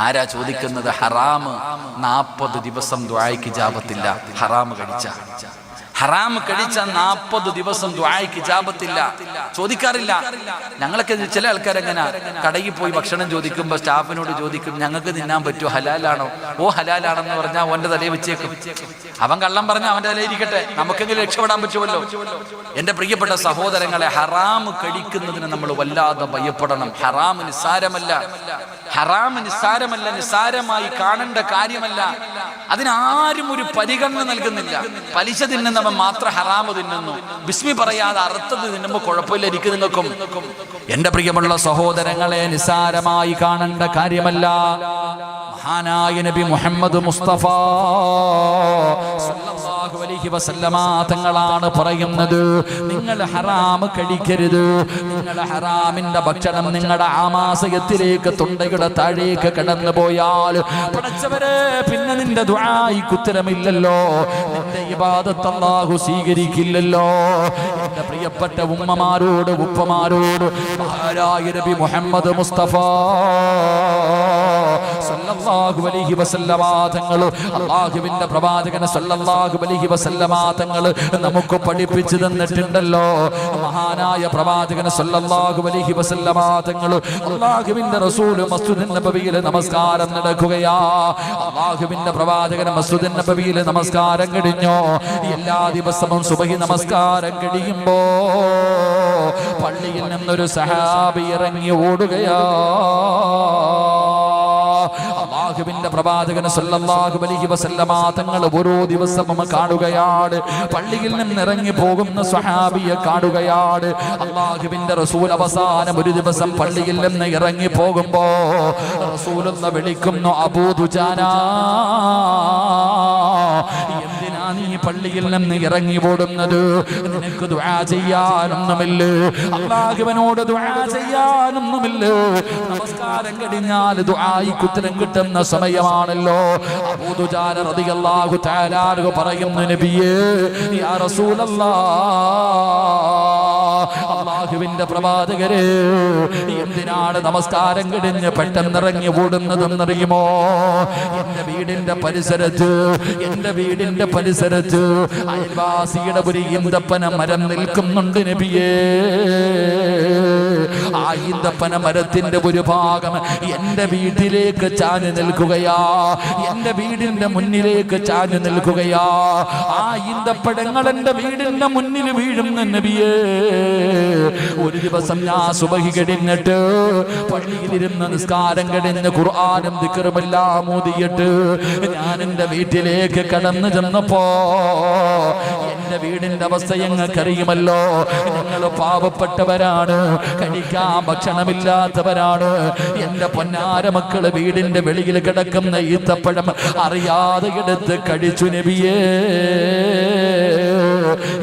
ആരാ ചോദിക്കുന്നത്? ഹറാമ് 40 ദിവസം ദുആയ്ക്ക് ഇജാബത്തില്ല. ഹറാമ് കഴിച്ച 40 ദിവസം ദുആയ്ക്ക് ഇജാബത്തില്ല. ചോദിക്കാറില്ല. ഞങ്ങളൊക്കെ ചില ആൾക്കാരെങ്ങനെ കടയിൽ പോയി ഭക്ഷണം ചോദിക്കുമ്പോൾ സ്റ്റാഫിനോട് ചോദിക്കും, ഞങ്ങൾക്ക് തിന്നാൻ പറ്റുമോ? ഹലാലാണോ? ഓ ഹലാലാണെന്ന് പറഞ്ഞാൽ അവന്റെ തലയിൽ വെച്ചേക്കും. അവൻ കള്ളം പറഞ്ഞ അവന്റെ തലയിൽ ഇരിക്കട്ടെ, നമുക്കെങ്കിലും രക്ഷപ്പെടാൻ പറ്റുമല്ലോ. എന്റെ പ്രിയപ്പെട്ട സഹോദരങ്ങളെ, ഹറാമ് കഴിക്കുന്നതിന് നമ്മൾ വല്ലാതെ ഭയപ്പെടണം. ഹറാമ് നിസ്സാരമല്ല. ഹറാമ് നിസ്സാരമല്ല, നിസ്സാരമായി കാണേണ്ട കാര്യമല്ല. അതിനാരും ഒരു പരിഗണന നൽകുന്നില്ല. പലിശ തിന്നുന്നവൻ മാത്രം ഹറാമ് തിന്നുന്നു. ബിസ്മി പറയാതെ അറുത്തത് തിന്നുമ്പോ കുഴപ്പമില്ല. എനിക്ക് നിങ്ങൾക്കും എന്റെ പ്രിയമുള്ള സഹോദരങ്ങളെ, നിസ്സാരമായി കാണേണ്ട കാര്യമല്ല. മഹാനായ നബി മുഹമ്മദ് മുസ്തഫ സല്ലല്ലാഹു അലൈഹി വസല്ലമ തങ്ങളാണ് പറയുന്നത്, നിങ്ങൾ ഹറാം കഴിക്കരുത്. നിങ്ങൾ ഹറാമിന്റെ ഭക്ഷണം നിങ്ങളുടെ ആമാശയത്തിലേക്ക് തൊണ്ടയുടെ താഴേക്ക് കടന്നു പോയാൽ പടച്ചവരെ പിന്നെ നിന്റെ ദുആയ്ക്ക് ഉത്തരമില്ലല്ലോ, നിന്റെ ഇബാദത്ത് അല്ലാഹു സ്വീകരിക്കില്ലല്ലോ. എന്റെ പ്രിയപ്പെട്ട ഉമ്മമാരോട് ഉപ്പമാരോട് മഹാനായ നബി മുഹമ്മദ് മുസ്തഫ സല്ലല്ലാഹു അലൈഹി വസല്ലമ തങ്ങൾ, അല്ലാഹുവിന്റെ പ്രവാചകൻ സല്ലല്ലാഹു അലൈഹി വസല്ലമ തങ്ങൾ നമുക്ക് പഠിപ്പിച്ചു തന്നിട്ടുണ്ടല്ലോ. മഹാനായ പ്രവാചകൻ സല്ലല്ലാഹു അലൈഹി വസല്ലമ തങ്ങൾ, അല്ലാഹുവിന്റെ റസൂൽ മസ്ജിദുൻ നബവിയിൽ നമസ്കാരം നടക്കുകയാ. അല്ലാഹുവിന്റെ പ്രവാചകൻ മസ്ജിദുൻ നബവിയിൽ നമസ്കാരം കഴിഞ്ഞു. എല്ലാ ദിവസവും സുബഹി നമസ്കാരം കഴിയുമ്പോ പള്ളിയിൽ നിന്നൊരു സഹാബി ഇറങ്ങി ഓടുകയാ. അല്ലാഹുവിന്റെ പ്രവാചകൻ സല്ലല്ലാഹു അലൈഹി വസല്ലമ തങ്ങൾ ഓരോ ദിവസവും കാണുകയാണ്. പള്ളിയിൽ നിന്ന് ഇറങ്ങി പോകുന്ന സ്വഹാബിയെ കാണുകയാണ്. അല്ലാഹുവിന്റെ റസൂൽ അവസാനം ഒരു ദിവസം പള്ളിയിൽ നിന്ന് ഇറങ്ങി പോകുമ്പോ റസൂലുള്ള വിളിക്കുന്നു, അബൂ ദുജാന, എന്തിനാ നീ പള്ളിയിൽ നിന്ന് ഇറങ്ങി ഓടുന്നത്? നിനക്ക് ദുആ ചെയ്യാനൊന്നുമില്ല, അല്ലാഹുവിനോട് ദുആ ചെയ്യാനൊന്നുമില്ല. നമസ്കാരം കഴിഞ്ഞാൽ ദുആയ്ക്ക് ഉത്തരം കിട്ടുന്ന സമയമാണല്ലോ. അബൂ ദുജാന റളിയല്ലാഹു തആല അൻഹു പറയുന്നു, നബിയേ, യാ റസൂലല്ലാഹ്, അല്ലാഹുവിന്റെ പ്രവാചകരെ, എന്തിനാണ് നമസ്കാരം കഴിഞ്ഞ് പെട്ടെന്ന് ഇറങ്ങി ഓടുന്നതെന്നറിയുമോ? എന്റെ വീടിന്റെ പരിസരത്ത് അയൽവാസിയുടെ ഒരു ഈന്തപ്പന മരം നിൽക്കുന്നുണ്ട് നബിയേ. ആ ഈന്തപ്പന മരത്തിന്റെ ഒരു ഭാഗം എന്റെ വീട്ടിലേക്ക് ചാഞ്ഞു നിൽക്കുകയാ, എന്റെ വീടിന്റെ മുന്നിലേക്ക് ചാഞ്ഞു നിൽക്കുകയാ. ആ ഈന്തപ്പഴങ്ങൾ എന്റെ വീടിന്റെ മുന്നിൽ വീഴുന്ന നബിയേ. ഒരു ദിവസം ഞാൻ സുബഹി കഴിഞ്ഞിട്ട് പള്ളിയിലിരുന്ന് നിസ്കാരം കഴിഞ്ഞ് ഖുർആനും ദിക്റുമെല്ലാം ഓതിയിട്ട് ഞാൻ എൻ്റെ വീട്ടിലേക്ക് കടന്നു ചെന്നപ്പോ എൻ്റെ വീടിൻ്റെ അവസ്ഥ ഞങ്ങൾക്കറിയുമല്ലോ. ഞങ്ങൾ പാവപ്പെട്ടവരാണ്, കഴിക്കാൻ ഭക്ഷണമില്ലാത്തവരാണ്. എൻ്റെ പൊന്നാര മക്കള് വീടിൻ്റെ വെളിയിൽ കിടക്കുന്ന ഈത്തപ്പഴം അറിയാതെ എടുത്ത് കഴിച്ചു നബിയേ.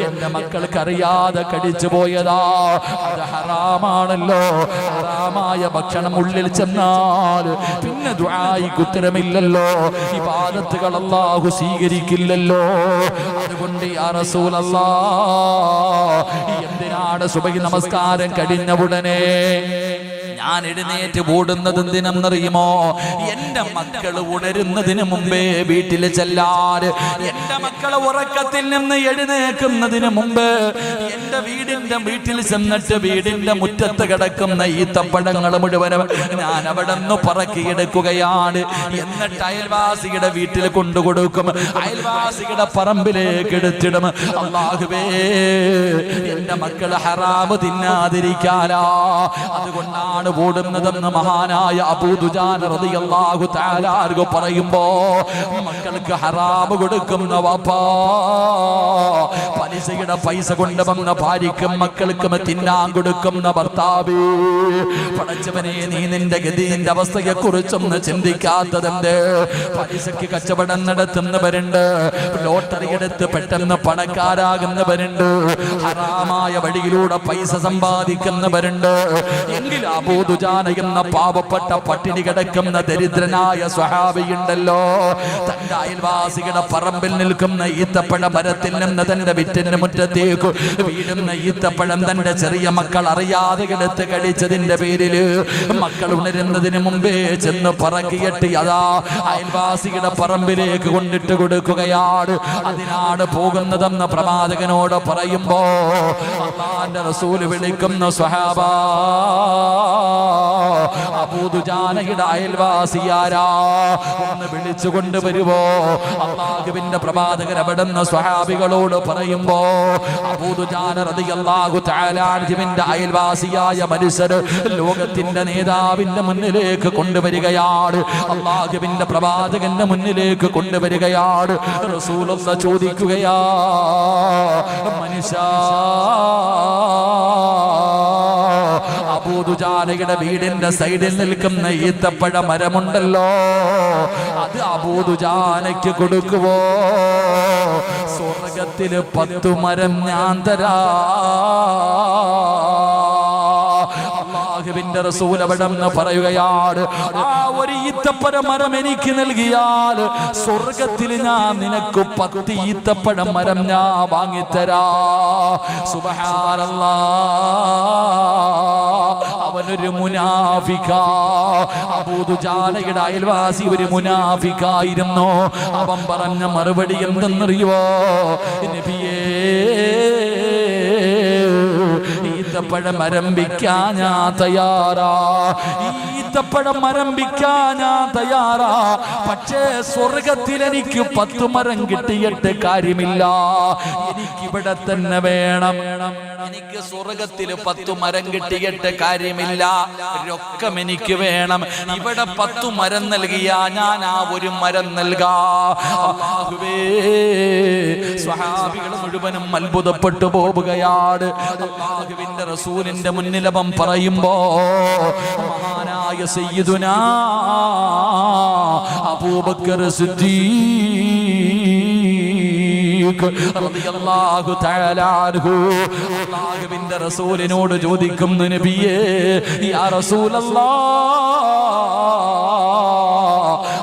എന്റെ മക്കൾക്ക് അറിയാതെ കഴിച്ചു പോയതാ. അത് ഹറാമാണല്ലോ. ഹറാമായ ഭക്ഷണം ഉള്ളിൽ ചെന്നാൽ പിന്നെ ദുആഇക്ക് ഉത്തരമില്ലല്ലോ, ഇബാദത്തുകൾ അല്ലാഹു സ്വീകരിക്കില്ലല്ലോ. അതുകൊണ്ട് യാ റസൂലല്ലാഹ്, എന്തിനാണ് സുബഹി നമസ്കാരം കഴിഞ്ഞ ഉടനെ ഞാൻ എഴുന്നേറ്റ് ഓടുന്നത് എന്തിനെന്നറിയുമോ? എന്റെ മക്കള് ഉണരുന്നതിന് മുമ്പേ വീട്ടിൽ ചെല്ലാറ്, എന്റെ മക്കളെ ഉറക്കത്തിൽ നിന്ന് എഴുന്നേക്കുന്നതിന് മുമ്പ് എന്റെ വീട്ടിൽ ചെന്നിട്ട് വീടിന്റെ മുറ്റത്ത് കിടക്കുന്ന ഈത്തപ്പഴങ്ങൾ മുഴുവനും ഞാൻ അവിടെ നിന്ന് പറക്കിയെടുക്കുകയാണ്. എന്നിട്ട് അയൽവാസിയുടെ വീട്ടിൽ കൊണ്ടുകൊടുക്കും, അയൽവാസിയുടെ പറമ്പിലേക്ക് എടുത്തിടും. അല്ലാഹുവേ, എന്റെ മക്കൾ ഹറാമ് തിന്നാതിരിക്കാനാ, അതുകൊണ്ടാണ് ഓടുന്നതെന്ന് മഹാനായ അബൂ ദുജാന റളിയല്ലാഹു തആല അൻഹു പറയുമ്പോ, മക്കൾക്ക് ഹറാമ് കൊടുക്കുന്ന വാപ്പാ, പലിശയുടെ പൈസ കൊണ്ടുവന്ന ഭാര്യയ്ക്കും മക്കൾക്കും തിന്നാൻ കൊടുക്കുന്ന ഭർത്താവ്, പടച്ചവനെ നീ നിന്റെ ഗതിന്റെ അവസ്ഥയെ കുറിച്ചൊന്ന് ചിന്തിക്കാത്തതെന്ത്? പലിശയ്ക്ക് കച്ചവടം നടത്തുന്നവരുണ്ട്, ലോട്ടറി എടുത്ത് പെട്ടെന്ന് പണക്കാരാകുന്നവരുണ്ട്, ഹറാമായ വഴിയിലൂടെ പൈസ സമ്പാദിക്കുന്നവരുണ്ട്. എങ്കിൽ അബൂ ദുജാന എന്ന പാവപ്പെട്ട പട്ടിണി കിടക്കുന്ന ദരിദ്രനായ സ്വഹാബിയുണ്ടല്ലോ, തന്റെ അയൽവാസികളുടെ പറമ്പിൽ നിൽക്കുന്ന ഈത്തപ്പഴ മരത്തിൽ നിന്ന് തന്റെ വിറ്റിന്റെ മുറ്റത്തേക്ക് വീഴുന്ന ഈത്തപ്പഴം തന്റെ ചെറിയ മക്കൾ അറിയാതെ എടുത്ത് കഴിച്ചതിന്റെ പേരില് മക്കൾ ഉണരുന്നതിന് മുമ്പേ ചെന്ന് പറക്കിയിട്ട് അതാ അയൽവാസികളുടെ പറമ്പിലേക്ക് കൊണ്ടിട്ട് കൊടുക്കുകയാണ്. അതിനാണ് പോകുന്നതെന്ന് പ്രവാചകനോട് പറയുമ്പോ അല്ലാഹുവിന്റെ റസൂൽ വിളിക്കുന്ന സ്വഹാബാ, അബൂ ദുജാനയുടെ അയൽവാസിയാരാ, ഒന്ന് വിളിച്ചു കൊണ്ടുവരുവോ? അല്ലാഹുവിന്റെ പ്രവാചകൻ അവിടുന്ന് സ്വഹാബികളോട് പറയുമ്പോ അബൂ ദുജാന റളിയല്ലാഹു തആല അൻഹുവിന്റെ അയൽവാസിയായ മനുഷ്യർ ലോകത്തിന്റെ നേതാവിന്റെ മുന്നിലേക്ക് കൊണ്ടുവരികയാണ്, അല്ലാഹുവിന്റെ പ്രവാചകന്റെ മുന്നിലേക്ക് കൊണ്ടുവരികയാണ്. റസൂലുള്ളാഹി ചോദിക്കുകയാ, മനുഷ്യ, അബൂ ദുജാനയുടെ വീടിന്റെ സൈഡിൽ നിൽക്കുന്ന ഈത്തപ്പഴ മരമുണ്ടല്ലോ, അത് അബൂ ദുജാനയ്ക്ക് കൊടുക്കുവോ? സ്വർഗത്തില് 10 മരം ഞാൻ തരാ. അല്ലാഹുവിന്റെ റസൂൽ അവിടെന്ന് പറയുകയാണ്, ആ ഒരു ഈത്തപ്പഴ മരം എനിക്ക് നൽകിയാൽ സ്വർഗത്തിൽ ഞാൻ നിനക്ക് 10 ഈത്തപ്പഴ മരം ഞാൻ വാങ്ങിത്തരാ. സുബ്ഹാനല്ലാഹ്, അവനൊരു മുനാഫിക്കാ. അബൂ ദുജാനയുടെ അയൽവാസി ഒരു മുനാഫിക്കായിരുന്നു. അവൻ പറഞ്ഞ മറുപടി എന്തെന്നറിയോ? നബിയേ, ഈത്തപ്പഴം മരംഭിക്കാൻ ഞാൻ തയ്യാറാ, ഈത്തപ്പഴം മരംഭിക്കാൻ ഞാൻ തയ്യാറാ. പക്ഷേ സ്വർഗത്തിൽ എനിക്ക് 10 മരം കിട്ടിയിട്ട് കാര്യമില്ല, എനിക്കിവിടെ തന്നെ വേണം. എനിക്ക് സ്വർഗത്തിൽ 10 മരം കിട്ടിയിട്ട് കാര്യമില്ല, രൊക്കം എനിക്ക് വേണം. ഇവിടെ 10 മരം നൽകിയാ ഞാൻ ആ ഒരു മരം നൽകാ. അല്ലാഹുവേ, സ്വഹാബികൾ മുഴുവനും അത്ഭുതപ്പെട്ടു പോവുകയാണ്. അല്ലാഹുവിന്റെ റസൂലിന്റെ മുന്നിൽ അവൻ പറയുമ്പോ മഹാനായ സയ്യിദുനാ അബൂബക്കർ സിദ്ദീഖ് റളിയല്ലാഹു തആല അൻഹു അല്ലാഹുവിന്റെ റസൂലിനോട് ചോദിക്കുന്നു, നബിയേ, യാ റസൂലല്ലാഹ്,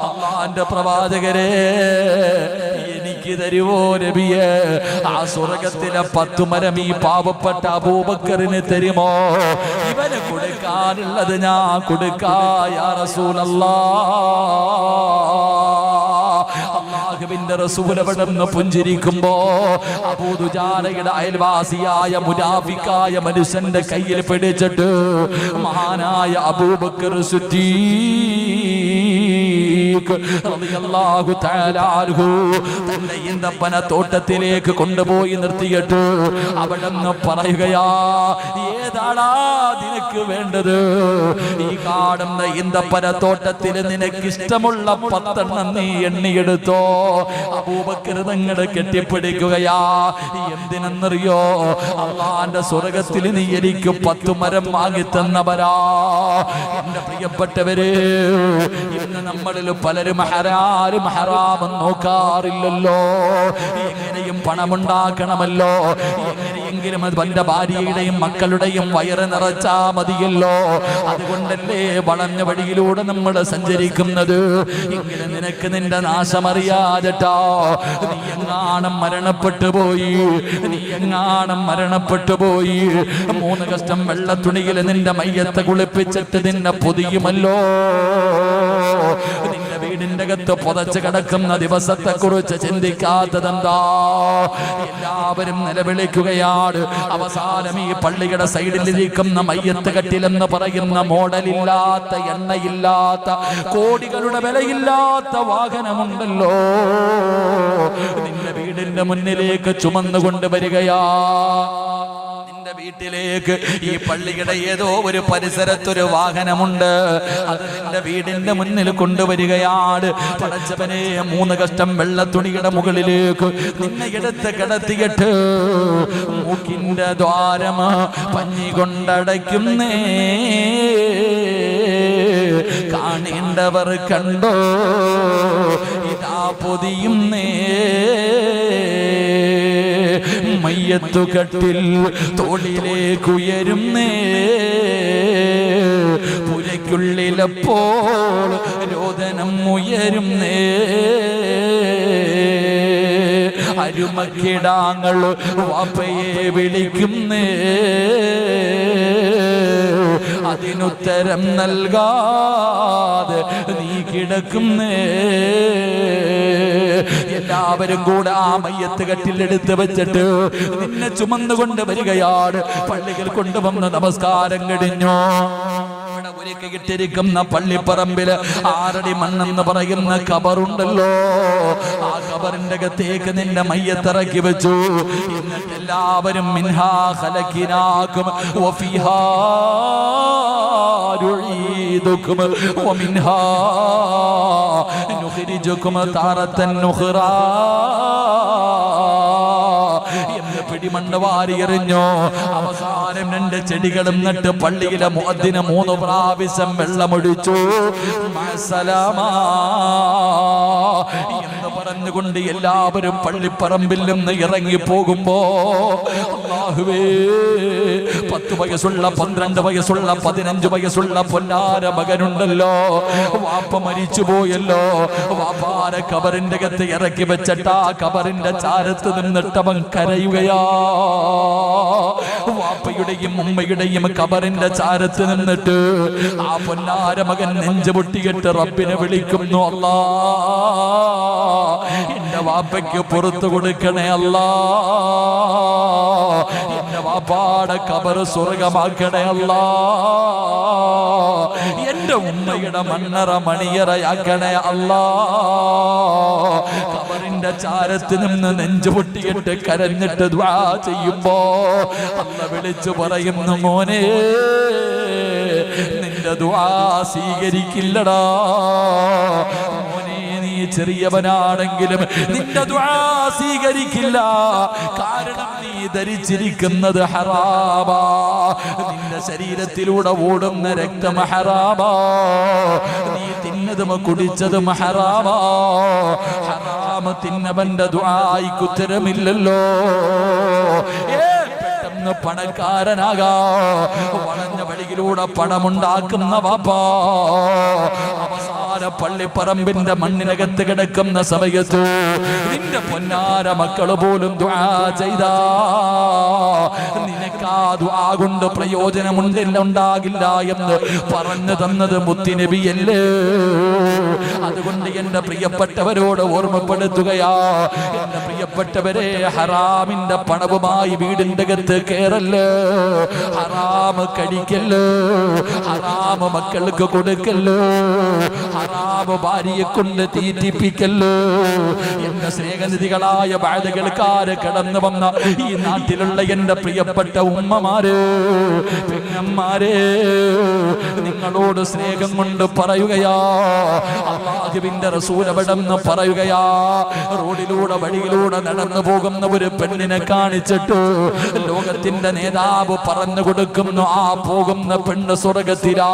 അല്ലാഹുവിന്റെ പ്രവാചകരെ, എനിക്ക് തരുവോ നബിയേ? ആ സ്വർഗത്തിലെ 10 മരം ഈ പാവപ്പെട്ട അബൂബക്കറിന് തരുമോ? ഇവന് കൊടുക്കാനുള്ളത് ഞാൻ കൊടുക്കാ, യാ റസൂലല്ലാഹ്. അല്ലാഹുവിന്റെ റസൂൽ അവിടുന്ന് പുഞ്ചിരിക്കുമ്പോ അബൂ ദുജാനയുടെ അയൽവാസിയായ മുനാഫിക്കായ മനുഷ്യന്റെ കയ്യിൽ പിടിച്ചിട്ട് മഹാനായ അബൂബക്കർ സിദ്ദീഖ് സിദ്ദീഖ് റളിയല്ലാഹു തആല അൻഹു തന്റെ ഈന്തപ്പന തോട്ടത്തിലേക്ക് കൊണ്ടുപോയി നിർത്തിയിട്ട് അവിടെന്ന് പറയുകയാ, ഏതാടാ നിനക്ക് വേണ്ടത്? ഈ കാണുന്ന ഈന്തപ്പന തോട്ടത്തിൽ നിനക്ക് ഇഷ്ടമുള്ള 10 എണ്ണം നീ എണ്ണിയെടുത്തോ. അബൂബക്കർ തങ്ങൾ കെട്ടിപ്പിടിക്കുകയാ. എന്തിനെന്നറിയോ? അള്ളാന്റെ സ്വർഗത്തിൽ നീ എനിക്ക് 10 മരം വാങ്ങിത്തന്നവരാ. എന്റെ പ്രിയപ്പെട്ടവര്, ഇന്ന് നമ്മളിൽ പലരും ഹറാം നോക്കാറില്ലല്ലോ. എങ്ങനെയും പണമുണ്ടാക്കണമല്ലോ, എങ്ങനെയെങ്കിലും തന്റെ ഭാര്യയുടെയും മക്കളുടെയും വയറ് നിറച്ചാ മതിയല്ലോ. അതുകൊണ്ടല്ലേ വളഞ്ഞ വഴിയിലൂടെ നമ്മൾ സഞ്ചരിക്കുന്നത്. എങ്കിലും നിനക്ക് നിന്റെ നാശമറിയാതെട്ടോ. നീ എങ്ങാണം മരണപ്പെട്ടു പോയി, 3 കഷ്ടം വെള്ളത്തുണിയിൽ നിന്റെ മയ്യത്തെ കുളിപ്പിച്ചിട്ട് നിന്നെ പൊതിയുമല്ലോ. നിന്റെ വീടിന്റെ അകത്ത് പുതച്ച് കിടക്കുന്ന ദിവസത്തെ കുറിച്ച് ചിന്തിക്കാത്തതെന്താ? എല്ലാവരും നിലവിളിക്കുകയാണ്. അവസാനം ഈ പള്ളിയുടെ സൈഡിലിരിക്കുന്ന മയ്യത്ത് കട്ടിലെന്ന് പറയുന്ന മോഡലില്ലാത്ത, എണ്ണയില്ലാത്ത, കോടികളുടെ വിലയില്ലാത്ത വാഹനമുണ്ടല്ലോ, നിന്റെ വീടിന്റെ മുന്നിലേക്ക് ചുമന്നുകൊണ്ട് വരികയാ. വീട്ടിലേക്ക് ഈ പള്ളിയുടെ ഏതോ ഒരു പരിസരത്തൊരു വാഹനമുണ്ട്. അത് നിന്റെ വീടിന്റെ മുന്നിൽ കൊണ്ടുവരികയാണ്. പടച്ചവനെ, 3 കഷ്ടം വെള്ളത്തുണിയുടെ മുകളിലേക്ക് നിന്നെ എടുത്ത് കിടത്തിയിട്ട് മൂക്കിന്റെ ദ്വാരം പഞ്ഞി കൊണ്ടടയ്ക്കുന്നേ. കാണേണ്ടവർ കണ്ടോ, ഇതാ പൊതിയുന്നേ. മയ്യത്തു കട്ടിൽ തോളിലേക്കുയരുന്നേ. പുരയ്ക്കുള്ളിലപ്പോൾ രോദനം ഉയരുന്നേ. അരുമക്കിടാങ്ങൾ വാപ്പയെ വിളിക്കുന്നേ. അതിനുത്തരം നൽകാതെ നീ കിടക്കുന്നേ. എല്ലാവരും കൂടെ ആ മയ്യത്ത് കട്ടിലെടുത്ത് വെച്ചിട്ട് നിന്നെ ചുമന്നുകൊണ്ട് വരികയാണ്. പള്ളികൾ കൊണ്ടുവന്ന് നമസ്കാരം കഴിഞ്ഞു. ഒരുക്കിയിട്ടിരിക്കുന്ന പള്ളിപ്പറമ്പില് 6 അടി മണ്ണെന്ന് പറയുന്ന ഖബറുണ്ടല്ലോ. ആ ഖബറിന്റെ അകത്തേക്ക് നിന്റെ മയ്യത്തിറക്കി വെച്ചു. എന്നിട്ട് എല്ലാവരും മിൻഹാ ഖലഖിനാകും വഫീഹാ നുഈദുകും വമിൻഹാ നുഖ്രിജുകും താറത്തൻ നുഖ്റാ എന്ന് പിടിമണ്ണ് വാരിയെറിഞ്ഞു. അവസാനം 2 ചെടികളും നട്ട് പള്ളിയിലെ മുഅദ്ദിന് 3 പ്രാവശ്യം വെള്ളമൊഴിച്ചു. മഅസ്സലാമാ എന്ന് പറഞ്ഞുകൊണ്ട് എല്ലാവരും പള്ളിപ്പറമ്പിൽ നിന്ന് ഇറങ്ങി പോകുമ്പോ, അല്ലാഹുവേ, 10 വയസ്സുള്ള, 12 വയസ്സുള്ള, 15 വയസ്സുള്ള പൊന്നാര മകനുണ്ടല്ലോ, വാപ്പ മരിച്ചു പോയല്ലോ. വാപ്പാരെ ഖബറിന്റെ അകത്ത് ഇറക്കി വെച്ചിട്ടാ ഖബറിന്റെ ചാരത്ത് നിന്നിട്ടവൻ കരയുകയാ. വാപ്പയുടെയും ഉമ്മയുടെയും ഖബറിന്റെ ചാരത്ത് നിന്നിട്ട് ആ പൊന്നാര മകൻ നെഞ്ചു പൊട്ടിയിട്ട് റബ്ബിനെ വിളിക്കുന്നു. അല്ലാ, എന്റെ വാപ്പയ്ക്ക് പുറത്തു കൊടുക്കണേ അല്ലാ. എന്റെ വാപ്പാടെ ഖബർ സ്വർഗമാക്കണേ അല്ലാ. എന്റെ ഉമ്മയുടെ മണ്ണറ മണിയറയാക്കണേ അല്ലാ. ഖബറിന്റെ ചാരത്ത് നിന്ന് നെഞ്ചു പൊട്ടിയിട്ട് കരഞ്ഞിട്ട് ദുആ ചെയ്യുമ്പോ അല്ലാഹു വിളിച്ചു പറയുന്നു, മോനെ, നിന്റെ ദുആ സ്വീകരിക്കില്ലടാ. മോനെ, നീ ചെറിയവനാണെങ്കിലും നിന്റെ ദുആ സ്വീകരിക്കില്ല. കാരണം നീ ധരിച്ചിരിക്കുന്നത് ഹറാമാ. നിന്റെ ശരീരത്തിലൂടെ ഓടുന്ന രക്തം ഹറാമാ. നീ തിന്നതും കുടിച്ചതും ഹറാമാ. ഹറാമ തിന്നവന്റെ ദുആയ്ക്ക് ഉത്തരമില്ലല്ലോ. പണക്കാരനാകാ, വളഞ്ഞ വഴിയിലൂടെ പണമുണ്ടാക്കുന്ന വാപ്പാ, അവസാന പള്ളിപ്പറമ്പിന്റെ മണ്ണിനകത്ത് കിടക്കുന്ന സമയത്ത് നിന്റെ പൊന്നാര മക്കള് പോലും ദുആ ചെയ്താ നിനക്കാ ദുആ കൊണ്ട് പ്രയോജനമുണ്ടാകില്ല എന്ന് പറഞ്ഞു തന്നത് മുത്തുനബിയല്ലേ. അതുകൊണ്ട് എന്റെ പ്രിയപ്പെട്ടവരോട് ഓർമ്മപ്പെടുത്തുകയാ, എന്റെ പ്രിയപ്പെട്ടവരെ, ഹറാമിന്റെ പണവുമായി വീടിന്റെ അകത്ത് കേറല്ലേ, ഹറാമ് കഴിക്കല്ലേ, ഹറാമ് മക്കൾക്ക് കൊടുക്കല്ലേ, ഹറാബ് ഭാര്യയെ കൊണ്ട് തീറ്റിപ്പിക്കല്ലോ. എന്റെ സ്നേഹനിധികളായ ബാധകൾക്കാര് കടന്നു വന്ന ഈ നാട്ടിലുള്ള എന്റെ പ്രിയപ്പെട്ട ഉമ്മമാര്, പെങ്ങന്മാരെ, നിങ്ങളോട് സ്നേഹം കൊണ്ട് പറയുകയാ, അല്ലാഹുവിന്റെ റസൂൽ അവിടെന്ന് പറയുകയാ, റോഡിലൂടെ വഴിയിലൂടെ നടന്നു പോകുന്ന ഒരു പെണ്ണിനെ കാണിച്ചിട്ട് ലോകത്തിന്റെ നേതാവ് പറഞ്ഞു കൊടുക്കുന്നു, ആ പോകുന്ന പെണ്ണ് സ്വർഗത്തിലാ.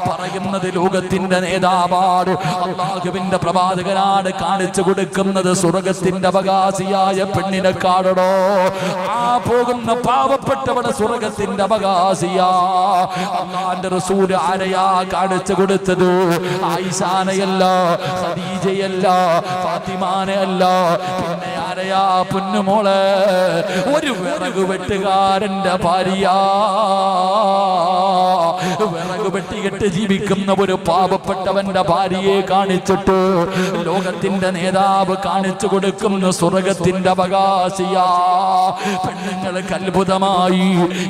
പറയുന്നത് ലോകത്തിന്റെ നേതാവാണ്, അല്ലാഹുവിന്റെ പ്രവാചകനാണ് കാണിച്ചു കൊടുക്കുന്നത് സ്വർഗത്തിന്റെ അവകാശിയായ പെണ്ണിനെ കാണണോ. ആ പോകുന്ന പാവപ്പെട്ടവടെ സ്വർഗത്തിന്റെ അവകാശിയാ. അല്ലാഹുവിന്റെ റസൂൽ ആരെയാ കാണിച്ചു കൊടുത്തത്? ആയിഷാനയല്ല, ഖദീജയല്ല, ഫാത്തിമാനയല്ല, പിന്നെ ആരെയാ? പൊന്നുമോളെ, ഒരു വിറക് വെട്ടുകാരന്റെ ഭാര്യ, വിറക് വെട്ടിയിട്ട് ജീവിക്കുന്ന ഒരു പാവപ്പെട്ടവന്റെ ഭാര്യയെ കാണിച്ചിട്ട് ലോകത്തിന്റെ നേതാവ് കാണിച്ചു കൊടുക്കുന്ന സ്വർഗത്തിന്റെ അവകാശിയാ. പെണ്ണുങ്ങൾക്ക് അത്ഭുതമായി,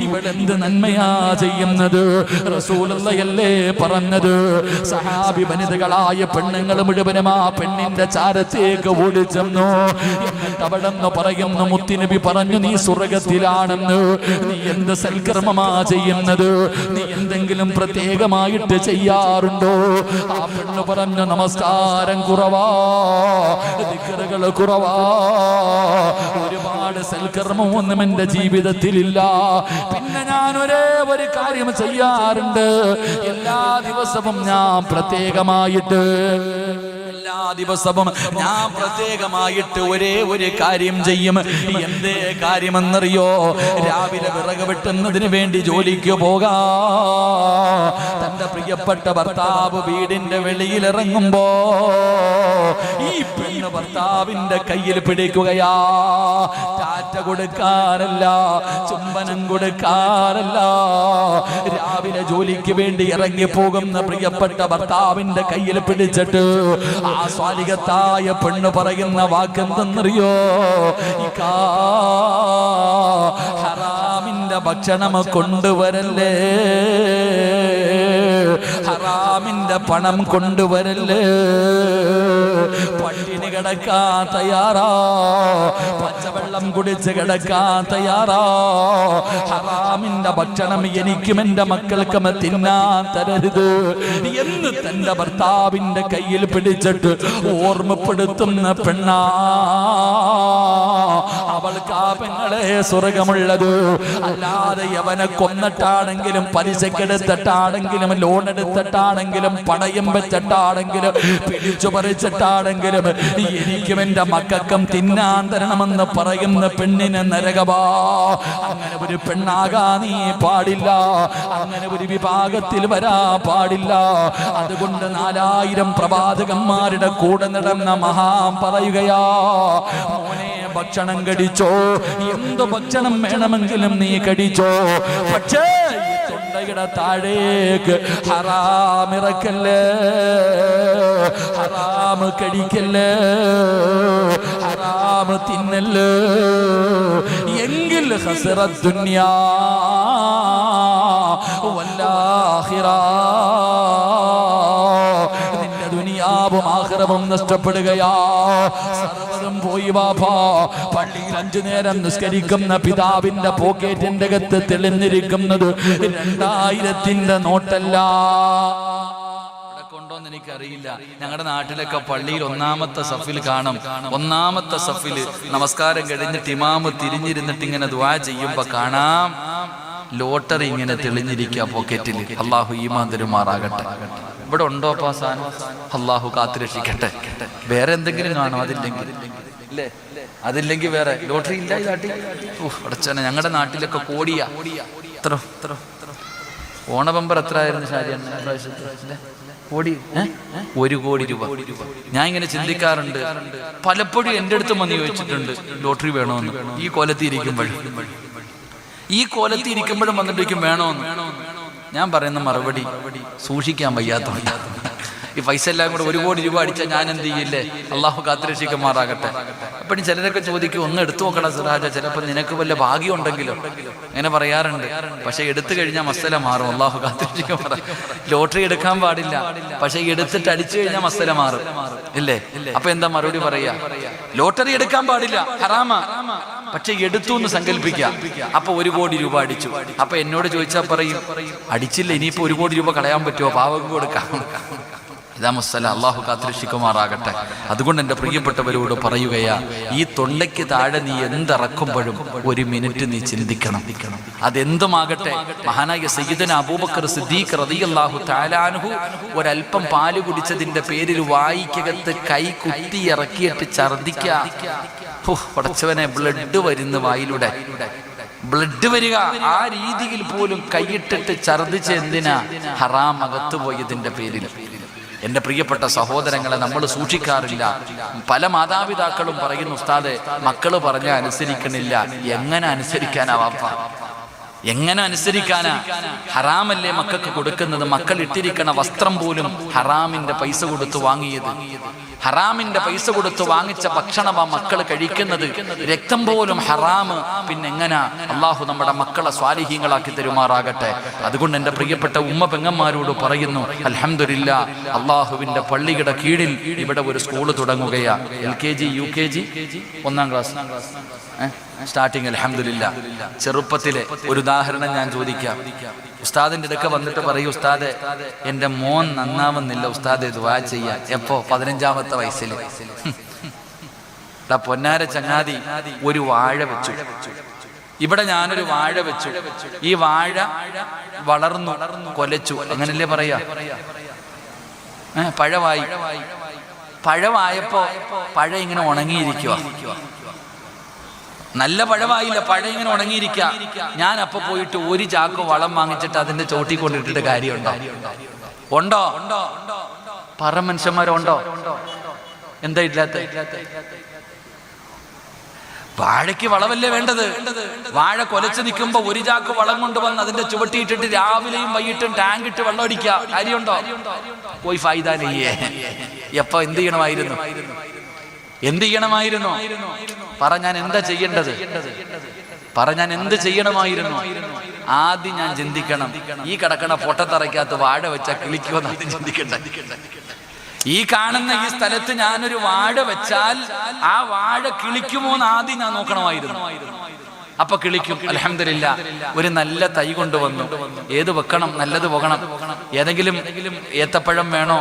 ഇവളെന്ത് നന്മയാ ചെയ്യുന്നത്? റസൂലുള്ളാഹിയല്ലേ പറഞ്ഞത്? സഹാബി വനിതകളായ പെണ്ണുങ്ങൾ മുഴുവനും ആ പെണ്ണിന്റെ ചാരത്തേക്ക് ഓടിച്ചെന്നു. എന്നിട്ട് അവിടെന്ന് പറയുന്നു, മുത്തുനബി പറഞ്ഞു, നീ സ്വർഗത്തിലാണെന്ന്. നീ എന്ത് സൽക്കർമ്മമാ ചെയ്യുന്നത്? നീ എന്തെങ്കിലും പ്രത്യേകമായിട്ട് ചെയ്യാറുണ്ടോ? ആ പെണ്ണ് പറഞ്ഞു, നമസ്കാരം കുറവാ, ദിക്റുകൾ കുറവാ, ഒരുപാട് സൽക്കർമ്മമൊന്നും എന്റെ ജീവിതത്തിലില്ല. പിന്നെ ഞാൻ ഒരേ ഒരു കാര്യം ചെയ്യാറുണ്ട്, എല്ലാ ദിവസവും ഞാൻ പ്രത്യേകമായിട്ട് ഒരേ ഒരു കാര്യം ചെയ്യും. എന്തേ കാര്യമെന്നറിയോ? രാവിലെ വിറക് വെട്ടുന്നതിന് വേണ്ടി ജോലിക്ക് പോകാ. തന്റെ പ്രിയപ്പെട്ട ഭർത്താവ് വീടിന്റെ വെളിയിലിറങ്ങുമ്പോ ഈ പെണ്ണ് ഭർത്താവിന്റെ കയ്യിൽ പിടിക്കുകയാ. ടാറ്റ കൊടുക്കാനല്ല, ചുംബനം കൊടുക്കാനല്ല, രാവിലെ ജോലിക്ക് വേണ്ടി ഇറങ്ങി പോകുന്ന പ്രിയപ്പെട്ട ഭർത്താവിന്റെ കയ്യിൽ പിടിച്ചിട്ട് ആ സ്വാലികത്തായ പെണ്ണ് പറയുന്ന വാക്കെന്തെന്നറിയോ? ഹറാമിന്റെ ഭക്ഷണം കൊണ്ടുവരല്ലേ, ഹറാമിന്റെ പണം കൊണ്ടുവരല്ലേ, പട്ടിണി കിടക്കാൻ തയ്യാറാ, പച്ചവെള്ളം കുടിച്ച് കിടക്കാൻ തയ്യാറാ, ഹറാമിന്റെ ഭക്ഷണം എനിക്കും എന്റെ മക്കൾക്കും തിന്നാൻ തരരുത് എന്ന് തന്റെ ഭർത്താവിന്റെ കയ്യിൽ പിടിച്ചിട്ട് ഓർമ്മപ്പെടുത്തുന്ന പെണ്ണാ. അവൾക്ക് ആ പെങ്ങളെ സ്വർഗമുള്ളത്. അല്ലാതെ യവനെ കൊന്നിട്ടാണെങ്കിലും, പലിശക്കെടുത്തിട്ടാണെങ്കിലും, ലോൺ എടുത്തിട്ടാണെങ്കിലും, പണയം വെച്ചിട്ടാണെങ്കിലും, പിടിച്ചു പറിച്ചിട്ടാണെങ്കിലും എനിക്കും എന്റെ മക്കൾക്കും തിന്നാൻ തരണമെന്ന് പറയുന്ന പെണ്ണിന് നരകമാ. അങ്ങനെ ഒരു പെണ്ണാകാ നീ പാടില്ല, അങ്ങനെ ഒരു വിഭാഗത്തിൽ വരാ പാടില്ല. അതുകൊണ്ട് 4000 പ്രവാചകന്മാരുടെ കൂടെ നടന്ന മഹാൻ പറയുകയാ, മോനെ ഭക്ഷണം കടിച്ചോ, എന്ത് ഭക്ഷണം വേണമെങ്കിലും നീ കടിച്ചോ, പക്ഷേ തൊണ്ടയുടെ താഴേക്ക് ഹറാമിറക്കല്ലേ, ഹറാമ് കടിക്കല്ലേ, ഹറാമ് തിന്നല്ലേ, എങ്കിൽ ഖസറ ദുനിയാ വല്ലാഹിറ, നിന്റെ ദുനിയാവും ആഖിറവും നഷ്ടപ്പെടുകയാ. സർവ്വതും പോയി വാപ്പാ. പള്ളിയിൽ 5 നേരം നിസ്കരിക്കുന്ന പിതാവിന്റെ പോക്കറ്റിന്റെ അകത്ത് തെളിഞ്ഞിരിക്കുന്നത് 2000ന്റെ നോട്ടല്ല. ണ്ടോന്ന് എനിക്കറിയില്ല. ഞങ്ങളുടെ നാട്ടിലൊക്കെ പള്ളിയിൽ 1-ാമത്തെ സഫിൽ കാണും. 1-ാമത്തെ സഫിൽ നമസ്കാരം കഴിഞ്ഞിട്ട് ഇമാമ് തിരിഞ്ഞിരുന്നിട്ട് ഇങ്ങനെ ദുആ ചെയ്യുമ്പോ കാണാം ലോട്ടറി ഇങ്ങനെ തെളിഞ്ഞിരിക്കുക പോക്കറ്റിൽ. അള്ളാഹു ഈമാൻ തരുമാറാകട്ടെ. ഇവിടെ ഉണ്ടോ സാധനം? അള്ളാഹു കാത്തുരക്ഷിക്കട്ടെ. വേറെ എന്തെങ്കിലും കാണോ? അതില്ലെങ്കിൽ വേറെ ലോട്ടറി ഇല്ല. ഈ നാട്ടിൽ അടച്ചനെ ഞങ്ങളുടെ നാട്ടിലൊക്കെ കോടിയാ. എത്ര ഓണബമ്പർ എത്ര ആയിരുന്നു ഷാരിയാണ് കോടി? 1 കോടി രൂപ. ഞാൻ ഇങ്ങനെ ചിന്തിക്കാറുണ്ട്, പലപ്പോഴും എൻ്റെ അടുത്ത് വന്ന് ചോദിച്ചിട്ടുണ്ട് ലോട്ടറി വേണോന്ന്. ഈ കോലത്തിരിക്കുമ്പോഴും വന്നിട്ടേക്കും വേണോന്ന്. ഞാൻ പറയുന്ന മറുപടി സൂക്ഷിക്കാൻ വയ്യാത്തോണ്ട്. ഈ പൈസ എല്ലാം കൂടെ 1 കോടി രൂപ അടിച്ചാൽ ഞാൻ എന്ത് ചെയ്യില്ലേ? അള്ളാഹു കാത്തുരക്ഷിക്കുമാറാകട്ടെ. എപ്പോഴും ചിലരൊക്കെ ചോദിക്കും, ഒന്ന് എടുത്തു നോക്കണം സിറാജ, ചിലപ്പോൾ നിനക്ക് വല്ല ഭാഗ്യം ഉണ്ടെങ്കിലോ, അങ്ങനെ പറയാറുണ്ട്. പക്ഷെ എടുത്തു കഴിഞ്ഞാൽ മസല മാറും. അള്ളാഹു കാത്തിരിക്കും. ലോട്ടറി എടുക്കാൻ പാടില്ല, പക്ഷെ എടുത്തിട്ട് അടിച്ചു കഴിഞ്ഞാൽ മസല മാറും, ഇല്ലേ? അപ്പൊ എന്താ മറുപടി പറയാ? ലോട്ടറി എടുക്കാൻ പാടില്ല, ഹറാമാ, പക്ഷെ എടുത്തു എന്ന് സങ്കല്പിക്കാം. അപ്പൊ 1 കോടി രൂപ അടിച്ചു. അപ്പൊ എന്നോട് ചോദിച്ചാൽ പറയും, അടിച്ചില്ല, ഇനിയിപ്പോ 1 കോടി രൂപ കളയാൻ പറ്റുമോ? പാവങ്ങൾക്ക് കൊടുക്കാം. ഇതാ മസ്സല. അള്ളാഹു കാത്തിരക്ഷിക്കുമാറാകട്ടെ. അതുകൊണ്ട് എൻ്റെ പ്രിയപ്പെട്ടവരോട് പറയുകയാ, ഈ തൊണ്ടയ്ക്ക് താഴെ നീ എന്തിറക്കുമ്പോഴും 1 മിനിറ്റ് നീ ചിന്തിക്കണം. അതെന്തുമാകട്ടെ. മഹാനായ സയ്യിദന അബൂബക്കർ സിദ്ദീഖ് റളിയല്ലാഹു തആല അൻഹു ഒരൽപ്പം പാല് കുടിച്ചതിന്റെ പേരിൽ വായിക്കകത്ത് കൈ കുത്തി ഇറക്കിയിട്ട് ഛർദിക്കുക. പടച്ചവനെ, ബ്ലഡ് വരുന്ന വായിലൂടെ, ബ്ലഡ് വരിക. ആ രീതിയിൽ പോലും കൈയിട്ടിട്ട് ഛർദിച്ച് എന്തിനാ? ഹറാം അകത്തു പോയതിന്റെ പേരിൽ. എൻ്റെ പ്രിയപ്പെട്ട സഹോദരങ്ങളെ, നമ്മൾ സൂക്ഷിക്കാറില്ല. പല മാതാപിതാക്കളും പറയുന്നു, ഉസ്താദെ മക്കള് പറഞ്ഞാൽ അനുസരിക്കണില്ല. എങ്ങനെ അനുസരിക്കാനാ വാപ്പ? എങ്ങനെ അനുസരിക്കാനാ? ഹറാമല്ലേ മക്കൾക്ക് കൊടുക്കുന്നത്? മക്കൾ ഇട്ടിരിക്കണ വസ്ത്രം പോലും ഹറാമിന്റെ പൈസ കൊടുത്ത് വാങ്ങിയത്, ഹറാമിന്റെ പൈസ കൊടുത്ത് വാങ്ങിച്ച ഭക്ഷണമാ മക്കൾ കഴിക്കുന്നത്. രക്തം പോലും ഹറാമ്. പിന്നെ എങ്ങനാ? അള്ളാഹു നമ്മുടെ മക്കളെ സ്വാലിഹീങ്ങളാക്കി തരുമാറാകട്ടെ. അതുകൊണ്ട് എൻ്റെ പ്രിയപ്പെട്ട ഉമ്മ പെങ്ങന്മാരോട് പറയുന്നു, അൽഹംദുലില്ലാ, അള്ളാഹുവിന്റെ പള്ളിയുടെ കീഴിൽ ഇവിടെ ഒരു സ്കൂള് തുടങ്ങുകയാ. LKG UKG 1ാം ക്ലാസ് സ്റ്റാർട്ടിങ്. അൽഹംദുലില്ലാ. ചെറുപ്പത്തിലെ ഒരു ഉദാഹരണം ഞാൻ ചോദിക്കാം. ഉസ്താദിന്റെ അടുക്ക വന്നിട്ട് പറയും, ഉസ്താദെ എൻ്റെ മോൻ നന്നാവുന്നില്ല, ഉസ്താദെ ദുആ ചെയ്യാൻ. എപ്പോ? 15ാമത്തെ വയസ്സിൽ. പൊന്നാര ചങ്ങാതി ഒരു വാഴ വെച്ചു. ഇവിടെ ഞാനൊരു വാഴ വെച്ചു. ഈ വാഴ വളർന്നു, കൊലച്ചു, അങ്ങനല്ലേ പറയാ? പഴമായി. പഴമായപ്പോ പഴ ഇങ്ങനെ ഉണങ്ങിയിരിക്കുക. നല്ല പഴമായില്ല, പഴം ഇങ്ങനെ ഉണങ്ങിയിരിക്കുക. ഞാൻ അപ്പൊ പോയിട്ട് 1 ചാക്ക് വളം വാങ്ങിച്ചിട്ട് അതിന്റെ ചോട്ടി കൊണ്ടിട്ടിട്ട് കാര്യമുണ്ടോ? ഉണ്ടോ? പറ മനുഷ്യന്മാരുണ്ടോ? എന്താ ഇല്ലാത്ത? വാഴയ്ക്ക് വളമല്ലേ വേണ്ടത്? വാഴ കൊലച്ചു നിൽക്കുമ്പോ 1 ചാക്ക് വളം കൊണ്ടുവന്ന് അതിന്റെ ചുവട്ടിയിട്ടിട്ട് രാവിലെയും വൈകിട്ടും ടാങ്ക് ഇട്ട് വെള്ളം അടിക്കുക. കാര്യമുണ്ടോ? പോയി ഫായിദ നെയ്യേ. എപ്പോ എന്ത് ചെയ്യണമായിരുന്നു? എന്ത് ചെയ്യണമായിരുന്നു? പറ, ഞാൻ എന്താ ചെയ്യേണ്ടത്? പറ, ഞാൻ എന്ത് ചെയ്യണമായിരുന്നു? ആദ്യം ഞാൻ ചിന്തിക്കണം, ഈ കിടക്കണ പൊട്ടത്തറയ്ക്കകത്ത് വാഴ വെച്ചാൽ കിളിക്കുമെന്ന് ആദ്യം ചിന്തിക്കണ്ട. ഈ കാണുന്ന ഈ സ്ഥലത്ത് ഞാനൊരു വാഴ വെച്ചാൽ ആ വാഴ കിളിക്കുമോ എന്ന് ആദ്യം ഞാൻ നോക്കണമായിരുന്നു. അപ്പൊ കിളിക്കും. അൽഹംദുലില്ലാ, ഒരു നല്ല തൈ കൊണ്ടുവന്നു. ഏത് വെക്കണം? നല്ലത് പോകണം. ഏതെങ്കിലും ഏത്തപ്പഴം വേണോ,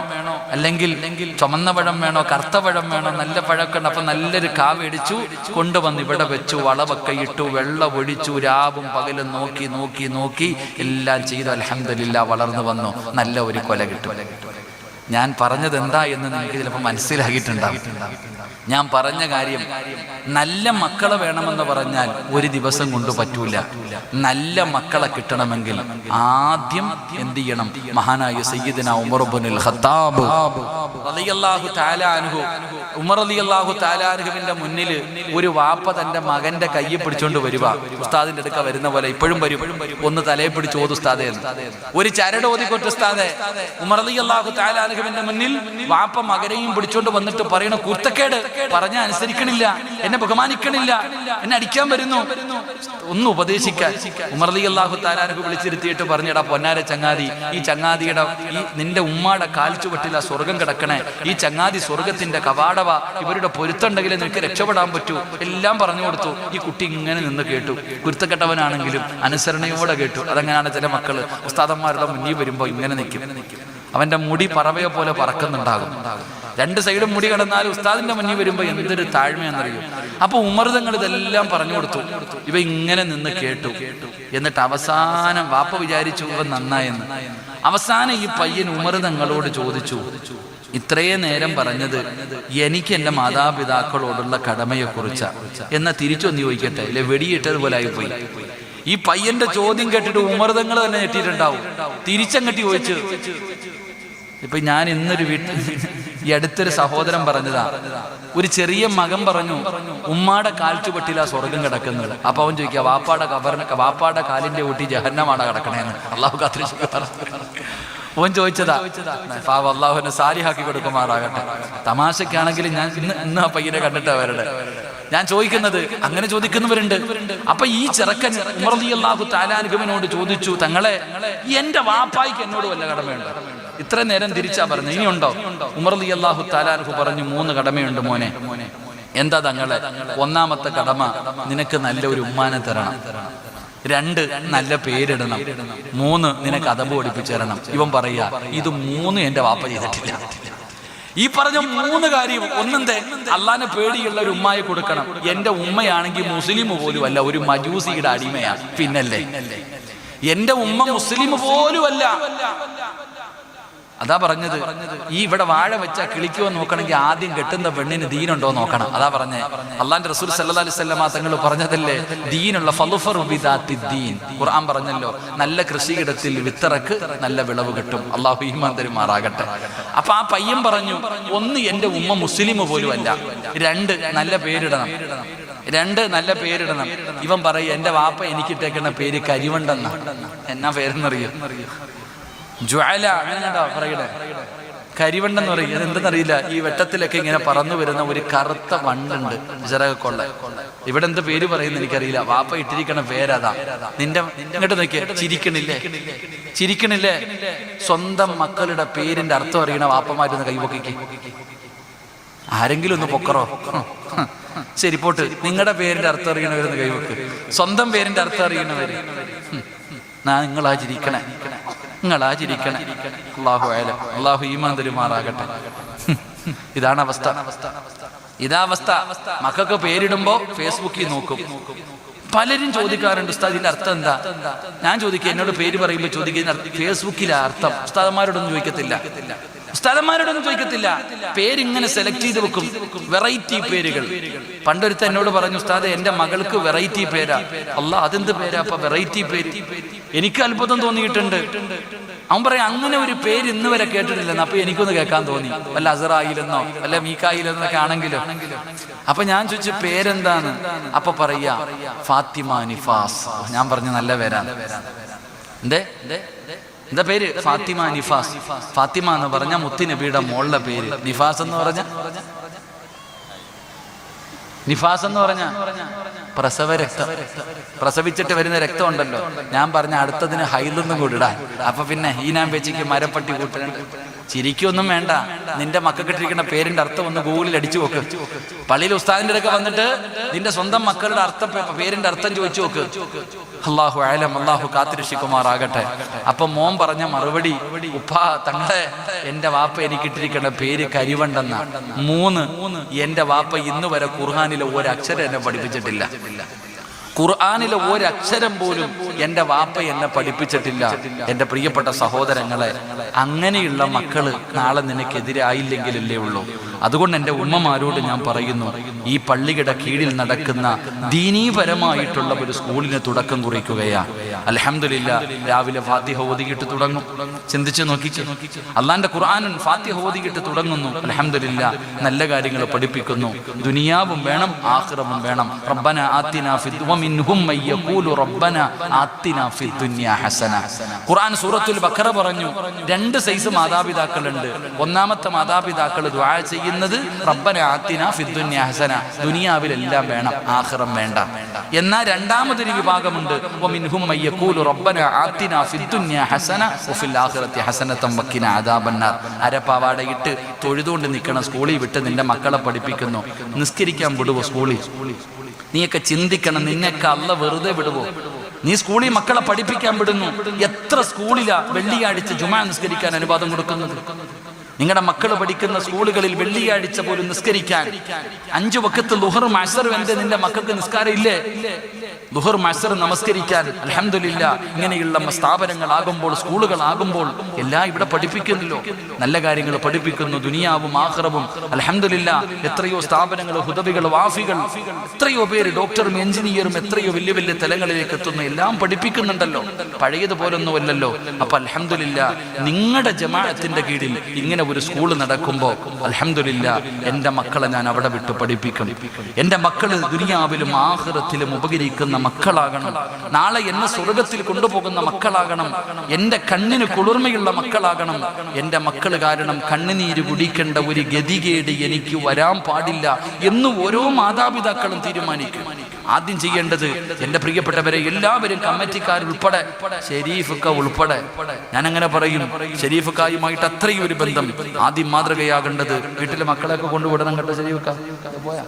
അല്ലെങ്കിൽ ചുമന്ന പഴം വേണോ, കറുത്ത പഴം വേണോ? നല്ല പഴമൊക്കെ. അപ്പൊ നല്ലൊരു കാ മേടിച്ചു കൊണ്ടുവന്ന് ഇവിടെ വെച്ചു. വളമൊക്കെ ഇട്ടു, വെള്ളം ഒഴിച്ചു, രാവും പകലും നോക്കി നോക്കി നോക്കി എല്ലാം ചെയ്തു. അൽഹംദുലില്ലാ, വളർന്നു വന്നു. നല്ല ഒരു കൊല കിട്ടും. ഞാൻ പറഞ്ഞത് എന്താ എന്ന് നിങ്ങൾക്ക് ചിലപ്പോൾ മനസ്സിലാക്കിയിട്ടുണ്ടാവും. ഞാൻ പറഞ്ഞ കാര്യം, നല്ല മക്കളെ വേണമെന്ന് പറഞ്ഞാൽ 1 ദിവസം കൊണ്ട് പറ്റൂല. നല്ല മക്കളെ കിട്ടണമെങ്കിൽ ആദ്യം എന്ത് ചെയ്യണം? മഹാനായ സയ്യിദന ഉമർ ഇബ്നുൽ ഖത്താബ് റളിയല്ലാഹു തആല അൻഹു, ഉമർ റളിയല്ലാഹു തആല അൻഹുവിന്റെ മുന്നിൽ ഒരു വാപ്പ തന്റെ മകന്റെ കയ്യെ പിടിച്ചോണ്ട് വരുക. ഉസ്താദിന്റെ അടുക്ക വരുന്ന പോലെ ഇപ്പോഴും വരും. ഒന്ന് തലയെ പിടിച്ച് ഓതു ഉസ്താദേ, ഒരു ചരട് ഓതിക്കൊട്ട് ഉസ്താദേ. ഉമർ റളിയല്ലാഹു തആല അൻഹുവിന്റെ മുന്നിൽ വാപ്പ മകനെയും പിടിച്ചോണ്ട് വന്നിട്ട് പറയണ, കുർത്തക്കേട്, പറഞ്ഞ അനുസരിക്കണില്ല, എന്നെ ബഹുമാനിക്കണില്ല, എന്നെ അടിക്കാൻ വരുന്നു, ഒന്ന് ഉപദേശിക്കാൻ. ഉമർ റളിയല്ലാഹു തആല അൻഹു വിളിച്ചിരുത്തിയിട്ട് പറഞ്ഞടാ പൊന്നാര ചങ്ങാതി, ഈ ചങ്ങാതിയുടെ ഈ നിന്റെ ഉമ്മാടെ കാൽച്ചുവട്ടില സ്വർഗം കിടക്കണേ. ഈ ചങ്ങാതി സ്വർഗത്തിന്റെ കവാടവ. ഇവരുടെ പൊരുത്തുണ്ടെങ്കിലേ നിനക്ക് രക്ഷപ്പെടാൻ പറ്റൂ. എല്ലാം പറഞ്ഞു കൊടുത്തു. ഈ കുട്ടി ഇങ്ങനെ നിന്ന് കേട്ടു. കുരുത്തക്കെട്ടവനാണെങ്കിലും അനുസരണയോടെ കേട്ടു. അതങ്ങനെയാണ് ചില മക്കള് ഉസ്താദന്മാരുടെ മുന്നിൽ വരുമ്പോ ഇങ്ങനെ നിൽക്കും. അവന്റെ മുടി പറവയെ പോലെ പറക്കുന്നുണ്ടാകും. 2 സൈഡും മുടി കിടന്നാൽ ഉസ്താദിന്റെ മുന്നിൽ വരുമ്പോ എന്തൊരു താഴ്മയെന്നറിയും. അപ്പൊ ഉമർതങ്ങൾ ഇതെല്ലാം പറഞ്ഞു കൊടുത്തു. ഇവ ഇങ്ങനെ നിന്ന് കേട്ടു. എന്നിട്ട് അവസാനം വാപ്പ വിചാരിച്ചു ഇവ നന്നായെന്ന്. അവസാനം ഈ പയ്യൻ ഉമർതങ്ങളോട് ചോദിച്ചു, ഇത്രയും നേരം പറഞ്ഞത് എനിക്ക് എൻ്റെ മാതാപിതാക്കളോടുള്ള കടമയെക്കുറിച്ചാ, എന്നാ തിരിച്ചൊന്ന് ചോദിക്കട്ടെ, ഇല്ലെ വെടിയിട്ടതുപോലെ ആയിപ്പോയി. ഈ പയ്യന്റെ ചോദ്യം കേട്ടിട്ട് ഉമർതങ്ങൾ തന്നെ ഞെട്ടിയിട്ടുണ്ടാവും. തിരിച്ചങ്ങട്ടി ചോദിച്ചു. ഇപ്പൊ ഞാൻ ഇന്നൊരു ഈ അടുത്തൊരു സഹോദരൻ പറഞ്ഞതാ, ഒരു ചെറിയ മകൻ പറഞ്ഞു ഉമ്മാടെ കാൽച്ചുപെട്ടിലാ സ്വർഗം കിടക്കുന്നത്. അപ്പൊ അവൻ ചോദിക്കുക, വാപ്പാടെ കാലിന്റെ ഊട്ടി ജഹന്നമാണ് കിടക്കണേന്ന്. അള്ളാഹു കാത്തിരി ഓൻ ചോദിച്ചതാ, അള്ളാഹുവിനെ സാലിഹാക്കി കൊടുക്കുമാറാകട്ടെ. തമാശക്കാണെങ്കിൽ ഞാൻ ഇന്ന് ആ പയ്യനെ കണ്ടിട്ടാ വരട്ടെ. ഞാൻ ചോദിക്കുന്നത്, അങ്ങനെ ചോദിക്കുന്നവരുണ്ട്. അപ്പൊ ഈ ചെറുക്കൻ ഉമർ റളിയല്ലാഹു തആല അൻഹുവിനോട് ചോദിച്ചു, തങ്ങളെ എന്റെ വാപ്പായ്ക്ക് എന്നോട് വല്ല കടമയുണ്ടോ? ഇത്ര നേരം തിരിച്ചാ പറഞ്ഞു, ഇനിയുണ്ടോ? ഉമർ റളിയല്ലാഹു തആല അൻഹു പറഞ്ഞു, 3 കടമയുണ്ട് മോനെ. എന്താ തങ്ങളെ? ഒന്നാമത്തെ കടമ, നിനക്ക് നല്ല ഒരു ഉമ്മാനെ തരണം. 2, നല്ല പേരിടണം. 3, നിനക്ക് അദബ് പഠിപ്പിച്ചു തരണം. ഇവൻ പറയാ, ഇത് 3 എന്റെ വാപ്പ ചെയ്തിട്ടില്ല. ഈ പറഞ്ഞ 3 കാര്യം, ഒന്നെന്തേ, അള്ളാനെ പേടിയുള്ള ഒരു ഉമ്മായി കൊടുക്കണം. എന്റെ ഉമ്മയാണെങ്കിൽ മുസ്ലിം പോലും അല്ല, ഒരു മജൂസിയുടെ അടിമയാണ്. പിന്നല്ലേ, എന്റെ ഉമ്മ മുസ്ലിം പോലും അല്ല. അതാ പറഞ്ഞത്, ഈ ഇവിടെ വാഴ വെച്ചാൽ കിളിക്കുവോ നോക്കണമെങ്കിൽ ആദ്യം കെട്ടുന്ന പെണ്ണിന് ദീനുണ്ടോ നോക്കണം. അതാ പറഞ്ഞേ, അള്ളാന്റെ റസൂൽ സല്ലല്ലാഹു അലൈഹി വസല്ലമ തങ്ങൾ പറഞ്ഞതല്ലേ, ദീനുള്ള ഫളുഫറു ബിദാത്തി ദീൻ. ഖുർആൻ പറഞ്ഞല്ലോ, നല്ല കൃഷിയിടത്തിൽ വിത്തിറക്ക്, നല്ല വിളവ് കിട്ടും. അള്ളാഹു ഈമാൻ തരുമാറാകട്ടെ. അപ്പൊ ആ പയ്യൻ പറഞ്ഞു, 1, എന്റെ ഉമ്മ മുസ്ലിം പോലും അല്ല. 2, നല്ല പേരിടണം. 2, നല്ല പേരിടണം. ഇവൻ പറയും, എന്റെ വാപ്പ എനിക്കിട്ടേക്കുന്ന പേര് കരിവണ്ടെന്ന. എന്നാ പേരെന്നറിയോ? ജ്വാല, അങ്ങനെയാണോ പറയണേ? കരിവണ്ടെന്ന് പറയും. അതെന്തെന്നറിയില്ല. ഈ വെട്ടത്തിലൊക്കെ ഇങ്ങനെ പറന്നു വരുന്ന ഒരു കറുത്ത വണ്ടുണ്ട്, ചിറകൊള്ള. ഇവിടെ എന്ത് പേര് പറയുന്ന എനിക്കറിയില്ല. വാപ്പ ഇട്ടിരിക്കണ പേരതാ. നിന്റെ ഇങ്ങോട്ട് നോക്കിയ ചിരിക്കണില്ലേ? സ്വന്തം മക്കളുടെ പേരിന്റെ അർത്ഥം അറിയണ വാപ്പമാരൊന്ന് കൈപൊക്കിക്ക്. ആരെങ്കിലും ഒന്ന് പൊക്കറോ? ശരി പോട്ട്, നിങ്ങളുടെ പേരിന്റെ അർത്ഥം അറിയണവരൊന്ന് കൈവക്ക്. സ്വന്തം പേരിന്റെ അർത്ഥം അറിയണവര് നിങ്ങളാ ചിരിക്കണേ. അല്ലാഹു ഈമാൻ തരുമാറാകട്ടെ. ഇതാണ് അവസ്ഥ. മക്കൾക്ക് പേരിടുമ്പോ ഫേസ്ബുക്കിൽ നോക്കും. പലരും ചോദിക്കാറുണ്ട്, ഉസ്താദ് ഇതിന്റെ അർത്ഥം എന്താ? ഞാൻ ചോദിക്കുക, എന്നോട് പേര് പറയുമ്പോൾ ചോദിക്കുന്ന ഫേസ്ബുക്കിലെ അർത്ഥം ഉസ്താദന്മാരോടൊന്നും ചോദിക്കത്തില്ല. പേരിങ്ങനെ സെലക്ട് ചെയ്ത് വെക്കും, വെറൈറ്റി പേരുകൾ. പണ്ടൊരുത്ത എന്നോട് പറഞ്ഞു, ഉസ്താദ് എന്റെ മകൾക്ക് വെറൈറ്റി പേരാ. അല്ലാഹ്, അതെന്ത് പേരാ അപ്പൊ വെറൈറ്റി പേര്? എനിക്ക് അത്ഭുതം തോന്നിയിട്ടുണ്ട്. അവൻ പറയാം, അങ്ങനെ ഒരു പേര് ഇന്ന് വരെ കേട്ടിട്ടില്ലെന്ന്. അപ്പൊ എനിക്കൊന്ന് കേൾക്കാൻ തോന്നി, വല്ല അസറായിലെന്നോ വല്ല മീക്കായിലെന്നൊക്കെ ആണെങ്കിലോ. അപ്പൊ ഞാൻ ചോദിച്ചു, പേരെന്താണ്? അപ്പൊ പറയാ, ഫാത്തിമ നിഫാസ്. ഞാൻ പറഞ്ഞു, നല്ല പേരാണ്. എന്താ പേര്? ഫാത്തിമ നിഫാസ്. ഫാത്തിമ എന്ന് പറഞ്ഞ മുത്തുനബിയുടെ മോളുടെ പേര്. നിഫാസ് എന്ന് പറഞ്ഞ പ്രസവ രക്തം. പ്രസവിച്ചിട്ട് വരുന്ന രക്തം ഉണ്ടല്ലോ. ഞാൻ പറഞ്ഞ അടുത്തതിന് ഹൈലൊന്നും കൂടിടാൻ. അപ്പൊ പിന്നെ ഹീനാൻ പേച്ചിക്ക് മരപ്പട്ടി കൂട്ടുന്നുണ്ട്. ചിരിക്കൊന്നും വേണ്ട. നിന്റെ മക്കൾക്കിട്ടിരിക്കുന്ന പേരിന്റെ അർത്ഥം ഒന്ന് ഗൂഗിളിൽ അടിച്ചു നോക്ക്. പള്ളിയിൽ ഉസ്താദിന്റെ അടുക്ക വന്നിട്ട് നിന്റെ സ്വന്തം മക്കളുടെ പേരിന്റെ അർത്ഥം ചോദിച്ചു നോക്ക്. അല്ലാഹു അഅലം. അല്ലാഹു കാത്തിരക്ഷിക്കുമാറാകട്ടെ. അപ്പൊ മോൻ പറഞ്ഞ മറുപടി, ഉപ്പാ തങ്ങളെ, എന്റെ വാപ്പ എനിക്കിട്ടിരിക്കുന്ന പേര് കരിവണ്ടെന്ന. 3, എന്റെ വാപ്പ ഇന്ന് വരെ ഖുർആനിലെ ഒരക്ഷരം എന്നെ പഠിപ്പിച്ചിട്ടില്ല. ഖുർആനിലെ ഒരക്ഷരം പോലും എന്റെ വാപ്പ എന്നെ പഠിപ്പിച്ചിട്ടില്ല. എന്റെ പ്രിയപ്പെട്ട സഹോദരങ്ങളെ, അങ്ങനെയുള്ള മക്കള് നാളെ നിനക്കെതിരായില്ലെങ്കിലല്ലേ ഉള്ളൂ. അതുകൊണ്ട് എൻ്റെ ഉമ്മമാരോട് ഞാൻ പറയുന്നു, ഈ പള്ളിയുടെ കീഴിൽ നടക്കുന്ന ദീനീപരമായിട്ടുള്ള ഒരു സ്കൂളിന് തുടക്കം കുറിക്കുകയാണ്. അൽഹംദുലില്ലാഹ്, രാവിലെ ഫാത്തിഹ ഓതിയിട്ട് തുടങ്ങും. ചിന്തിച്ചു നോക്കിച്ചു, അള്ളാന്റെ ഖുർആനും ഫാത്തിഹ ഓതിയിട്ട് തുടങ്ങുന്നു. അൽഹംദുലില്ലാഹ്, നല്ല കാര്യങ്ങൾ പഠിപ്പിക്കുന്നു. ദുനിയാവും വേണം, ആഖിറവും വേണം. റബ്ബന ആതിനാ ഫിദ് വമിൻഹും മയ്യഖൂലു റബ്ബന ആതിനാ ഫിദ് ദുനിയാ ഹസന. ഖുർആൻ സൂറത്തുൽ ബഖറ പറഞ്ഞു, 2 സൈസ് മാതാപിതാക്കളുണ്ട്. ഒന്നാമത്തെ മാതാപിതാക്കൾ ദുആ ചെയ്യുന്നത് റബ്ബന ആതിനാ ഫിദ് ദുനിയാ ഹസന, ദുനിയാവിലെല്ലാം വേണം, ആഖിറം വേണ്ട. എന്നാൽ രണ്ടാമതൊരു വിഭാഗമുണ്ട്, വമിൻഹും മയ്യഖൂലു റബ്ബന ആതിനാ ഫിദ് ദുനിയാ ഹസന വഫിൽ ആഖിറതി ഹസനതൻ വഖിനാ അദാബന്നാർ. അരപ്പാവാടയിട്ട് തൊഴുതുകൊണ്ട് നിൽക്കണം, സ്കൂളിൽ വിട്ട് നിന്റെ മക്കളെ പഠിപ്പിക്കുന്നു. നിസ്കരിക്കാൻ വിടുവോ സ്കൂളിൽ? നീയൊക്കെ ചിന്തിക്കണം, നിന്നെയൊക്കെ അള്ള വെറുതെ വിടുവോ? നീ സ്കൂളിൽ മക്കളെ പഠിപ്പിക്കാൻ വിടുന്നു. എത്ര സ്കൂളിലാ വെള്ളിയാഴ്ച ജുമാ നിസ്കരിക്കാൻ അനുവാദം കൊടുക്കുന്നത്? നിങ്ങളുടെ മക്കൾ പഠിക്കുന്ന സ്കൂളുകളിൽ വെള്ളിയാഴ്ച പോലും നിസ്കരിക്കാൻ 5 വഖത്ത് ളുഹർ മഅ്സർ എന്തേ നിന്റെ മക്കൾക്ക് നിസ്കാരം ഇല്ലേ? ളുഹർ മഅ്സർ നമസ്കരിക്കാൻ അൽഹംദുലില്ലാഹ് ഇങ്ങനെയുള്ള സ്ഥാപനങ്ങളാകുമ്പോൾ, സ്കൂളുകളാകുമ്പോൾ എല്ലാം ഇവിടെ പഠിപ്പിക്കുന്നല്ലോ. നല്ല കാര്യങ്ങൾ പഠിപ്പിക്കുന്നു, ദുനിയാവും ആഖിറവും. അൽഹംദുലില്ലാഹ്, എത്രയോ സ്ഥാപനങ്ങൾ, ഹുദവികൾ, വാഫികൾ, എത്രയോ പേര് ഡോക്ടറും എഞ്ചിനീയറും എത്രയോ വലിയ വലിയ തലങ്ങളിലേക്ക് എത്തുന്നു. എല്ലാം പഠിപ്പിക്കുന്നുണ്ടല്ലോ, പഴയതുപോലൊന്നുമല്ലല്ലോ. അപ്പൊ അൽഹംദുലില്ലാഹ്, നിങ്ങളുടെ ജമാഅത്തിന്റെ കീഴിൽ ഇങ്ങനെ ഒരു സ്കൂൾ നടക്കുമ്പോൾ അൽഹംദുലില്ലാഹ്, എൻ്റെ മക്കളെ ഞാൻ അവിടെ വിട്ട് പഠിപ്പിക്കും. എൻ്റെ മക്കൾ ദുനിയാവിലും ആഖിറത്തിലും ഉപകരിക്കുന്ന മക്കളാകണം, നാളെ എന്നെ സ്വർഗത്തിൽ കൊണ്ടുപോകുന്ന മക്കളാകണം, എൻ്റെ കണ്ണിന് കുളിർമയുള്ള മക്കളാകണം. എൻ്റെ മക്കൾ കാരണം കണ്ണുനീര് കുടിക്കേണ്ട ഒരു ഗതികേട് എനിക്ക് വരാൻ പാടില്ല എന്ന് ഓരോ മാതാപിതാക്കളും തീരുമാനിക്കും. ആദ്യം ചെയ്യേണ്ടത്, എൻ്റെ പ്രിയപ്പെട്ടവരെ എല്ലാവരും, കമ്മിറ്റിക്കാരുൾപ്പെടെ, ഷെരീഫുക്ക ഉൾപ്പെടെ, ഞാൻ അങ്ങനെ പറയും, ഷെരീഫുക്കായുമായിട്ട് അത്രയും ഒരു ബന്ധം. ആദ്യം മാതൃകയാകേണ്ടത് വീട്ടിലെ മക്കളെയൊക്കെ കൊണ്ടുവിടണം കേട്ടോ. ഷെരീഫുക്ക പോയാ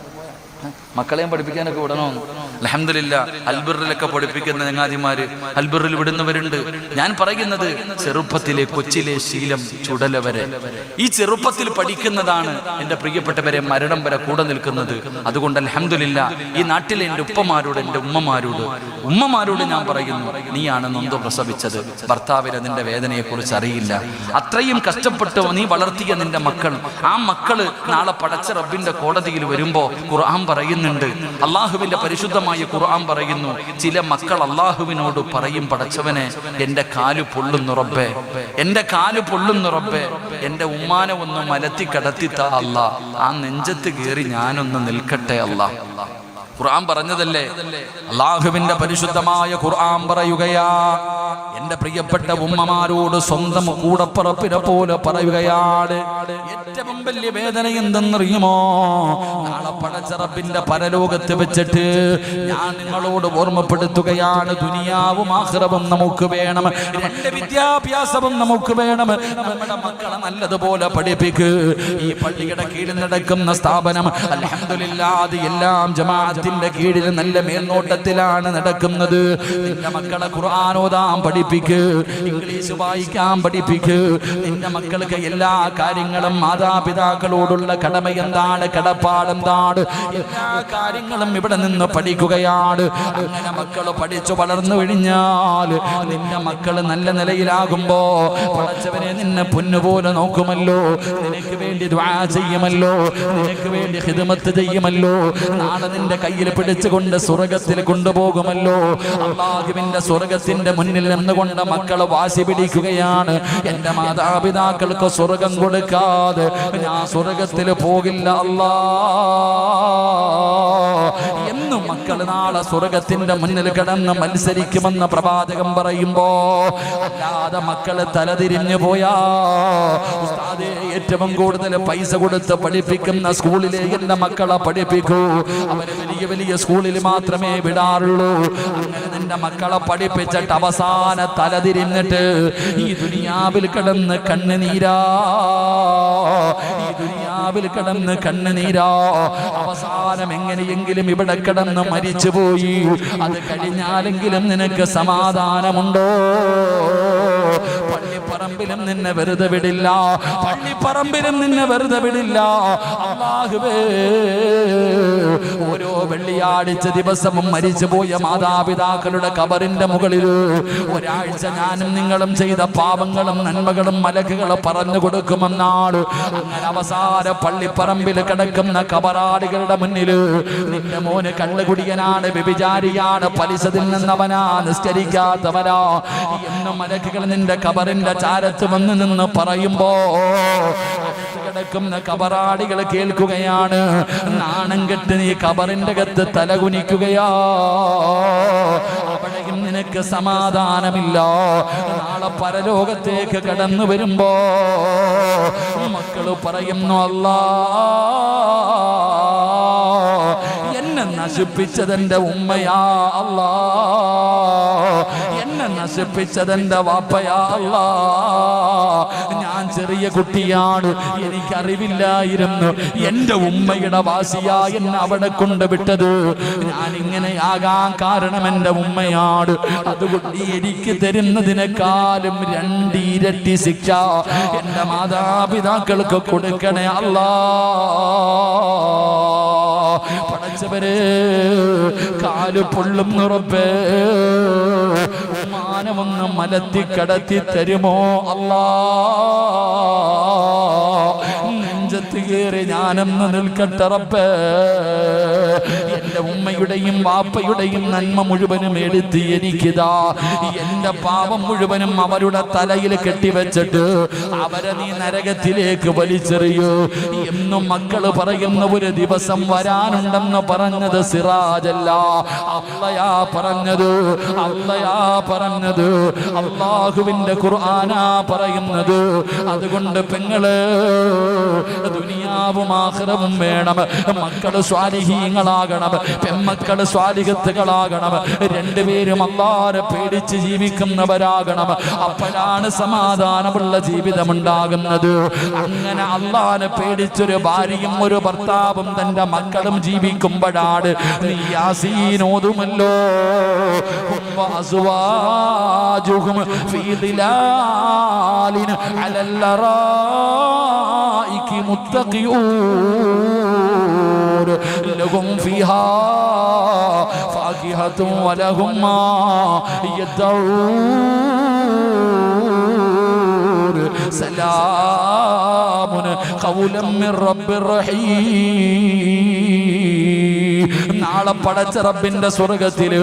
മക്കളെയും പഠിപ്പിക്കാനൊക്കെ വിടണമെന്ന്. അൽഹംദുലില്ലാ അൽബിറിലൊക്കെ പഠിപ്പിക്കുന്ന ചങ്ങാതിമാര് അൽബിറിൽ വിടുന്നവരുണ്ട്. ഞാൻ പറയുന്നത് ചെറുപ്പത്തിലെ കൊച്ചിലെ ശീലം ചുടലവരെ, ഈ ചെറുപ്പത്തിൽ പഠിക്കുന്നതാണ് എൻ്റെ പ്രിയപ്പെട്ടവരെ മരണം വരെ കൂടെ നിൽക്കുന്നത്. അതുകൊണ്ട് അൽഹംദുലില്ലാ ഈ നാട്ടിലെ എൻ്റെ ഉപ്പമാരോട്, എൻ്റെ ഉമ്മമാരോട് ഞാൻ പറയുന്നു, നീയാണ് നൊന്ത് പ്രസവിച്ചത്, ഭർത്താവിന് നിന്റെ വേദനയെക്കുറിച്ച് അറിയില്ല. അത്രയും കഷ്ടപ്പെട്ട് നീ വളർത്തിയ നിന്റെ മക്കൾ, ആ മക്കള് നാളെ പടച്ച റബ്ബിന്റെ കോടതിയിൽ വരുമ്പോ ഖുർആൻ പറയുന്നുണ്ട്, അള്ളാഹുവിന്റെ പരിശുദ്ധമായ ഖുർആൻ പറയുന്നു, ചില മക്കൾ അള്ളാഹുവിനോട് പറയും, പടച്ചവനെ എൻ്റെ കാല് പൊള്ളുന്നു റബ്ബേ, എൻ്റെ കാല് പൊള്ളുന്നു റബ്ബേ, എൻ്റെ ഉമ്മാനെ ഒന്ന് മലത്തി കടത്തിത്താ അല്ലാ, ആ നെഞ്ചത്ത് കയറി ഞാനൊന്ന് നിൽക്കട്ടെ അല്ലാ. ഖുർആൻ പറഞ്ഞതല്ലേ, അള്ളാഹുവിന്റെ പരിശുദ്ധമായ ഖുർആൻ പറയുകയാ, എന്റെ പ്രിയപ്പെട്ട ഉമ്മമാരോട് സ്വന്തം കൂടപ്പറപ്പിനെ പോലെ പറയുകയാണ്, ഏറ്റവും വലിയ വേദന എന്തെന്നറിയുമോ? നാളെ പടച്ച റബ്ബിന്റെ പരലോകത്ത് വെച്ചിട്ട് ഞാൻ നിങ്ങളോട് ഓർമ്മപ്പെടുത്തുകയാണ്, ദുനിയാവും ആഖിറവും നമുക്ക് വേണം, രണ്ട് വിദ്യാഭ്യാസവും നമുക്ക് വേണം. നമ്മുടെ മക്കളെ നല്ലതുപോലെ പഠിപ്പിക്ക്. ഈ പള്ളിയുടെ കീഴിൽ നടക്കുന്ന സ്ഥാപനം അൽഹംദുലില്ലാ അത് എല്ലാം ജമാഅത്തിന്റെ കീഴിൽ നല്ല മേൽനോട്ടത്തിലാണ് നടക്കുന്നത്. നിന്റെ മക്കളെ ഖുർആൻ ഓതാൻ പഠിപ്പിക്ക്, ഇംഗ്ലീഷ് വായിക്കാൻ പഠിപ്പിക്ക്. നിന്റെ മക്കൾക്ക് എല്ലാ കാര്യങ്ങളും, മാതാപിതാക്കളോടുള്ള കടമ എന്താണ്, കടപ്പാടെന്താണ്, എല്ലാ കാര്യങ്ങളും ഇവിടെ നിന്ന് പഠിക്കുകയാണ്. അങ്ങനെ മക്കൾ പഠിച്ചു വളർന്നു കഴിഞ്ഞാൽ നിന്റെ മക്കൾ നല്ല നിലയിലാകുമ്പോ പടച്ചവനെ നിന്നെ പൊന്നുപോലെ നോക്കുമല്ലോ, നിനക്ക് വേണ്ടി ദുആ ചെയ്യുമല്ലോ, നിനക്ക് വേണ്ടി ഖിദ്മത്ത് ചെയ്യുമല്ലോ, നാളെ നിന്റെ കയ്യിൽ പിടിച്ചുകൊണ്ട് സ്വർഗത്തിൽ കൊണ്ടുപോകുമല്ലോ. അല്ലാഹുവിന്റെ സ്വർഗത്തിന്റെ മുന്നിൽ നിന്നുകൊണ്ട് മക്കളെ വാശി പിടിക്കുകയാണ്, എന്റെ മാതാപിതാക്കൾക്ക് സ്വർഗം കൊടുക്കാതെ ഞാൻ സ്വർഗത്തിൽ പോകില്ല അല്ലാ എന്നും മക്കൾ നാളെ സ്വർഗത്തിന്റെ മുന്നിൽ കിടന്ന് മത്സരിക്കുമെന്ന് പ്രവാചകൻ പറയുമ്പോ, അല്ലാതെ മക്കള് തലതിരിഞ്ഞു പോയാ, ഉസ്താദേ ഏറ്റവും കൂടുതൽ പൈസ കൊടുത്ത് പഠിപ്പിക്കുന്ന സ്കൂളിലെ എന്റെ മക്കളെ പഠിപ്പിക്കൂ, അവര് വലിയ വലിയ സ്കൂളിൽ മാത്രമേ വിടാറുള്ളൂ. അങ്ങനെ നിന്റെ മക്കളെ പഠിപ്പിച്ചിട്ട് അവസാന തലതിരിഞ്ഞിട്ട് ഈ ദുനിയാവിൽ കിടന്ന് കണ്ണുനീരാ, ഈ ദുനിയാവിൽ കിടന്ന് കണ്ണുനീരാ, അവസാനം എങ്ങനെയെങ്കിലും ഇവിടെ കിടന്ന് മരിച്ചുപോയി, അത് കഴിഞ്ഞാലെങ്കിലും നിനക്ക് സമാധാനമുണ്ടോ? പള്ളിപ്പറമ്പിലും നിന്നെ വെറുതെ വിടില്ല, പള്ളിപ്പറമ്പിലും നിന്നെ വെറുതെ വിടില്ല. അല്ലാഹുവേ, ഓരോ വെള്ളിയാഴ്ച ദിവസവും മരിച്ചുപോയ മാതാപിതാക്കളുടെ ഖബറിന്റെ മുകളിൽ ഒരാഴ്ച ഞാനും നിങ്ങളും ചെയ്ത പാപങ്ങളും നന്മകളും മലക്കുകൾ പറഞ്ഞു കൊടുക്കുമെന്നാണ്. അങ്ങനെ അവസാന പള്ളിപ്പറമ്പിൽ കിടക്കുന്ന ഖബറാളികളുടെ മുന്നിൽ നിന്റെ മോന് കള്ളുകുടിയനാണ്, വ്യഭിചാരിയാണ്, പലിശ തിന്നുന്നവനാ, നിസ്കരിക്കാത്തവനാ എന്ന് മലക്കുകൾ നിന്റെ ഖബറിന്റെ ചാരത്ത് വന്ന് നിന്ന് പറയുമ്പോ കിടക്കുന്ന ഖബറാളികൾ കേൾക്കുകയാണ്, നാണം കെട്ട് നീ ഖബറിന്റെ അകത്ത് തലകുനിക്കുകയാ, അവിടെയും നിനക്ക് സമാധാനമില്ല. നാളെ പരലോകത്തേക്ക് കടന്നു വരുമ്പോ മക്കള് പറയുന്നു, അല്ലാ എന്നെ നശിപ്പിച്ചതെന്റെ ഉമ്മയാ അല്ലാ, എന്നെ നശിപ്പിച്ചതെന്റെ വാപ്പയാ അല്ലാ, ഞാൻ ചെറിയ കുട്ടിയാണ്, എനിക്കറിവില്ലായിരുന്നു, എന്റെ ഉമ്മയുടെ വാസിയാ എന്നെ അവിടെ കൊണ്ടുവിട്ടത്, ഞാൻ ഇങ്ങനെയാകാൻ കാരണം എന്റെ ഉമ്മയാണ്, അതുകൊണ്ട് എനിക്ക് തരുന്നതിനേക്കാളും 2 ഇരട്ടി ശിക്ഷ എന്റെ മാതാപിതാക്കൾക്ക് കൊടുക്കണേ അല്ലാ. പടച്ചവരെ, കാല് പൊള്ളുന്നു റബ്ബേ, ഉമ്മാനമൊന്ന് മലത്തി കടത്തി തരുമോ അല്ലാ, നെഞ്ചത്ത് കയറി ഞാനൊന്ന് നിൽക്കട്ടെ റബ്ബേ. എന്റെ ഉമ്മയുടെയും വാപ്പയുടെയും നന്മ മുഴുവനും എടുത്ത് എനിക്കിതാ എന്റെ പാപം മുഴുവനും അവരുടെ തലയിൽ കെട്ടിവെച്ചിട്ട് അവരെ നീ നരകത്തിലേക്ക് വലിച്ചെറിയൂ എന്നും മക്കള് പറയുന്ന ഒരു ദിവസം വരാനുണ്ടെന്ന് പറഞ്ഞത് സിറാജല്ല, അള്ളയാ പറഞ്ഞത്, അള്ളയാ പറഞ്ഞത്, അള്ളാഹുവിന്റെ ഖുർആനാ പറയുന്നത്. അതുകൊണ്ട് പെങ്ങള് ദുനിയാവും ആഖിറവും വേണം, മക്കള് സ്വാലിഹീങ്ങളാകണം, പെമ്മക്കള് സ്വാലിഹത്തുകളാകണം, രണ്ടുപേരും അല്ലാഹുവിനെ പേടിച്ച് ജീവിക്കുന്നവരാകണം. അപ്പോഴാണ് സമാധാനമുള്ള ജീവിതം ഉണ്ടാകുന്നത്. അങ്ങനെ അല്ലാഹുവിനെ പേടിച്ചൊരു ഭാര്യയും ഒരു ഭർത്താവും തന്റെ മക്കളും ജീവിക്കുമ്പോഴാണ് നീ യാസീൻ ഓതുമല്ലോ. അസ്വാജുഹും ഫീ ദിലാലിൻ അലൽ അറായികി മുത്തഖിഊൻ ലഹും ഫീഹാ ഫാകിഹത്തുൻ വലഹും മാ യദ്ഊൻ സലാമുൻ ഖൗലൻ മിർ റബ്ബിർ റഹീം. നാളെ പടച്ച റബ്ബിന്റെ സ്വർഗത്തില്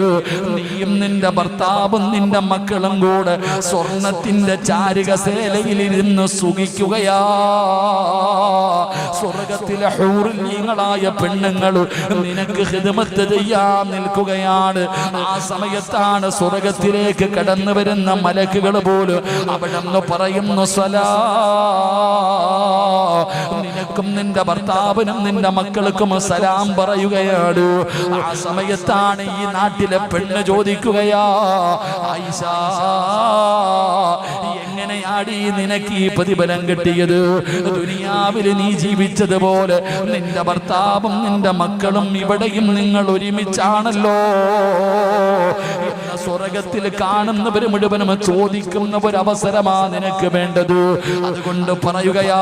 നീയും നിന്റെ ഭർത്താവും നിന്റെ മക്കളും കൂടെ സ്വർണത്തിന്റെ ചാരുകസേലയിൽ ഇരുന്ന് സുഖിക്കുകയാ. സ്വർഗത്തിലെ ഹൂറിനീങ്ങളായ പെണ്ണുങ്ങൾ നിനക്ക് ഖിദ്മത്ത് ചെയ്യാൻ നിൽക്കുകയാണ്. ആ സമയത്താണ് സ്വർഗത്തിലേക്ക് കടന്നു വരുന്ന മലക്കുകൾ പോലും അവിടെ നിന്ന് പറയുന്നു സലാ, നിനക്കും നിന്റെ ഭർത്താവിനും നിന്റെ മക്കൾക്കും സലാം പറയുകയാണ്. ആ സമയത്താണ് ഈ നാട്ടിലെ പെണ്ണ് ചോദിക്കുകയാ, ആയിഷ എങ്ങനെയാടി നിനക്ക് ഈ പ്രതിഫലം കിട്ടിയത്? ദുനിയാവിൽ നീ ജീവിച്ചതുപോലെ നിന്റെ ഭർത്താവും നിന്റെ മക്കളും ഇവിടെയും നിങ്ങൾ ഒരുമിച്ചാണല്ലോ. സ്വർഗത്തിൽ കാണുന്നവർ മുഴുവനും ചോദിക്കുന്ന ഒരവസരമാ നിനക്ക് വേണ്ടത്. അതുകൊണ്ട് പറയുകയാ,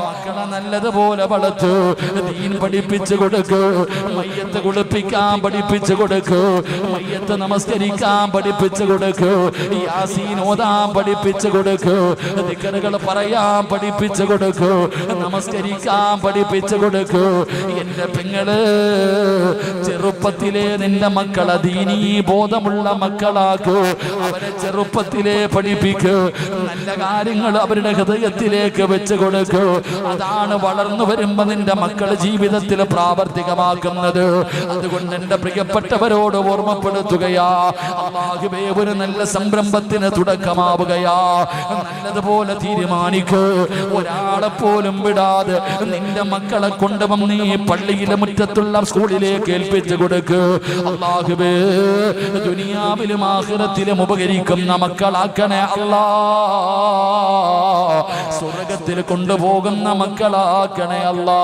മക്കളെ നല്ലതുപോലെ വളർത്ത്, ദീൻ പഠിപ്പിച്ചു കൊടുക്ക്, മയ്യത്ത് കുളിപ്പിക്കാൻ പഠിപ്പിച്ചു കൊടുക്ക്, മയ്യത്ത് നമസ്കരിക്കാൻ പഠിപ്പിച്ചു കൊടുക്ക്, യാസീൻ ഓതാൻ പഠിപ്പിച്ചു കൊടുക്ക്, ദിക്റുകൾ പറയാൻ പഠിപ്പിച്ചു കൊടുക്ക്, നമസ്കരിക്കാൻ പഠിപ്പിച്ചു കൊടുക്ക്. എന്റെ പെങ്ങള് ചെറുപ്പത്തിലെ നിന്റെ മക്കളെ ദീനീ ബോധമുള്ള മക്കളാക്കൂ. അവരെ ചെറുപ്പത്തിലെ പഠിപ്പിക്കൂ, നല്ല കാര്യങ്ങൾ അവരുടെ ഹൃദയത്തിലേക്ക് വെച്ച് കൊടുക്കൂ. അതാണ് വളർന്നു വരുമ്പോ നിന്റെ മക്കൾ ജീവിതത്തിൽ പ്രാവർത്തികമാക്കുന്നത്. അതുകൊണ്ട് എന്റെ പ്രിയപ്പെട്ടവരോട് ഓർമ്മപ്പെടുത്തുകയാ, അല്ലാഹുവേ ഒരു നല്ല സംരംഭത്തിന് തുടക്കമാവുകയാ. നല്ലതുപോലെ തീരുമാനിക്കൂ, ഒരാളെ പോലും വിടാതെ നിന്റെ മക്കളെ കൊണ്ടുവന്ന് നീ പള്ളിയിലെ മുറ്റത്തുള്ള സ്കൂളിലേക്ക് ഏൽപ്പിച്ചു കൊടുക്ക്. അല്ലാഹുവേ ദുനിയാവിലും ആഖിറത്തിലും ഉപകരിക്കുന്ന മക്കളാക്കണേ അല്ലാ, സ്വർഗത്തിൽ കൊണ്ടുപോകുന്ന മക്കളാക്കണേ അല്ലാ.